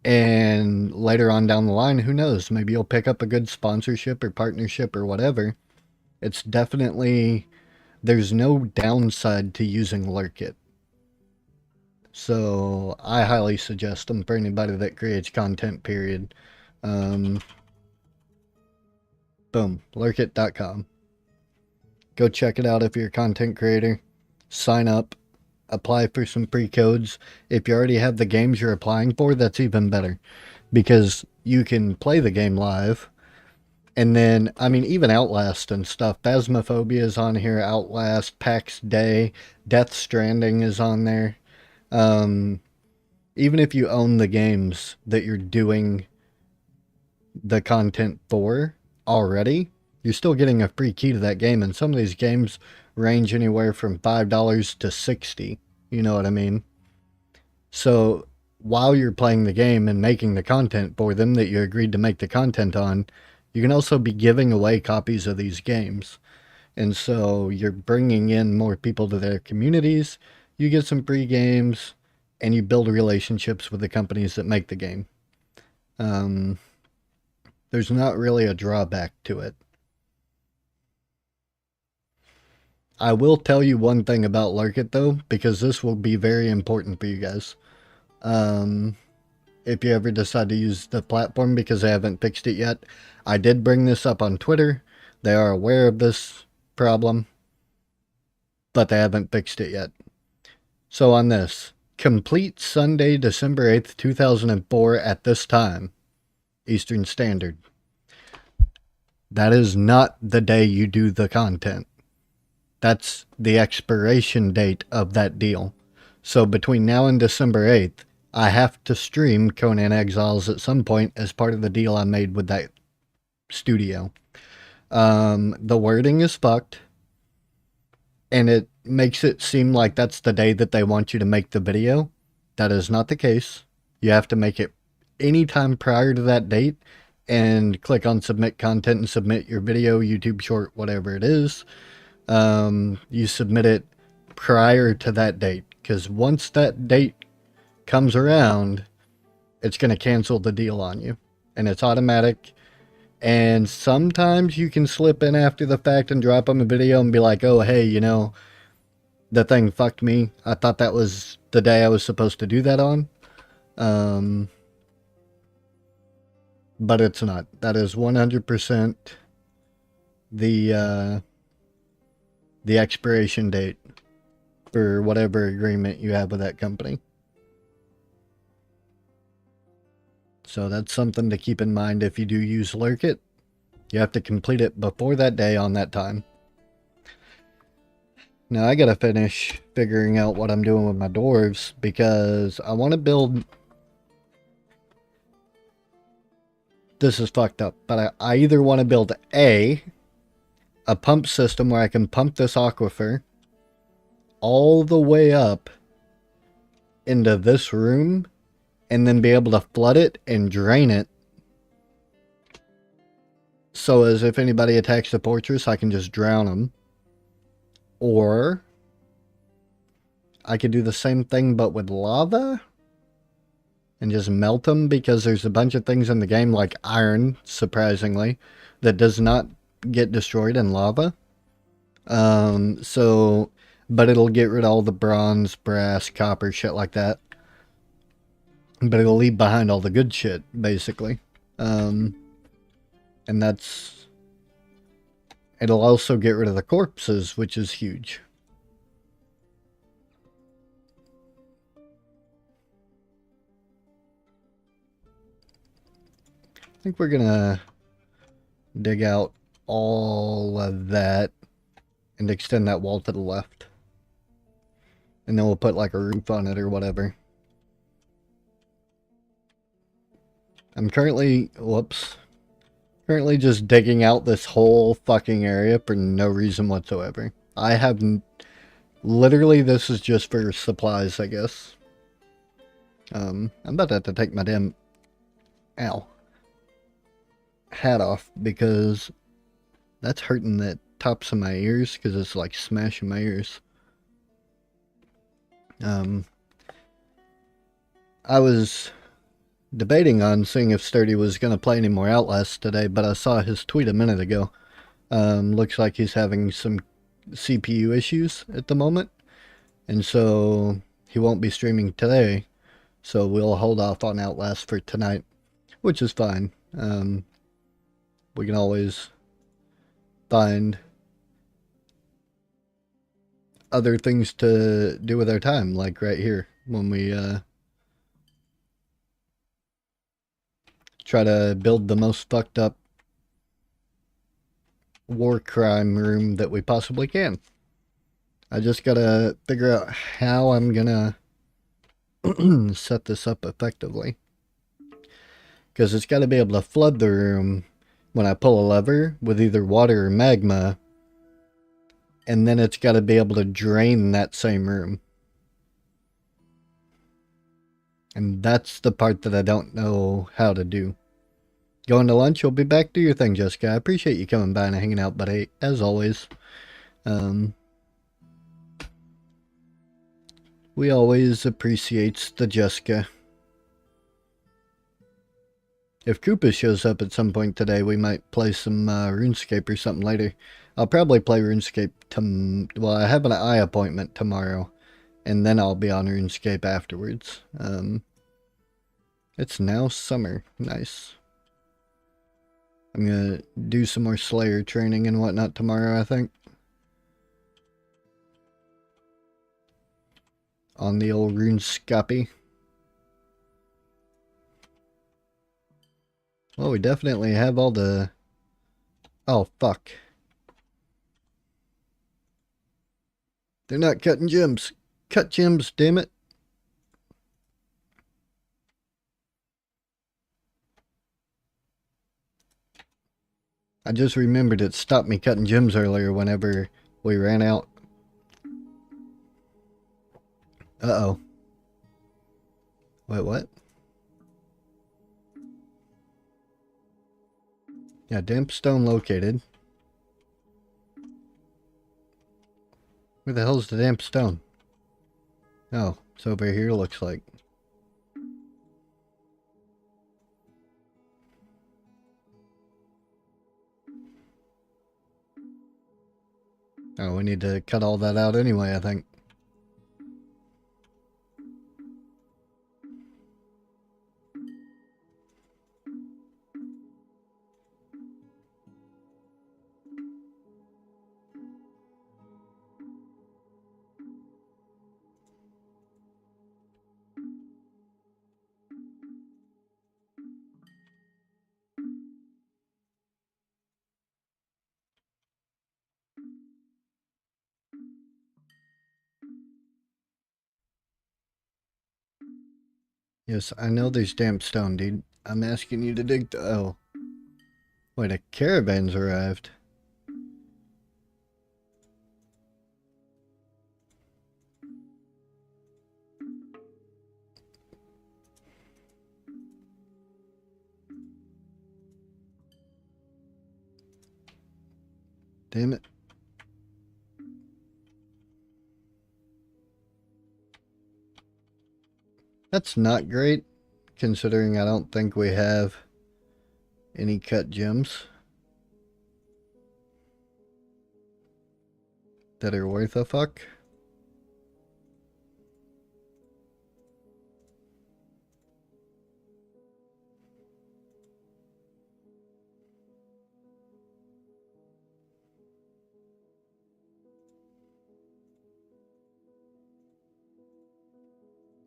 And later on down the line, who knows? Maybe you'll pick up a good sponsorship or partnership or whatever. It's definitely, there's no downside to using Lurk It. So I highly suggest them for anybody that creates content, period. Boom, lurkit.com. Go check it out if you're a content creator. Sign up. Apply for some free codes. If you already have the games you're applying for, that's even better. Because you can play the game live And then, I mean, even Outlast and stuff. Phasmophobia is on here. Outlast, PAX Day, Death Stranding is on there. Um, Even if you own the games that you're doing the content for already, you're still getting a free key to that game. And some of these games range anywhere from $5 to $60. You know what I mean? So while you're playing the game and making the content for them that you agreed to make the content on, you can also be giving away copies of these games. And so you're bringing in more people to their communities, you get some free games, and you build relationships with the companies that make the game. Um, there's not really a drawback to it. I will tell you one thing about Lurk It though, because this will be very important for you guys. If you ever decide to use the platform, because they haven't fixed it yet. I did bring this up on Twitter. They are aware of this problem, but they haven't fixed it yet. So on this, complete Sunday, December 8th, 2004 at this time, Eastern Standard. That is not the day you do the content. That's the expiration date of that deal. So between now and December 8th, I have to stream Conan Exiles at some point as part of the deal I made with that studio. The wording is fucked, and it makes it seem like that's the day that they want you to make the video. That is not the case. You have to make it anytime prior to that date and click on submit content and submit your video, YouTube short, whatever it is. You submit it prior to that date, because once that date comes around, it's going to cancel the deal on you, and it's automatic. And sometimes you can slip in after the fact and drop them a video and be like, oh, hey, you know, the thing fucked me. I thought that was the day I was supposed to do that on. But it's not. That is 100% the expiration date for whatever agreement you have with that company. So that's something to keep in mind if you do use Lurk It. You have to complete it before that day on that time. Now I gotta finish figuring out what I'm doing with my dwarves, because I want to build... This is fucked up, but I either want to build a pump system where I can pump this aquifer all the way up into this room and then be able to flood it and drain it, so as if anybody attacks the fortress, I can just drown them. Or I could do the same thing but with lava and just melt them, because there's a bunch of things in the game like iron, surprisingly, that does not get destroyed in lava. But it'll get rid of all the bronze, brass, copper, shit like that. But it'll leave behind all the good shit, basically. And that's... It'll also get rid of the corpses, which is huge. I think we're gonna dig out all of that and extend that wall to the left. And then we'll put like a roof on it or whatever. I'm currently just digging out this whole fucking area for no reason whatsoever. I have literally, this is just for supplies, I guess. I'm about to have to take my damn hat off, because that's hurting the tops of my ears, because it's like smashing my ears. I was debating on seeing if Sturdy was going to play any more Outlast today, but I saw his tweet a minute ago. Looks like he's having some CPU issues at the moment, and so he won't be streaming today, so we'll hold off on Outlast for tonight, which is fine. We can always find other things to do with our time, like right here, when we try to build the most fucked up war crime room that we possibly can. I just gotta figure out how I'm gonna set this up effectively. Because it's gotta be able to flood the room when I pull a lever with either water or magma, and then it's gotta be able to drain that same room. And that's the part that I don't know how to do. Going to lunch, you'll be back. Do your thing, Jessica. I appreciate you coming by and hanging out, buddy, as always. We always appreciates the Jessica. If Koopa shows up at some point today, we might play some RuneScape or something later. I'll probably play RuneScape well, I have an eye appointment tomorrow, and then I'll be on RuneScape afterwards. It's now summer. Nice. I'm gonna do some more Slayer training and whatnot tomorrow, I think. On the old RuneScape. Well, we definitely have all the... Oh, fuck. They're not cutting gems. Cut gems, damn it. I just remembered it stopped me cutting gems earlier whenever we ran out. Uh-oh. Wait, what? Yeah, damp stone located. Where the hell's the damp stone? Oh, it's over here, looks like. Oh, we need to cut all that out anyway, I think. Yes, I know there's damp stone, dude. I'm asking you to dig the... Oh. Wait, a caravan's arrived. Damn it. That's not great, considering I don't think we have any cut gems that are worth a fuck.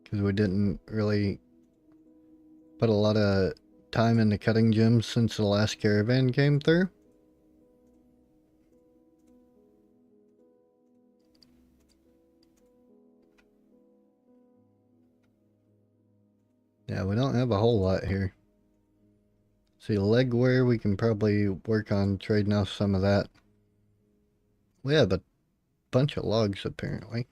Because we didn't really put a lot of time into cutting gems since the last caravan came through. Yeah, we don't have a whole lot here. See, legwear, we can probably work on trading off some of that. We have a bunch of logs, apparently.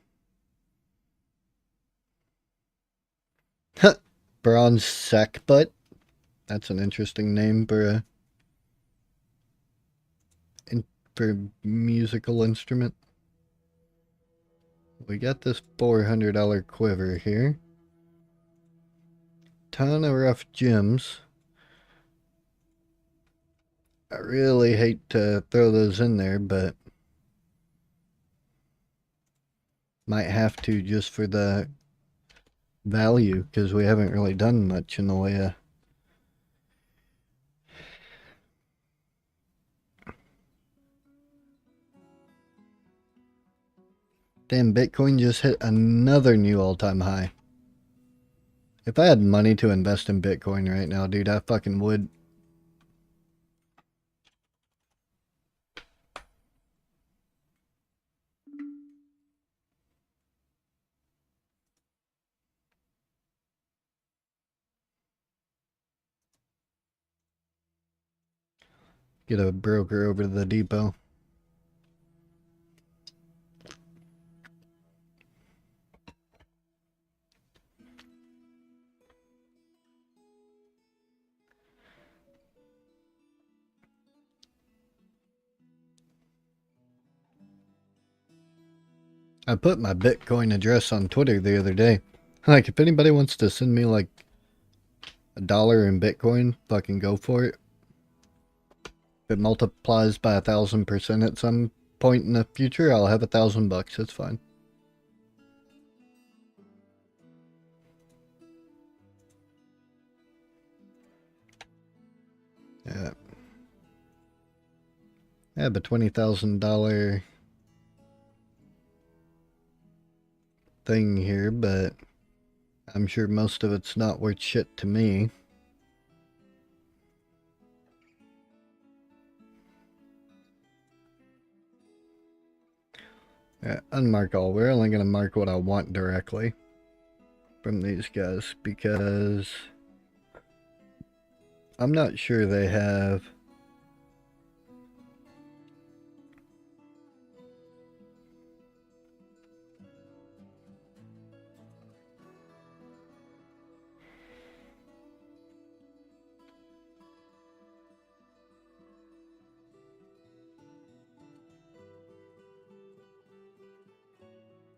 Bronze sackbut. That's an interesting name for a musical instrument. We got this $400 quiver here. Ton of rough gems. I really hate to throw those in there, but might have to just for the value, because we haven't really done much in the way of... Damn, Bitcoin just hit another new all-time high. If I had money to invest in Bitcoin right now, dude, I fucking would. get a broker over to the depot. I put my Bitcoin address on Twitter the other day. Like, if anybody wants to send me like $1 in Bitcoin, fucking go for it. If it multiplies by 1,000% at some point in the future, I'll have $1,000. It's fine. Yeah. I have a $20,000 thing here, but I'm sure most of it's not worth shit to me. Yeah, unmark all. We're only going to mark what I want directly from these guys because I'm not sure they have...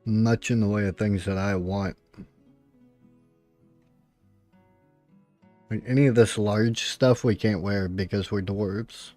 much in the way of things that I want. Like, any of this large stuff we can't wear because we're dwarves.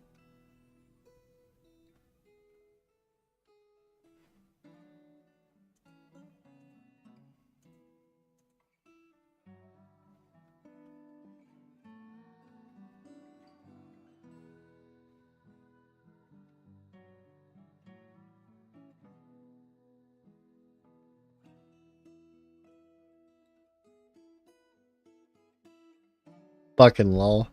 Fucking law.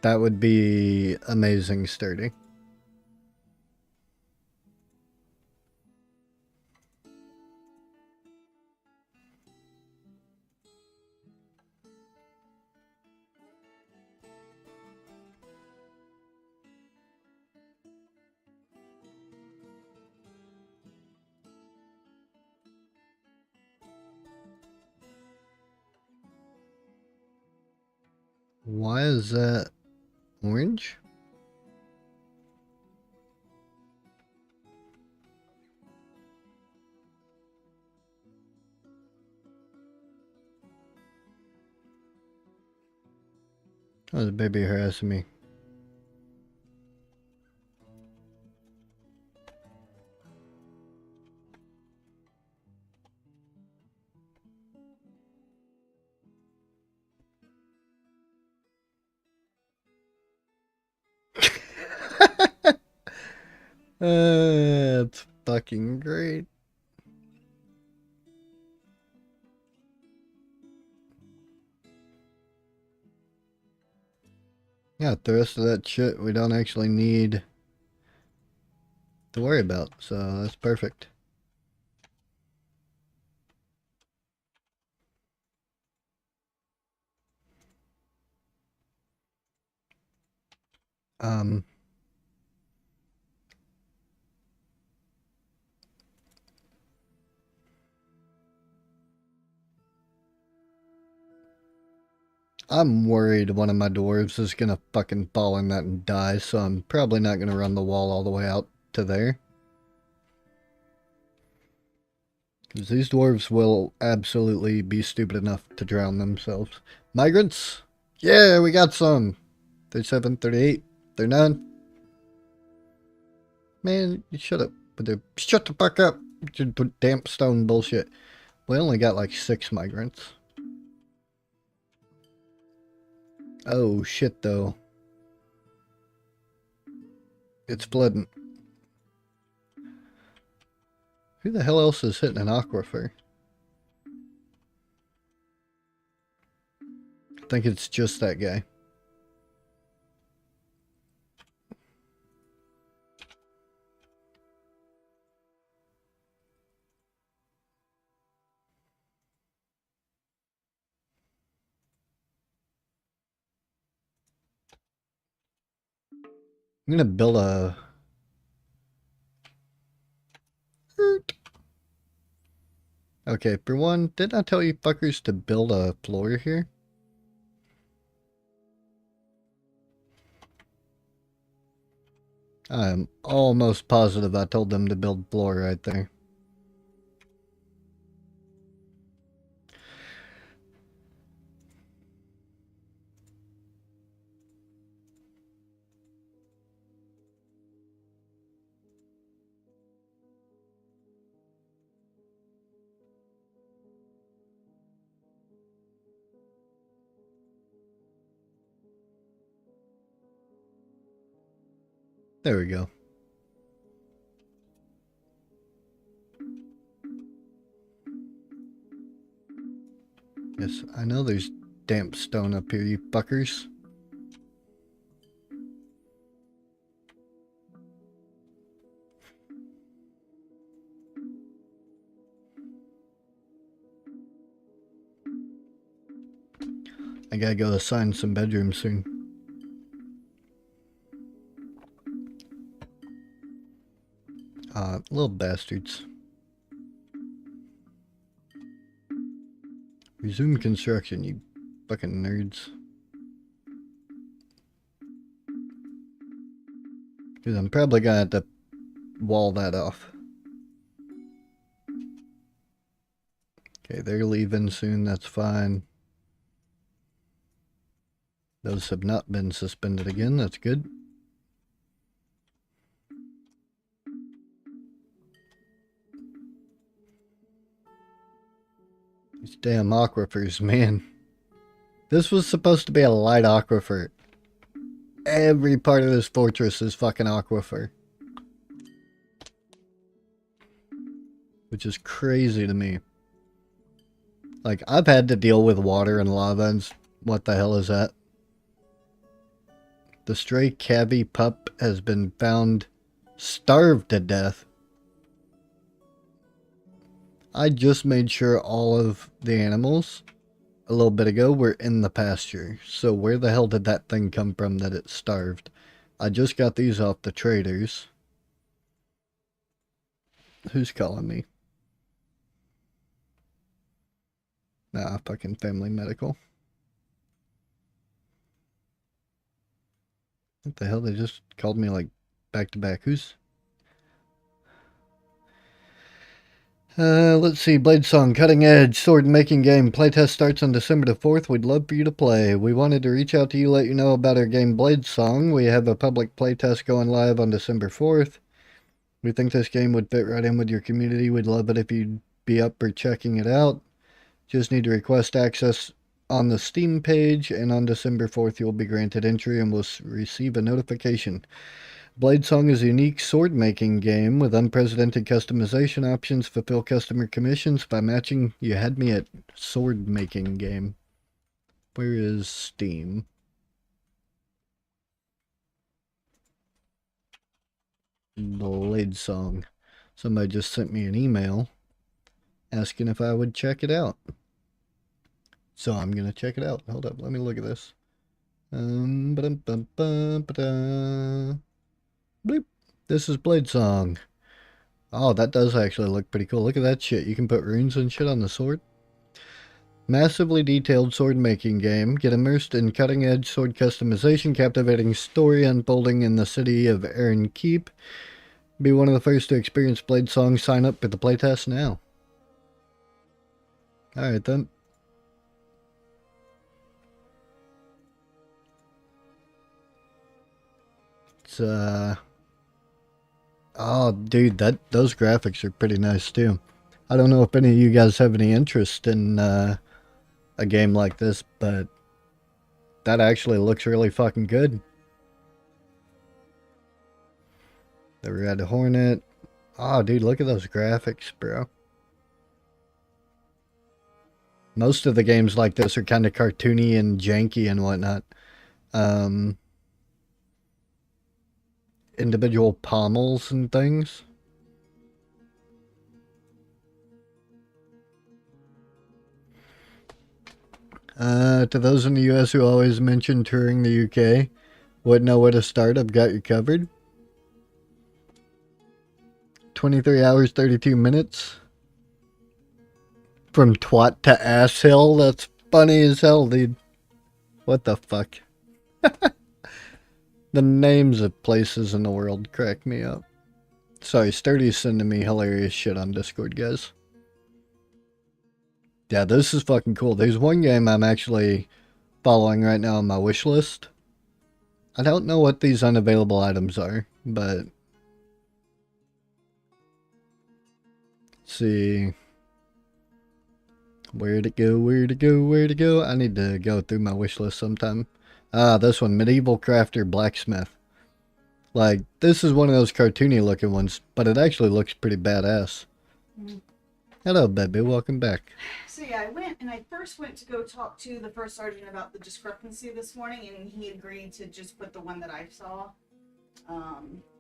That would be amazing sturdy. Why is that orange? Oh, the baby harassing me. It's fucking great. Yeah, the rest of that shit we don't actually need to worry about, so that's perfect. I'm worried one of my dwarves is gonna fucking fall in that and die, so I'm probably not gonna run the wall all the way out to there. Because these dwarves will absolutely be stupid enough to drown themselves. Migrants? Yeah, we got some. 37, 38, 39. Man, you shut up. Shut the fuck up. Damp stone bullshit. We only got like 6 migrants. Oh shit though. It's flooding. Who the hell else is hitting an aquifer? I think it's just that guy. I'm gonna build a... Okay, for one, didn't I tell you fuckers to build a floor here? I'm almost positive I told them to build floor right there. There we go. Yes, I know there's damp stone up here, you fuckers. I gotta go assign some bedrooms soon. Little bastards. Resume construction, you fucking nerds. Because I'm probably gonna have to wall that off. Okay, they're leaving soon, that's fine. Those have not been suspended again, that's good. These damn aquifers, man. This was supposed to be a light aquifer. Every part of this fortress is fucking aquifer. Which is crazy to me. Like, I've had to deal with water and lava and what the hell is that? The stray cavy pup has been found starved to death. I just made sure all of the animals a little bit ago were in the pasture. So where the hell did that thing come from that it starved? I just got these off the traders. Who's calling me? Nah, fucking Family Medical. What the hell? They just called me like back to back. Who's? Let's see. Blade Song, Cutting Edge, Sword Making Game. Playtest starts on December the 4th. We'd love for you to play. We wanted to reach out to you, let you know about our game Blade Song. We have a public playtest going live on December 4th. We think this game would fit right in with your community. We'd love it if you'd be up for checking it out. Just need to request access on the Steam page, and on December 4th you'll be granted entry and will receive a notification. Blade Song is a unique sword-making game with unprecedented customization options. Fulfill customer commissions by matching... You had me at sword-making game. Where is Steam? Blade Song. Somebody just sent me an email asking if I would check it out. So I'm going to check it out. Hold up, let me look at this. Bleep. This is Blade Song. Oh, that does actually look pretty cool. Look at that shit. You can put runes and shit on the sword. Massively detailed sword making game. Get immersed in cutting edge sword customization, captivating story unfolding in the city of Aaron Keep. Be one of the first to experience Blade Song. Sign up for the playtest now. Alright then. It's oh dude, those graphics are pretty nice too. I don't know if any of you guys have any interest in a game like this, but that actually looks really fucking good. The Red Hornet. Oh, dude, look at those graphics, bro. Most of the games like this are kind of cartoony and janky and whatnot. Individual pommels and things. To those in the US who always mention touring the UK, Wouldn't know where to start. I've got you covered. 23 hours, 32 minutes. From twat to ass hill. That's funny as hell, dude. What the fuck? The names of places in the world crack me up. Sorry, Sturdy's sending me hilarious shit on Discord, guys. Yeah, this is fucking cool. There's one game I'm actually following right now on my wish list. I don't know what these unavailable items are, but... Let's see... Where to go, where to go, where to go? I need to go through my wish list sometime. Ah, this one, Medieval Crafter Blacksmith. Like, this is one of those cartoony looking ones, but it actually looks pretty badass. Mm. Hello, baby, welcome back. So yeah, I first went to go talk to the first sergeant about the discrepancy this morning, and he agreed to just put the one that I saw,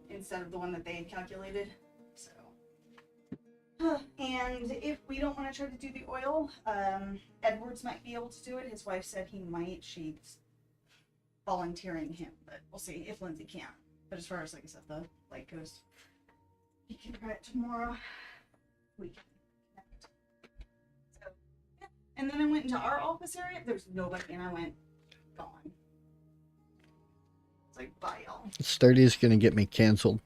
instead of the one that they had calculated. So, and if we don't want to try to do the oil, Edwards might be able to do it. His wife said he might. She's volunteering him, but we'll see if Lindsay can't. But as far as, like I said, the light goes, he can try it tomorrow. We can. So, yeah. And then I went into our office area. There's nobody, and I went, gone. It's like, bye, y'all. Sturdy's gonna get me canceled.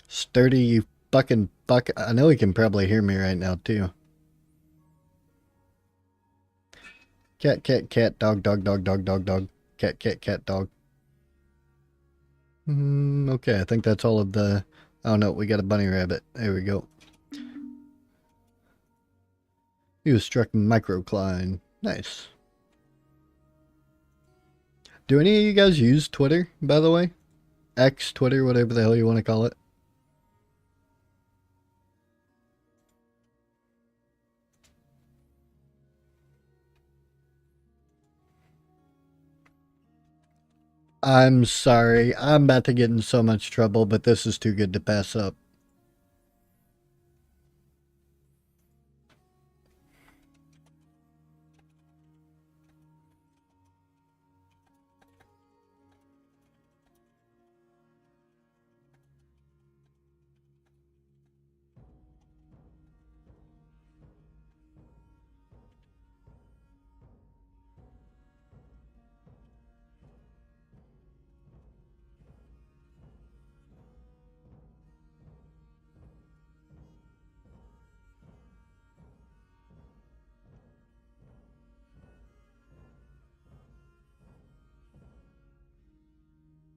Sturdy, you fucking fuck. I know he can probably hear me right now, too. Cat, cat, cat, dog, dog, dog, dog, dog, dog. Cat, cat, cat, dog. Okay, I think that's all of the... Oh no, we got a bunny rabbit. There we go. He was struck microcline. Nice. Do any of you guys use Twitter, by the way? X, Twitter, whatever the hell you want to call it. I'm sorry. I'm about to get in so much trouble, but this is too good to pass up.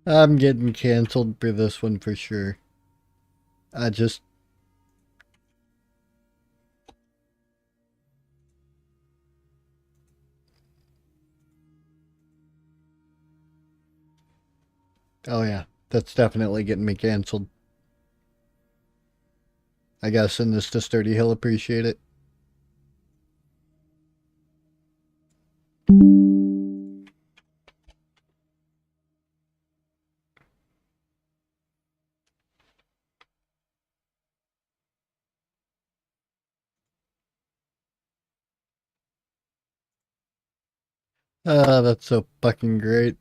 I'm getting canceled for this one for sure. I just... Oh yeah, that's definitely getting me canceled. I gotta send this to Sturdy. He'll appreciate it. Ah, that's so fucking great.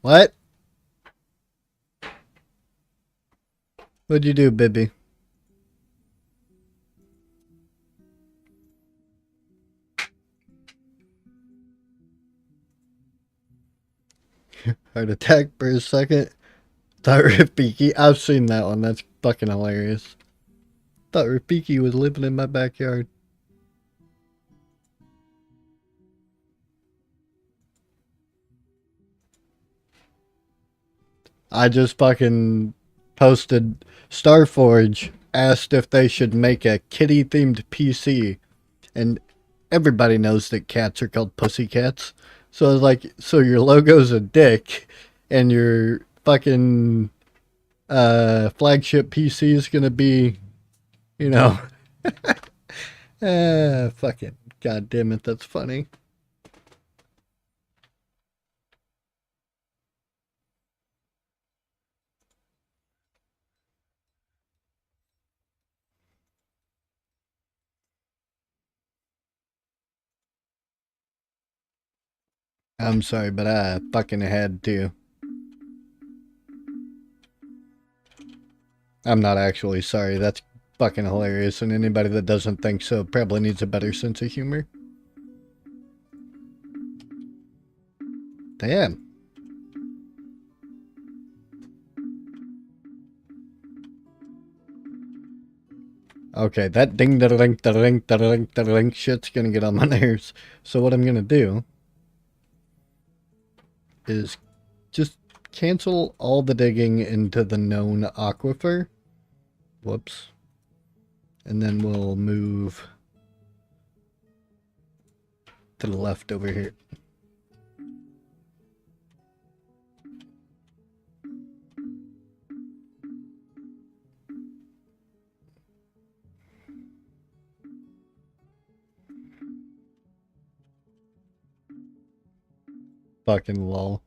What? What'd you do, Bibby? Heart attack for a second. Thought Rafiki. I've seen that one. That's fucking hilarious. Thought Rafiki was living in my backyard. I just fucking posted Starforge asked if they should make a kitty themed PC, and everybody knows that cats are called pussycats. So I was like, so your logo's a dick, and your fucking flagship PC is gonna be, you know, fucking god damn it, that's funny. I'm sorry, but I fucking had to. I'm not actually sorry. That's fucking hilarious, and anybody that doesn't think so probably needs a better sense of humor. Damn. Okay, that ding da ding da ding da ding da ding shit's gonna get on my nerves. So what I'm gonna do is just cancel all the digging into the known aquifer. Whoops. And then we'll move to the left over here. Fucking lol.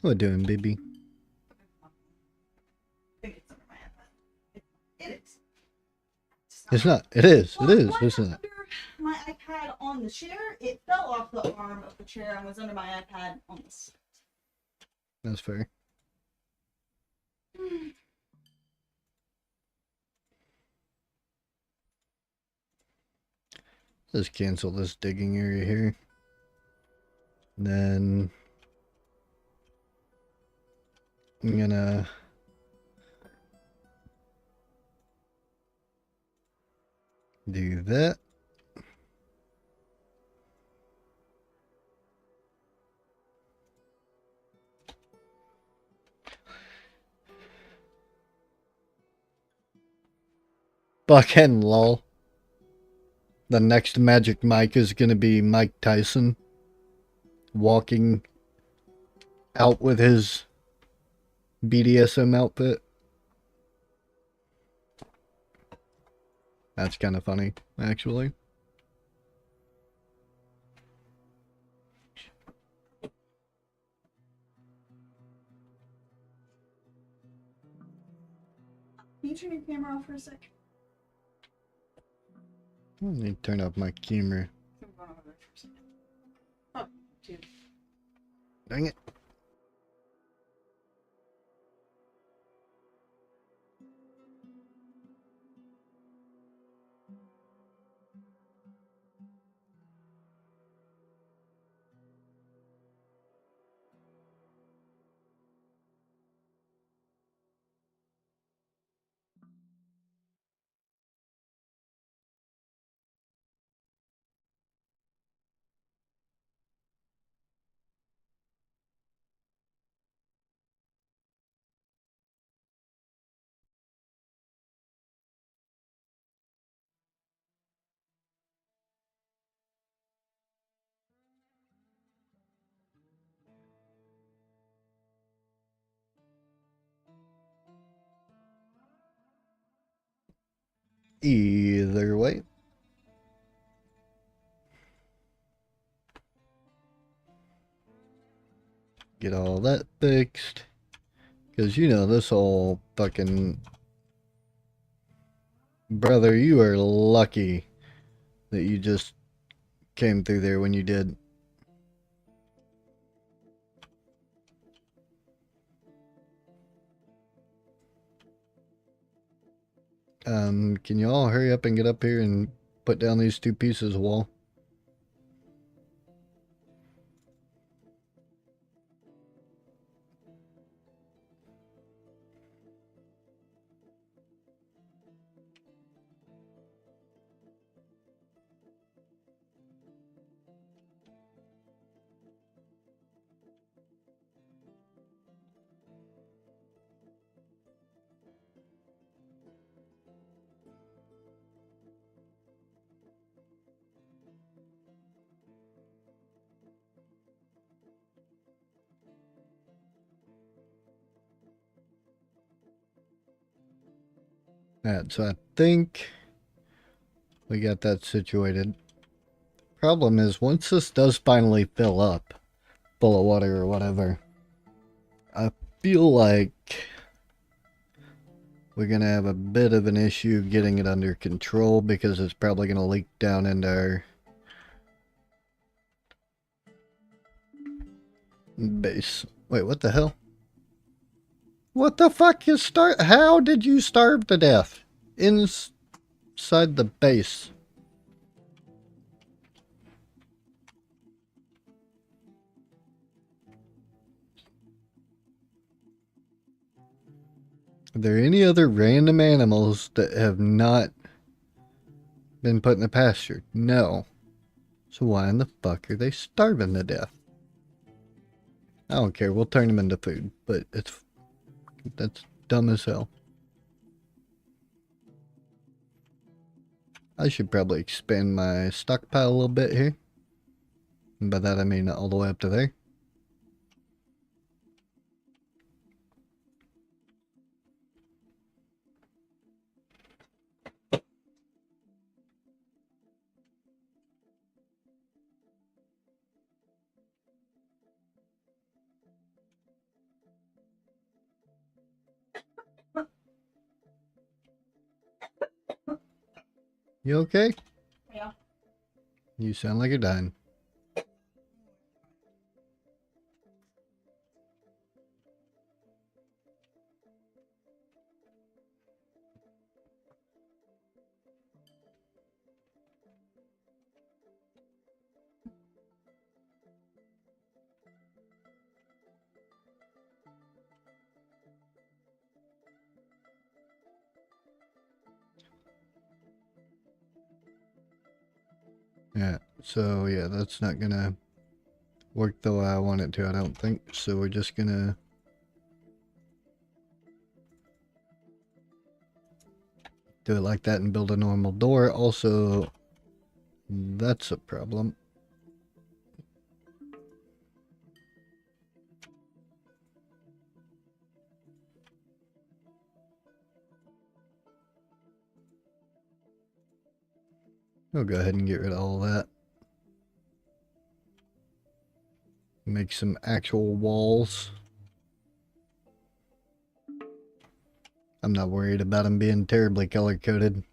What doing, baby? I think it's under my iPad. It is. It's not. It is. Well, It is, why isn't not it? under my iPad on the chair? It fell off the arm of the chair and was under my iPad on the seat. That's fair. Let's cancel this digging area here. Then I'm gonna do that. Fucking lol. The next Magic Mike is gonna be Mike Tyson walking out with his BDSM outfit. That's kind of funny, actually. Can you turn your camera off for a sec? Let me turn off my camera. I'm going over there for a second. Oh, dude. Dang it. Either way. Get all that fixed. Because, you know, this whole fucking... Brother, you are lucky that you just came through there when you did. Can you all hurry up and get up here and put down these two pieces of wall? Alright, so I think we got that situated. Problem is, once this does finally fill up, full of water or whatever, I feel like we're going to have a bit of an issue getting it under control because it's probably going to leak down into our base. Wait, what the hell? What the fuck is how did you starve to death? Inside the base. Are there any other random animals that have not been put in the pasture? No. So why in the fuck are they starving to death? I don't care, we'll turn them into food, but that's dumb as hell. I should probably expand my stockpile a little bit here. And by that I mean all the way up to there. You okay? Yeah. You sound like you're dying. Yeah, so yeah, that's not gonna work the way I want it to, I don't think. So we're just gonna do it like that and build a normal door. Also, that's a problem. We'll go ahead and get rid of all that. Make some actual walls. I'm not worried about them being terribly color-coded.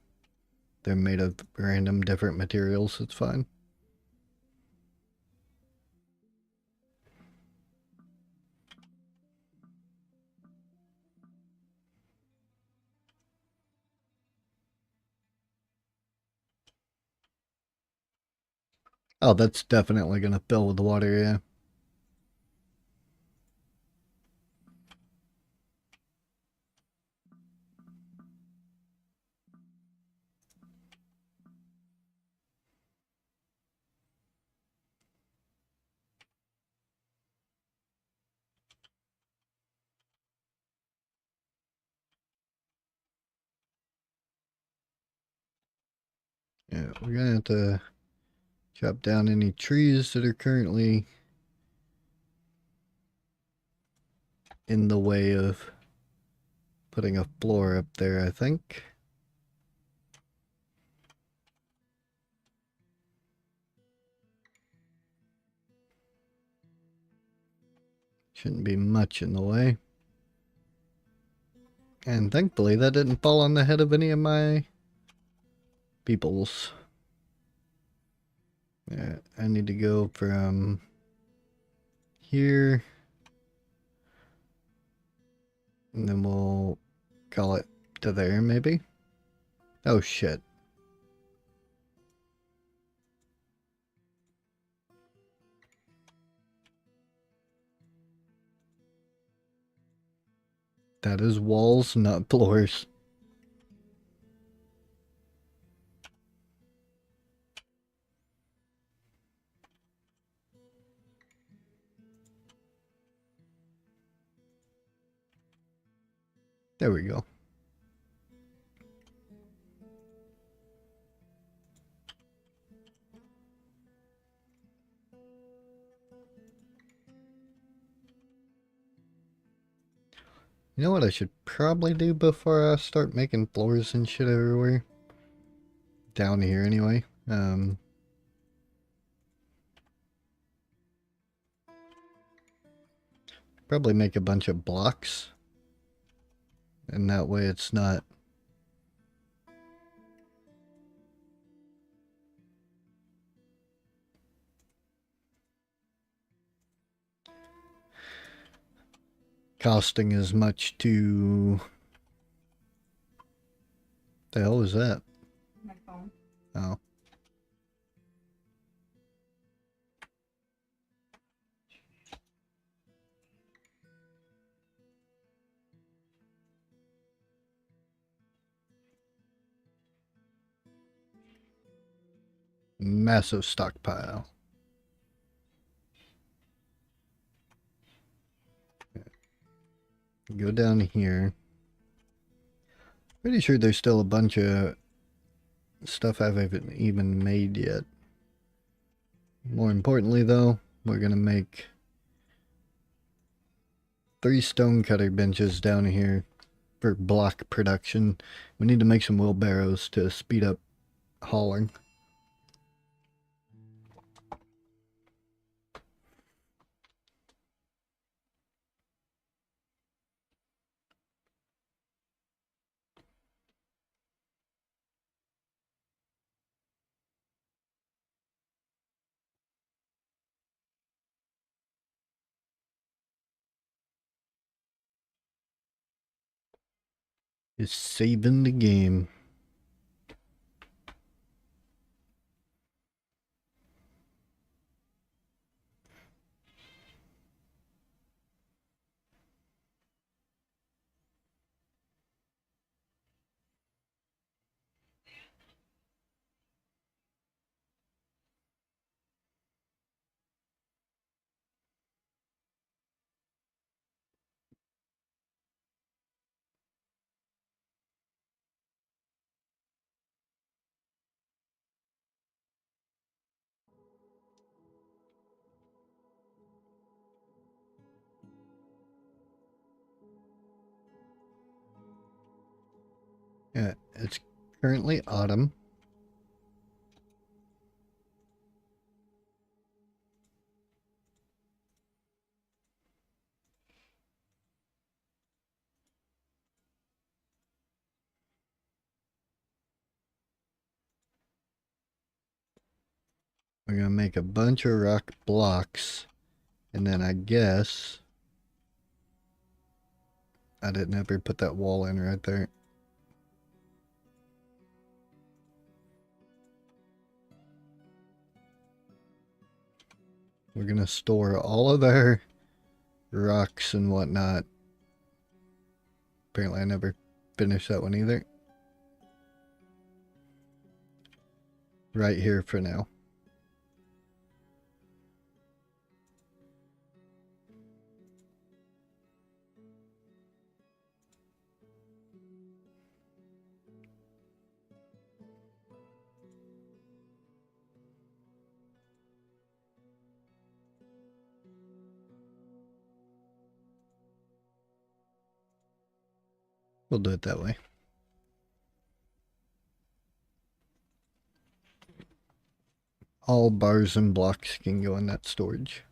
They're made of random different materials, it's fine. Oh, that's definitely going to fill with water, yeah. Yeah, we're going to have to chop down any trees that are currently in the way of putting a floor up there, I think. Shouldn't be much in the way. And thankfully that didn't fall on the head of any of my peoples. Yeah, I need to go from here. And then we'll call it to there, maybe. Oh, shit. That is walls, not floors. There we go. You know what I should probably do before I start making floors and shit everywhere? Down here anyway. Probably make a bunch of blocks. And that way it's not costing as much to... The hell is that? My phone. Oh. Massive stockpile. Go down here. Pretty sure there's still a bunch of stuff I haven't even made yet. More importantly, though, we're gonna make 3 stone cutter benches down here for block production. We need to make some wheelbarrows to speed up hauling. Is saving the game. Yeah, it's currently autumn. We're gonna make a bunch of rock blocks, and then I guess I didn't ever put that wall in right there. We're gonna store all of our rocks and whatnot. Apparently I never finished that one either. Right here for now. We'll do it that way. All bars and blocks can go in that storage.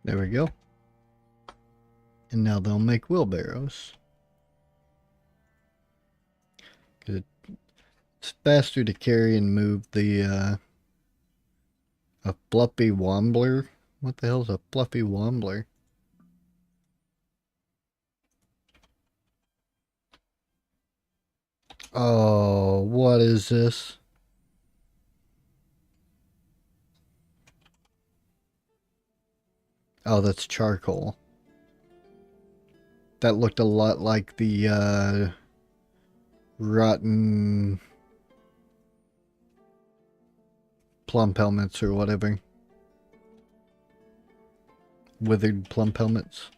There we go. And now they'll make wheelbarrows. Because it's faster to carry and move the, a fluffy wobbler. What the hell's a fluffy wobbler? Oh, what is this? Oh, that's charcoal. That looked a lot like the rotten plump helmets or whatever. Withered plump helmets.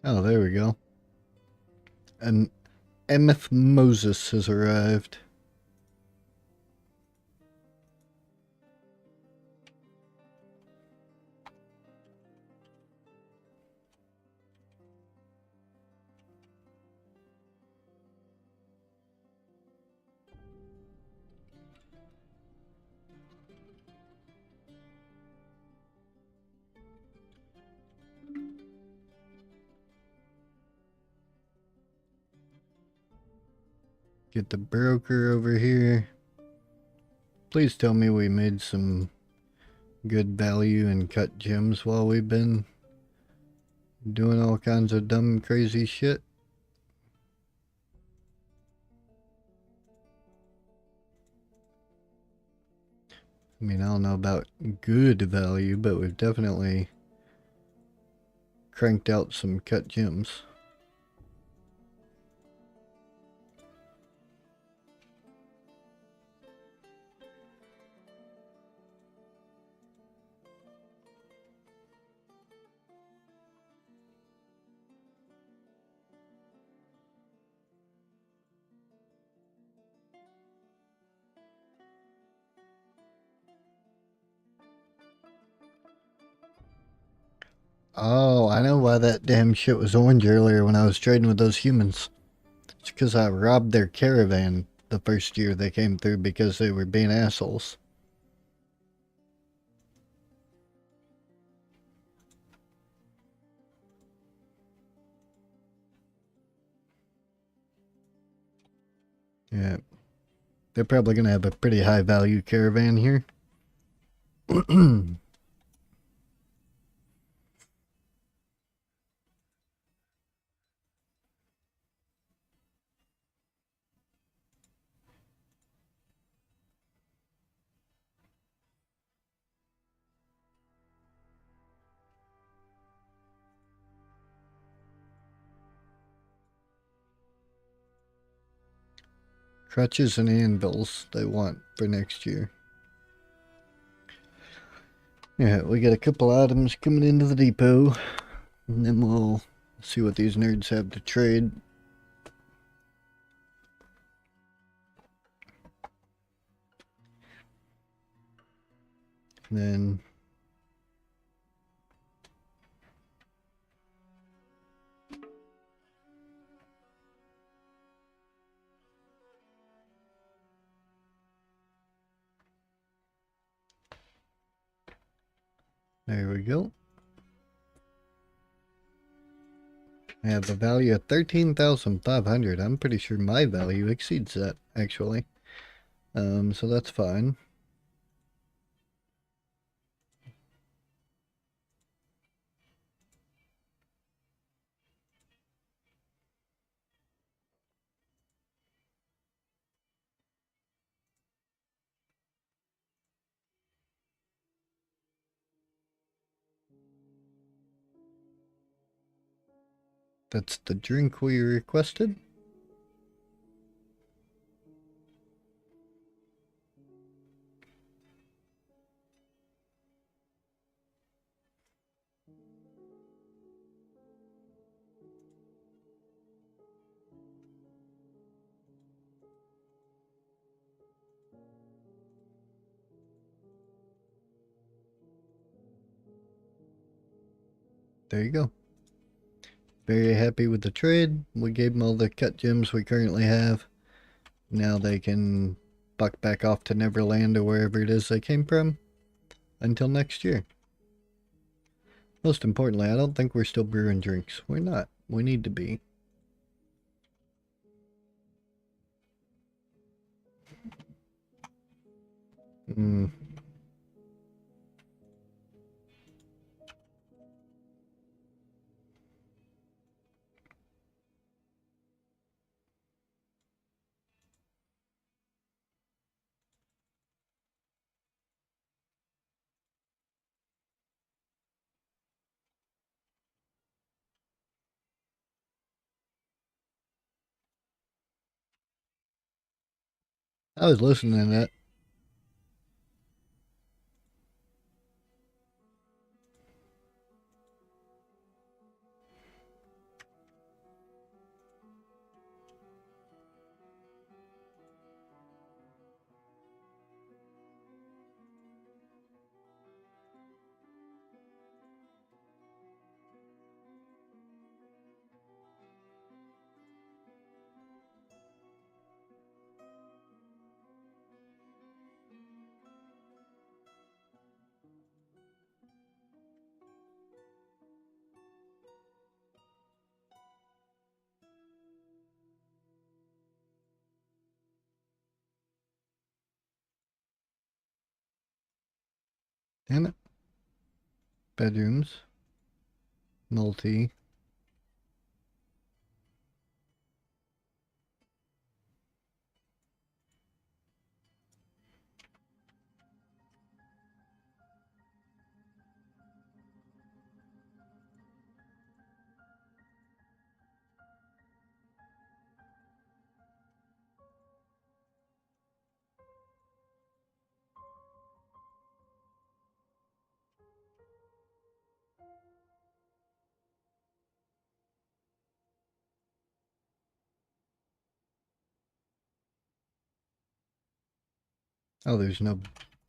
Oh, there we go. An Emeth Moses has arrived. Get the broker over here. Please tell me we made some good value and cut gems while we've been doing all kinds of dumb, crazy shit. I mean, I don't know about good value, but we've definitely cranked out some cut gems. Oh, I know why that damn shit was orange earlier when I was trading with those humans. It's because I robbed their caravan the first year they came through because they were being assholes. Yeah. They're probably going to have a pretty high value caravan here. Crutches and anvils they want for next year. Yeah, we got a couple items coming into the depot. And then we'll see what these nerds have to trade. And then there we go. I have a value of 13,500. I'm pretty sure my value exceeds that, actually. So that's fine. That's the drink we requested. there you go. Very happy with the trade. We gave them all the cut gems we currently have. Now they can buck back off to Neverland or wherever it is they came from until next year. Most importantly, I don't think we're still brewing drinks. We're not. We need to be. Hmm. I was listening to that. Damn it. Bedrooms. Multi. Oh, there's no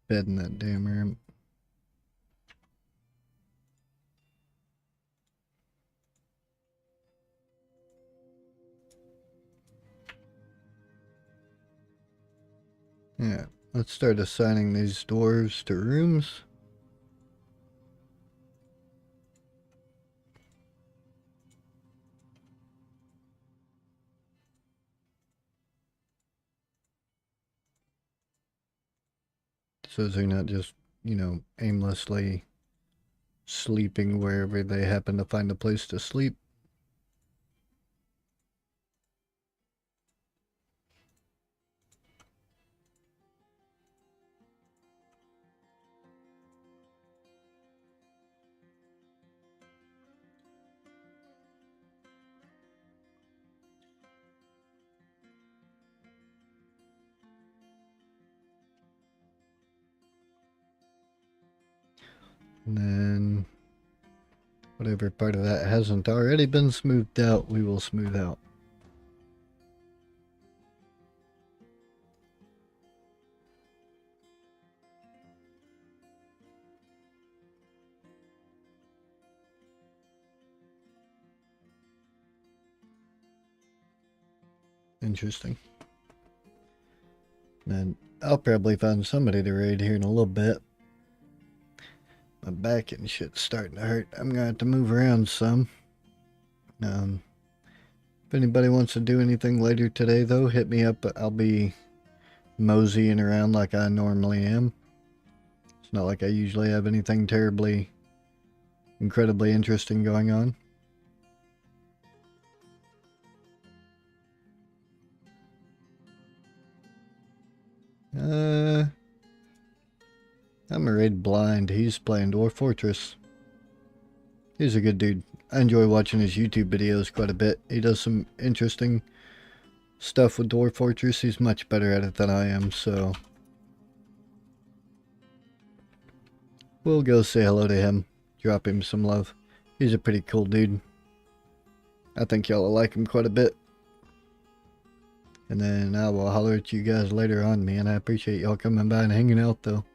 bed in that damn room. Yeah, let's start assigning these dwarves to rooms. So they're not just, aimlessly sleeping wherever they happen to find a place to sleep. And then whatever part of that hasn't already been smoothed out, we will smooth out. Interesting. And I'll probably find somebody to raid here in a little bit. My back and shit's starting to hurt. I'm gonna have to move around some. If anybody wants to do anything later today, though, hit me up. I'll be moseying around like I normally am. It's not like I usually have anything terribly, incredibly interesting going on. I'm a raid blind. He's playing Dwarf Fortress. He's a good dude. I enjoy watching his YouTube videos quite a bit. He does some interesting stuff with Dwarf Fortress. He's much better at it than I am, so we'll go say hello to him. Drop him some love. He's a pretty cool dude. I think y'all will like him quite a bit. And then I will holler at you guys later on, man. I appreciate y'all coming by and hanging out, though.